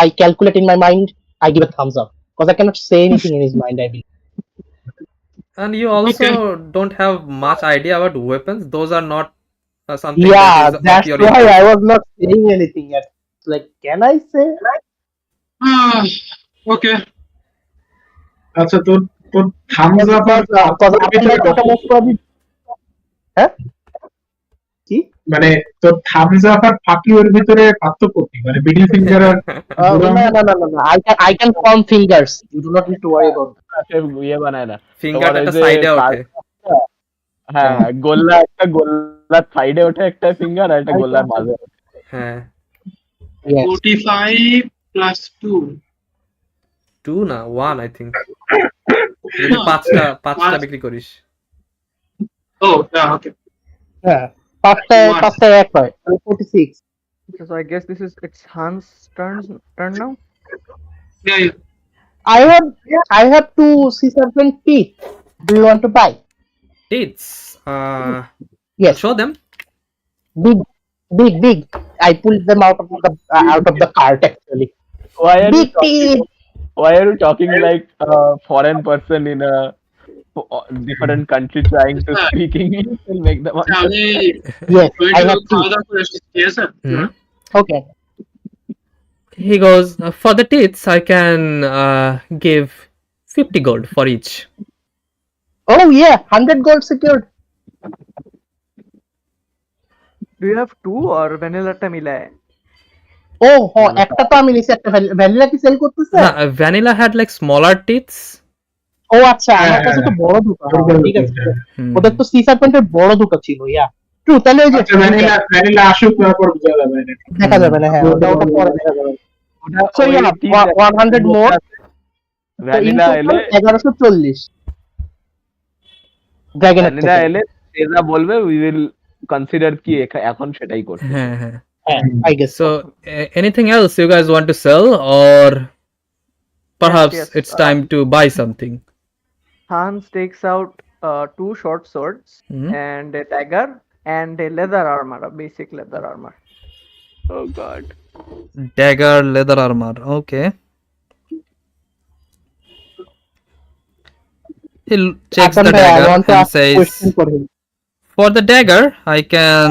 I calculate in my mind. I give a thumbs up because I cannot say anything in his mind. I believe. And you also don't have much idea about weapons. Those are not something. Yeah, that is that's your why interest. I was not saying anything yet. Like, can I say? Okay. আচ্ছা, তোর Thums up আর হ্যাঁ কি মানে তোর Thums up আর ফাকিওর ভিতরে পার্থক্য কি? মানে মিডল ফিঙ্গার আর না I can form fingers. You do not need to worry about that. ইয়ে বানায় না, ফিঙ্গারটা একটা সাইডে ওঠে। হ্যাঁ, গোল্লার সাইডে ওঠে একটা ফিঙ্গার আর একটা গোল্লার মাঝে। হ্যাঁ, 45 plus 2. 2 না 1 I think. যদি পাঁচটা পাঁচ- বিক্রি করিস। Oh, yeah, okay. হ্যাঁ, পাঁচটায় One. পাঁচটায় এক হয় 46. So I guess it's Hans' turn now. Yeah, yeah. I have two sea serpent teeth. Do you want to buy? Teats. Yes, Show them. big. I pulled them out of the cart actually. Big teeth. Why are you talking like a foreign person in a different country trying to speak English and make them understand? আমি Yes, I একটু have two. খাওয়া দাওয়া করে এসেছি, ঠিক আছে? Okay. He goes, for the teats, I can give 50 gold for each. Oh yeah, 100 gold secured. Do you have two or vanilla টা মিলায়? একটা তো আমি নিছি, একটা ভ্যানিলা কি সেল করতেছে? Vanilla had like smaller teats. ও আচ্ছা, আমার কাছে তো বড় দুটো। ঠিক আছে, ওদের তো সি সার্পেন্টের বড় দুটো ছিল। ইয়া ট্রু, তাহলে ওই যে ভ্যানিলা আসুক, তারপর বোঝা যাবে না। দেখা যাবে না। হ্যাঁ, ওটা পরে দেখা যাবে। So yeah, 100 more. ভ্যানিলা এলে 1140 ড্রাগনের ভ্যানিলা এলে তেজা বলবে উই উইল কনসিডার কি এখন সেটাই করতে। হ্যাঁ, I guess so anything else you guys want to sell, or perhaps Yes. it's time to buy something? Hans takes out two short swords Mhm. and a dagger and a leather armor, a basic leather armor. Oh god. Dagger, leather armor. Okay. He checks the dagger and says, for the dagger, I can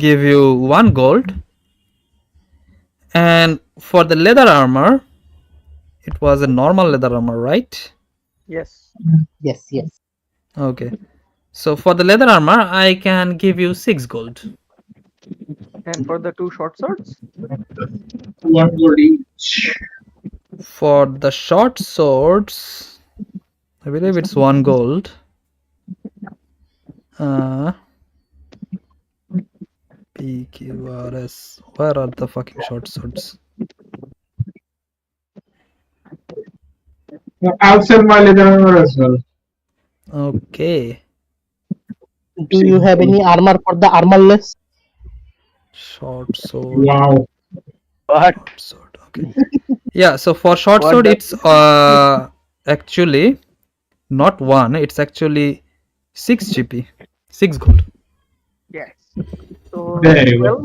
give you 1 gold. And for the leather armor, it was a normal leather armor, right? Yes. Yes. Okay. So for the leather armor, I can give you 6 gold. And for the two short swords? 1 gold each. For the short swords, I believe it's 1 gold. PQRS. Where are the fucking short swords? I'll sell my leather armor as well. Okay. Do you have any armor for the armorless? Short sword. Wow. What? Short sword. Okay. Yeah. So for short What sword, the- it's actually not 1. It's actually 6 GP. 6 gold. Yes. So There you go. 12,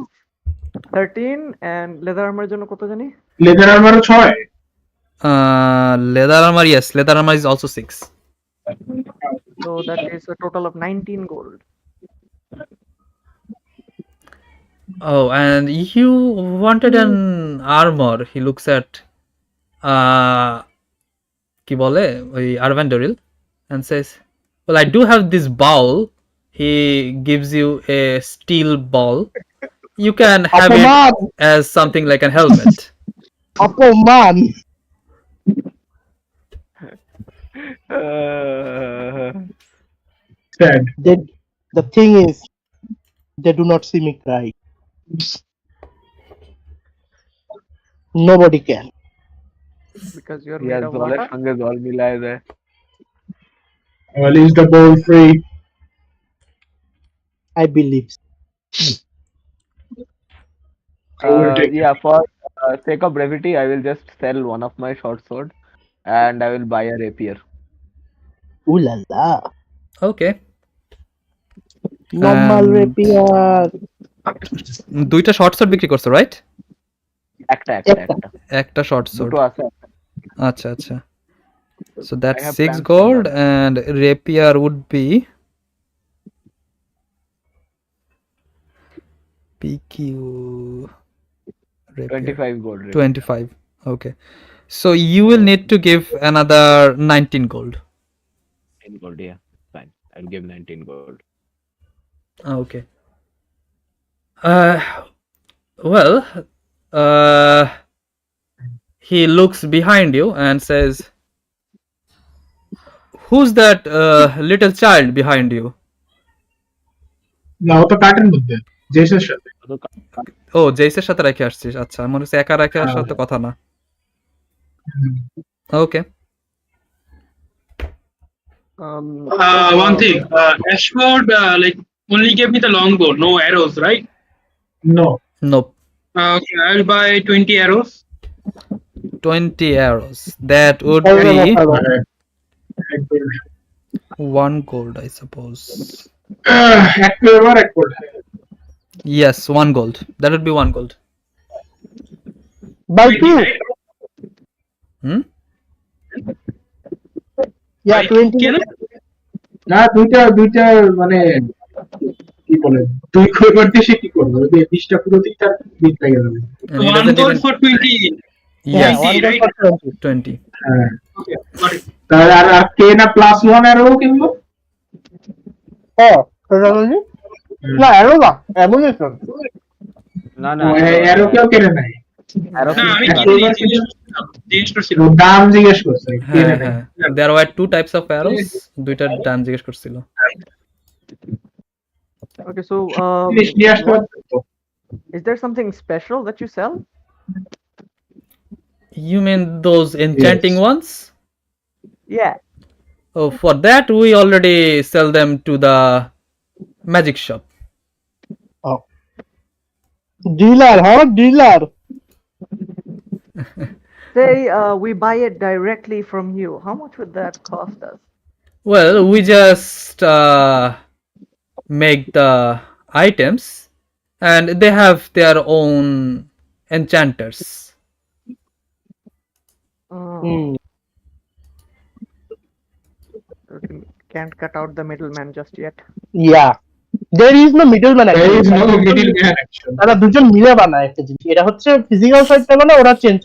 13 and leather armor জন্য কত জানি? Leather armour 6। Leather armor. Yes, leather armor is also 6. So that is a total of 19 gold. Oh, and you wanted an armor. He looks at কি বলে ওই Arvandoril and says, well, I do have this bowl. He gives you a steel ball. You can have it as something like a helmet. অপমান। Sad. The thing is, they do not see me cry. Nobody can. Because you're Yes, made of জলের water. সঙ্গে জল মিলায় দেয়। Well, is the bowl free? I believe. I will take Yeah, for sake of brevity, I will just sell one of my short sword and I will buy a rapier. Ooh la la. Okay. Normal rapier. দুইটা short sword বিক্রি করছো, right? একটা short sword. দুটো আছে। আচ্ছা। So that's I have 6 plans for gold and rapier would be PQ rapier. 25 gold. rapier. 25. Okay. So you will need to give another 19 gold. 19 gold, yeah. Fine. I'll give 19 gold. Okay. Well, he looks behind you and says, who's that little child behind you? না, ও তো কার্টের মধ্যে জেসের সাথে। ও, জেইসের সাথে রেখে আসছিস। আচ্ছা, মনে হচ্ছে একা রেখে আসার তো কথা না। ওকে। One thing, Ashford like only gave me the longbow, no arrows, right? No. Nope. Okay, I'll buy 20 arrows. 20 arrows. That would Fair be enough, Aaron. one gold, I suppose. এক পেয়ার এক gold. Yes, one gold. That would be one gold. By 20, 2. right? Hmm? Yeah, By 20. কেন? না দুইটা মানে কি বলে 2 কইবার দেশে কি করবে ওই 20টা পুরো দিকটা দিক লাগে যাবে। And he One doesn't gold even. for 20. Yeah, Yes, 20, 1 gold right? for 20. 20. হ্যাঁ Okay, got it. তাহলে আর কে না +1 এরও কিনবো Oh, সেটা বলছি? না, arrow না, ammunition. না এরও কেউ কেনে নাই arrow না, আমি এক কিনি, কইবার জিজ্ঞেস করছিলাম। দাম জিজ্ঞেস করছে কেনে নাই হ্যাঁ, there were two types of arrows. দুইটার দাম জিজ্ঞেস করছিল। Okay, so জিনিস নিয়ে আসতে পারতো তো। is there something special that you sell? You mean those enchanting Yes. ones? Yeah. Oh, for that we already sell them to the magic shop. Dealer, huh? Dealer. Say we buy it directly from you. How much would that cost us? Well, we just make the items and they have their own enchanters. Hmm. Can't cut out the middleman just yet. Yeah. There is no middleman There actually. is no middleman actually. তারা দুজন মিলে বানায় একটা জিনিস। এটা হচ্ছে physical সাইডটা বানায়, ওরা change.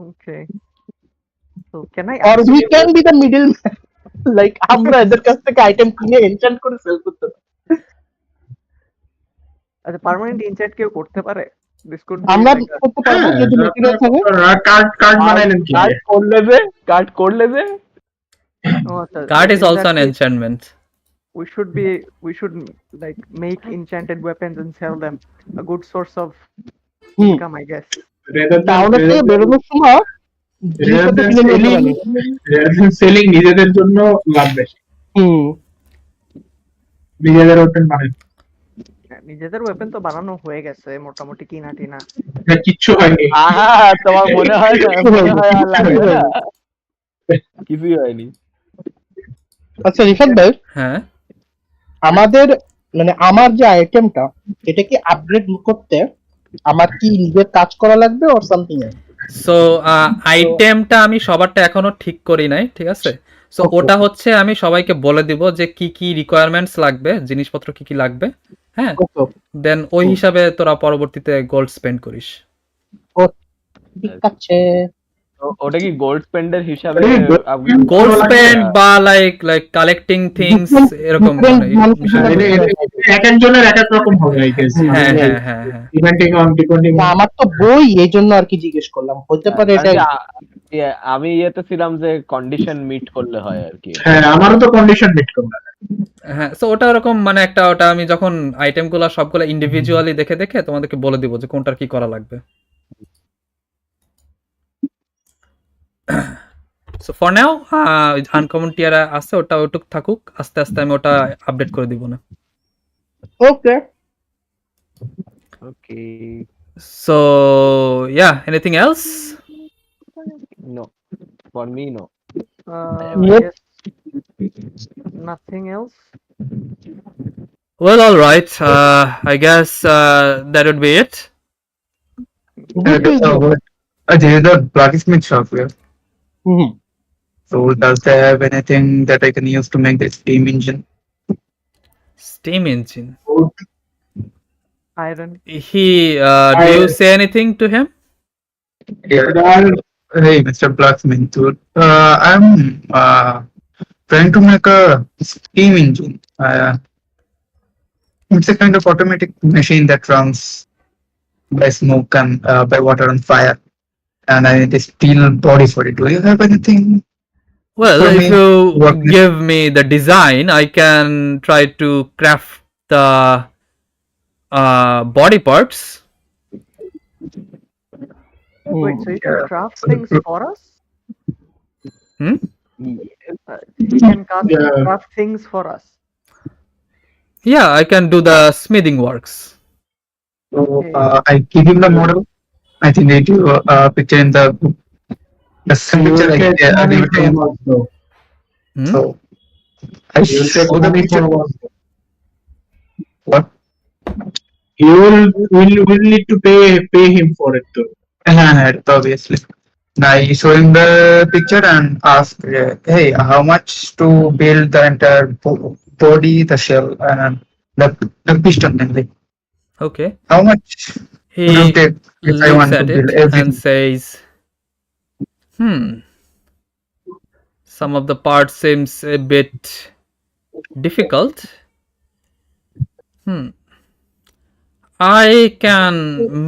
Okay. So can I Or ask we you, can be the middleman. Like আমরা এদের কাছ থেকে আইটেম কিনে এনচ্যান্ট করে সেল করতে পারি। as a permanent enchant কেউ করতে পারে? This could be আমরা like a, করতে পারবো যদি মেটেরিয়াল থাকে। কার্ড বানাইলেন কি কাট করলে যে oh, acha, Card so is in also that an case, enchantment. we should like make enchanted weapons and sell them. A good source of hmm. income, I guess. টাউনের থেকে বেরোনোর সময় জিনিসপত্র কিনে নিয়ে যেতে পারি। সেলিং নিজেদের জন্য লাভ বেশি হুম। নিজেদের ওপেন মানে নিজেদের ওয়েপন তো বানানো হয়ে গেছে মোটামুটি কিনা টিনা। কিচ্ছু হয়নি তোমার মনে হয় না আর লাগবে না কিছুই হয়নি আচ্ছা রিফাত ভাই, হ্যাঁ, আমাদের মানে আমার যে আইটেমটা এটা কি আপগ্রেড করতে আমার কি নিজের কাজ করা লাগবে অর সামথিং এলস? সো আইটেমটা আমি সবারটা এখনো ঠিক করি নাই, ঠিক আছে? So Okay. ওটা হচ্ছে আমি সবাইকে বলে দিব যে কি কি রিকোয়ারমেন্টস লাগবে, জিনিসপত্র কি কি লাগবে, হ্যাঁ, দেন ওই হিসাবে তোরা পরবর্তীতে গোল্ড স্পেন্ড করিস। ঠিক আছে। ওটা কি গোল্ড স্পেন্ডের হিসাবে গোল্ড স্পেন্ড বা লাইক কালেক্টিং থিংস এরকম মানে এক একজনের এক এক রকম হবে আই গেস হ্যাঁ হ্যাঁ হ্যাঁ হ্যাঁ ডিপেন্ডিং না আমার তো বই এই জন্য আর কি জিজ্ঞেস করলাম, হতে পারে এটা। আমি ইয়েতে ছিলাম যে কন্ডিশন মিট করলে হয় আর কি। হ্যাঁ আমারও তো কন্ডিশন মিট করবে হ্যাঁ, সো ওটা এরকম মানে একটা ওটা আমি যখন আইটেমগুলো সবগুলো ইন্ডিভিজুয়ালি দেখে দেখে তোমাদেরকে বলে দিব যে কোনটার কি করা লাগবে। সো ফর নাও আনকমন টিয়ার আছে, ওটা ওটুক থাকুক, আস্তে আস্তে আমি ওটা আপডেট করে দিব না। Okay okay so yeah, anything else? No for me no I Yep. guess nothing else. Well, all right. I guess that would be it. There is a blacksmith shop here. Hmm. So does they have anything that I can use to make the steam engine? Steam engine. Iron. He do you say anything to him? Yeah. Hey, Mr. Blacksmith, dude. I'm trying to make a steam engine. It's a kind of automatic machine that runs by smoke and by water and fire. And I need a steel body for it. Do you have anything? Well, For if me, you what- give me the design, I can try to craft the body parts. Wait, so you can craft So things for us? Hmm? He can Yeah. craft things for us. Yeah, I can do the smithing works. So Okay. I give him the model. I think they do picture in the book. The same You picture will take I money give it to him. from us though. Hmm? So I You will take show the money picture. from us. What? Will need to pay him for it though. Obviously. I show him the picture and ask, hey, how much to build the entire body, the shell, and the piston mainly? Okay. How much would you He take if I looks want to at build it and everything? says, some of the parts seems a bit difficult. I can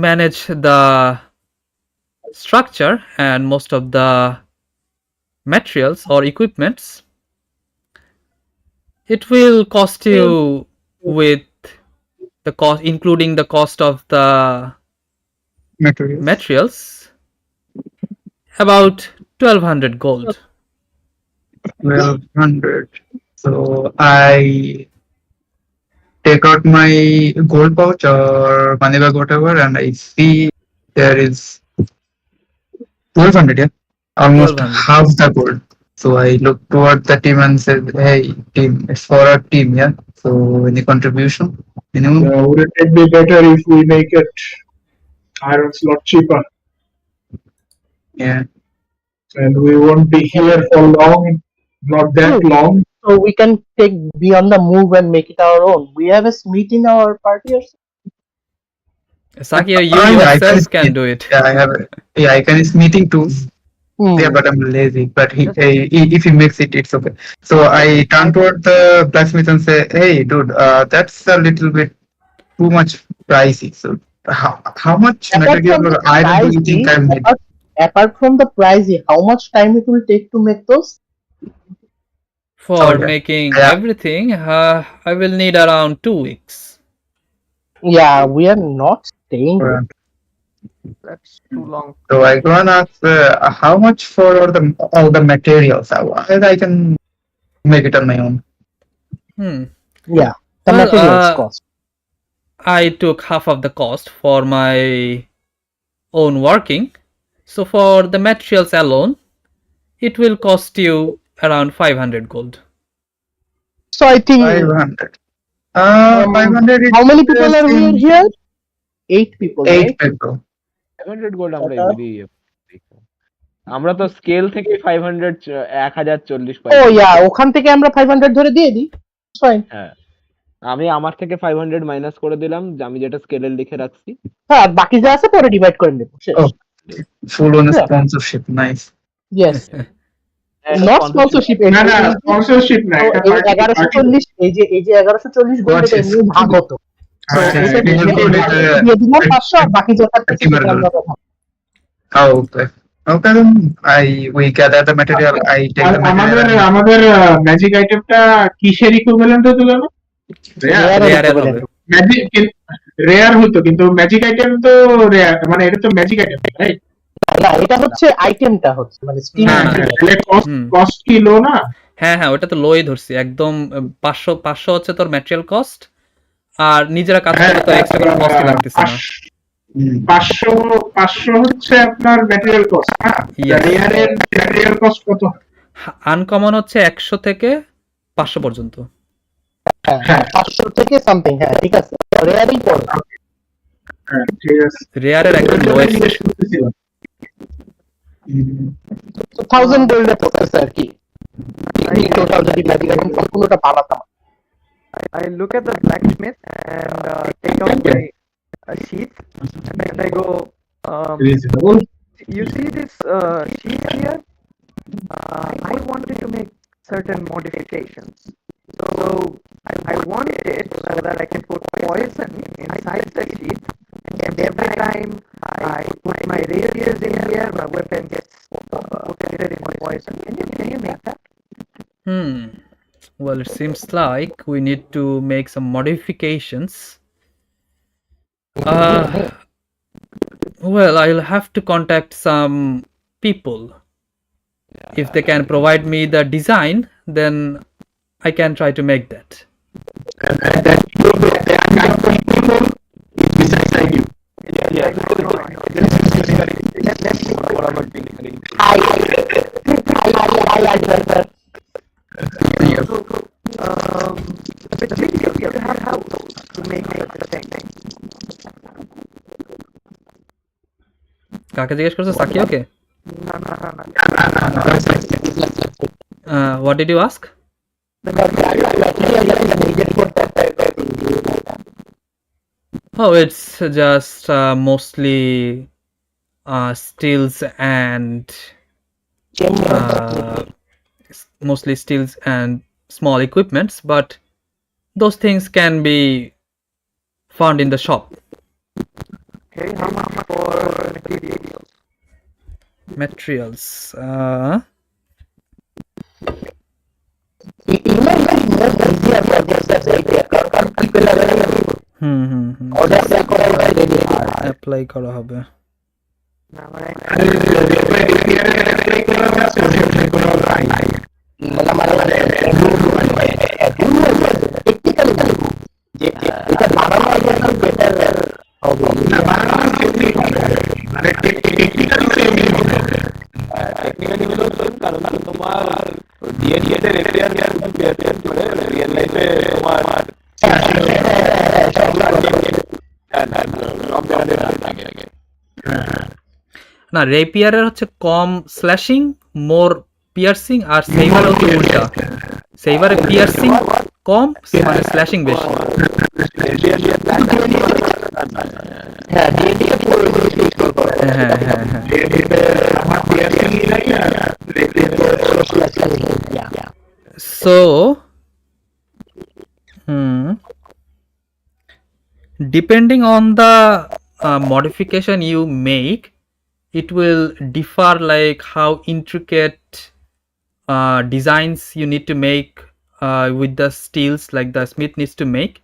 manage the structure and most of the materials or equipments. It will cost you with the cost, including the cost of the Materials. materials, about 1200 gold. 1200. So I take out my gold pouch or money bag, whatever, and I see there is 1200, yeah, almost 1200. half the gold. So I look toward the team and said, "Hey, team, it's for our team, yeah. So any contribution, minimum?" Would it be better if we make it iron slot cheaper Yeah. and we won't be here for long, not that True. long. So we can be on the move and make it our own. We have a Smith in our party or Saki, you Yeah, I can yourself can smith. do it. Yeah, I have. Yeah, I can smithing tools. Yeah, something. but I'm lazy. But Just- if he makes it, it's okay. So I turn toward the blacksmith and say, "Hey, dude, that's a little bit too much pricey. So how much Apart material from the or iron do you think pricey, I'll need?" apart from the pricey, how much time it will take to make those? Oh For yeah, making yeah. everything, I will need around 2 weeks. Yeah, we are not staying here. Right. That's too long. So I go and ask, how much for all the materials? I can make it on my own. Yeah, the Well, materials cost. I took half of the cost for my own working. So for the materials alone, it will cost you around 500 gold. So I think 500. um, 500. how many people are Seems here? 8 people, 8 right? people. 500 gold আমরা এমনি আমরা তো scale থেকে 500 1040 পাই। Oh yeah, ওখান থেকে আমরা 500 ধরে দিয়ে দিই। Fine. হ্যাঁ, আমি আমার থেকে 500 মাইনাস করে দিলাম, যে আমি যেটা স্কেলে লিখে রাখছি। হ্যাঁ, বাকি যা আছে পরে ডিভাইড করে নেব। শেষ। Oh, full on Yeah. sponsorship. Nice. Yes. Not sponsorship. না না স্পন্সরশিপ না, এটা এই party- 1140 এই যে 1140 গোল্ড এটা এমনি ভাগ হতো। So আচ্ছা, এটা এটা দিয়ে গোল্ড দিয়ে দিলাম 500 আর বাকি যা থাকছে Team সেটা আমরা Oh, okay. Okay, then we gather the material. I take আর the material. আমাদের ম্যাজিক আইটেমটা কিসের ইকুইভ্যালেন্ট হতো জানো? রেয়ারের হবে। ম্যাজিক রেয়ার হতো, কিন্তু ম্যাজিক আইটেম তো রেয়ার, মানে এটা তো ম্যাজিক আইটেম, রাইট? না, এটা হচ্ছে আইটেমটা হচ্ছে মানে স্টিম। না, না। তাহলে কস্ট কি লো না? হ্যাঁ হ্যাঁ, ওটা তো লোই ধরছি একদম। 500 হচ্ছে তোর ম্যাটেরিয়াল কস্ট, আর নিজেরা কাজ করলে তো এক্সট্রা কোনো কস্টই লাগতেছে না। 500 হচ্ছে আপনার ম্যাটেরিয়াল কস্ট। Yes. রেয়ারের ম্যাটেরিয়াল কস্ট কত? আনকমন হচ্ছে 100 থেকে 500 পর্যন্ত। হ্যাঁ 500 থেকে সামথিং। হ্যাঁ ঠিক আছে, রেয়ারই পড়ে। হ্যাঁ ঠিক আছে। রেয়ারের একদম লোয়েস্ট। 1000 গোল্ডে পড়তেছে আর কি। টোটাল যদি ম্যাজিক আইটেম সম্পূর্ণটা বানাতাম। I look at the blacksmith and take out my sheath and I go, you see this sheath here? I wanted to make certain modifications. So I want it so that I can put poison inside the sheath, and every time I put my rapiers in here, my weapon gets coated in poison. Can you make that? Well, it seems like we need to make some modifications. Well, I'll have to contact some people. if they can provide me the design, then I can try to make that. The big deal you have to make such a thing. কাকে জিজ্ঞেস করছো? সাকিয়াকে? No. What did you ask? Oh, it's just mostly steels and small equipments, but those things can be found in the shop. Okay, how much for materials? Materials. Apply করা হবে। Technically হলো কারণ তোমার DNA repair করে real লাইফে তোমার না, রেপিয়ারের হচ্ছে কম স্ল্যাশিং, মোর পিয়ার্সিং, আর সেইভার হচ্ছে উল্টা। সেইভারে পিয়ার্সিং কম, মানে স্ল্যাশিং বেশি। So depending on the modification you make, it will differ, like how intricate designs you need to make with the steels, like the smith needs to make.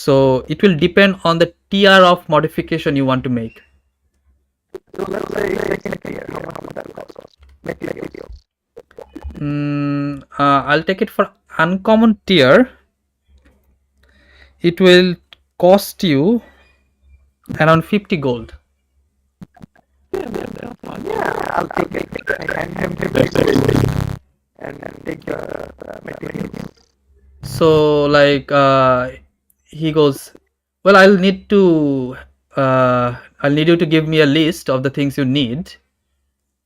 So it will depend on the tier of modification you want to make. So let's say second tier, how much would that cost? Material. I'll take it for uncommon tier. It will cost you around 50 gold. Yeah, I'll take it. And take the materials. So like he goes, well, I'll need you to give me a list of the things you need.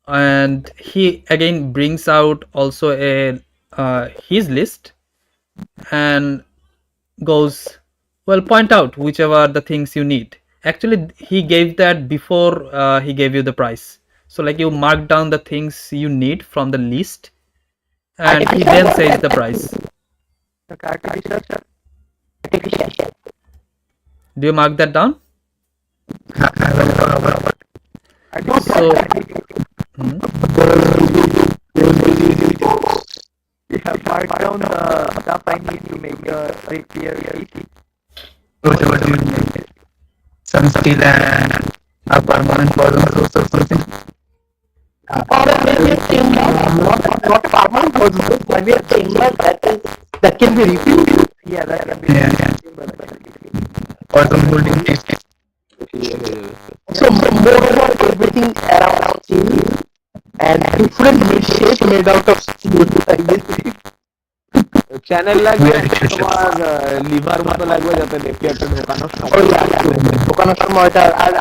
And he again brings out also his list and goes, well, point out whichever the things you need. Actually, he gave that before he gave you the price. So like you mark down the things you need from the list, and he then says the price. Do you mark that down? So You have marked down the stuff I need to make a rapier. Some steel and a permanent poison source or something. Not a permanent poison source, maybe a chamber that can be refilled. Yeah, that can be. Poison holding it. So moreover, everything around steel and different shape made out of steel. Channel লাগবে, তোমার liver মতো লাগবে যাতে রেপিয়ারটা ঢোকানোর সময়টা আর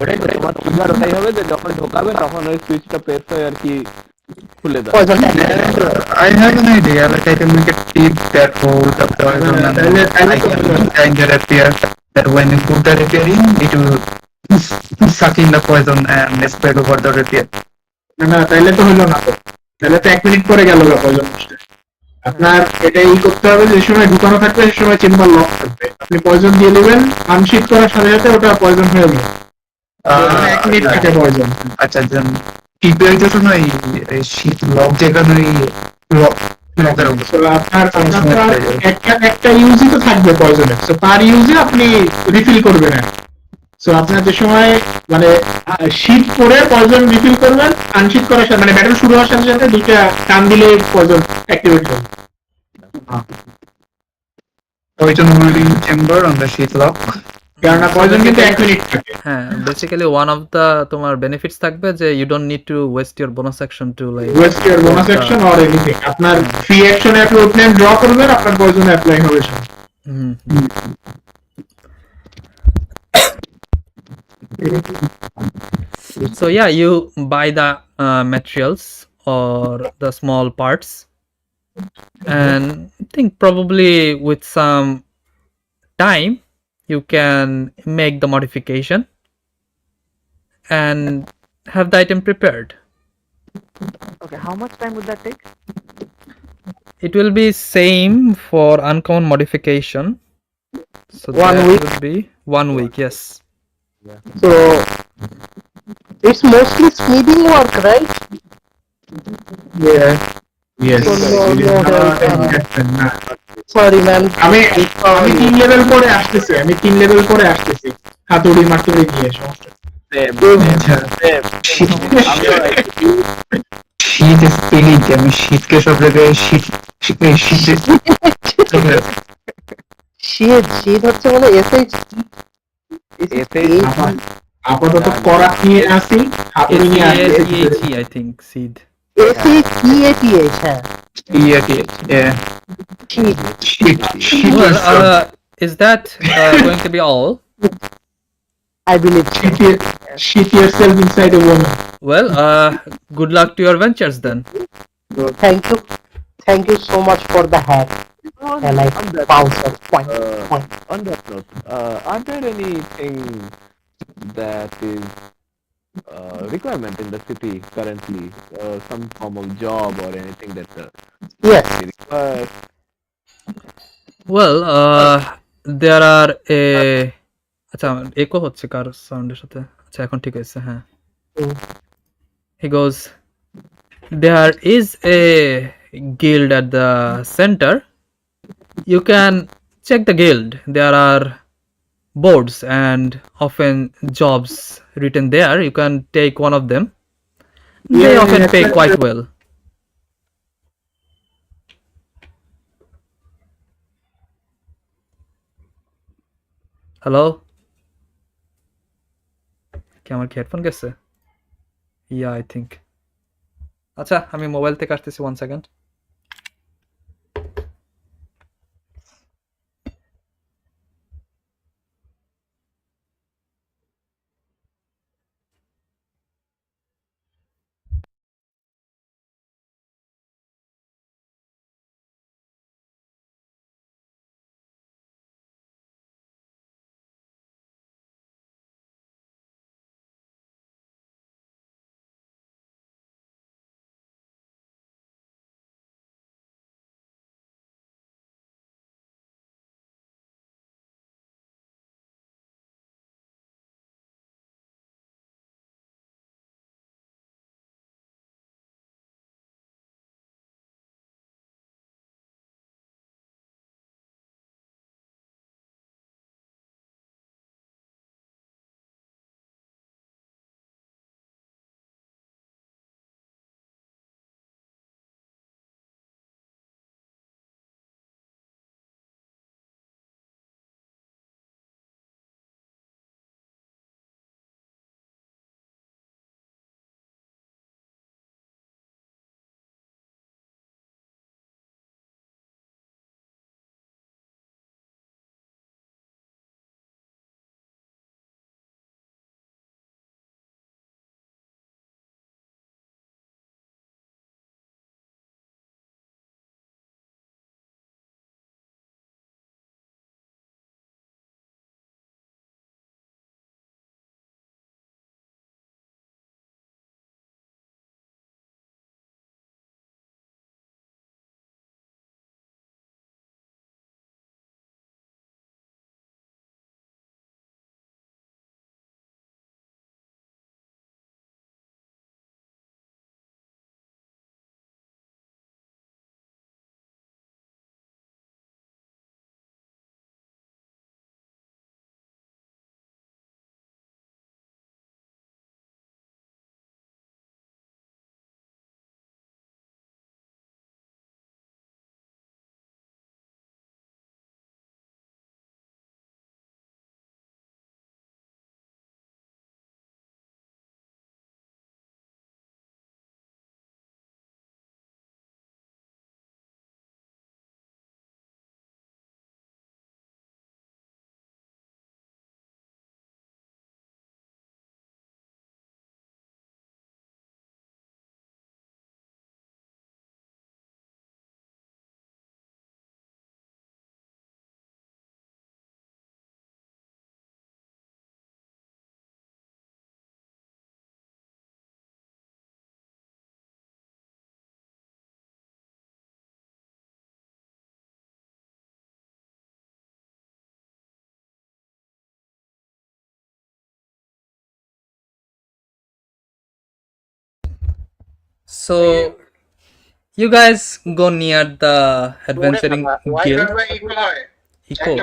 ওটাই তো তোমার লিভার ওটাই হবে যে যখন ঢোকাবে তখন ওই সুইচটা প্রেস হয়ে আর কি খুলে দেয়। I have an idea, like I can make a tip that holds the poison and I can design the repair that when you put the repair in, it will suck in the poison and spread over the repair. না তাইলে তো হলো না, তাহলে তো 1 minute পরে গেল poison. আপনার এটাই করতে হবে, যে সময় ঢুকানো থাকবে সে সময় চেম্বার লক থাকবে, আপনি পয়জন দিয়ে নেবেন, আনশিট করার সাথে সাথে ওটা পয়জন হয়ে যাবে। 1 মিনিট থাকে পয়জন। আচ্ছা, টিপের জন্য এই শীত লক যেখানে আপনার একটা ইউজই তো থাকবে পয়জনের, তো তার ইউজে আপনি রিফিল করবেন। সো আপনার যে সময় মানে শীত করে পয়জন রিফিল করবেন, আনশীত করার সাথে মানে ব্যাটল শুরু হওয়ার সাথে সাথে দুইটা টান দিলে পয়জন অ্যাক্টিভেট হবে। Poison holding chamber on the sheet lock. কেননা So পয়জন কিন্তু basically- 1 মিনিট থাকে। হ্যাঁ, বেসিক্যালি ওয়ান অফ দা তোমার বেনিফিটস থাকবে যে you don't need to waste your bonus action to like waste your bonus action or anything. আপনার free অ্যাকশনে আপনি ওপেন ড্র করবেন, আপনার পয়জন অ্যাপ্লাই হবে সব। So yeah, you buy the materials or the small parts, and I think probably with some time you can make the modification and have the item prepared. Okay, how much time would that take? It will be same for uncommon modification. So 1 that week? would be 1 week, yes. So it's mostly smithing work, right? Yeah. Yes. So no, It is no not help. exact, না। Sorry, man. আমি 3 level পরে আসতেছি, হাতুড়ি মাতুড়ি দিয়ে সমস্যা। শীত spelling কি আমি শীতকে সব জায়গায় শীত শীত হচ্ছে মানে SH আপাতত করাত নিয়ে আসি, হাতুড়ি নিয়ে আসি। SEATHE, I think, seed. SHEATH, হ্যাঁ। শীত Well, is that going to be all? I believe. Shit yourself inside a woman. Well, good luck to your ventures then. Thank you so much for the hack. And I bounce up. Point. On that note, are there anything that is requirement in the city currently? Some form of job or anything that Yes. requires? Well, there are a আচ্ছা echo হচ্ছে কার সাউন্ডের সাথে আচ্ছা এখন ঠিক আছে হ্যাঁ he goes there is a guild at the center. You can check the guild. There are boards and often jobs written there. You can take one of them. They often pay quite well. Hello কি আমার কি headphone গেছে yeah I think আচ্ছা আমি mobile থেকে আসতেছি 1 second So you guys go near the adventuring guild. Eco.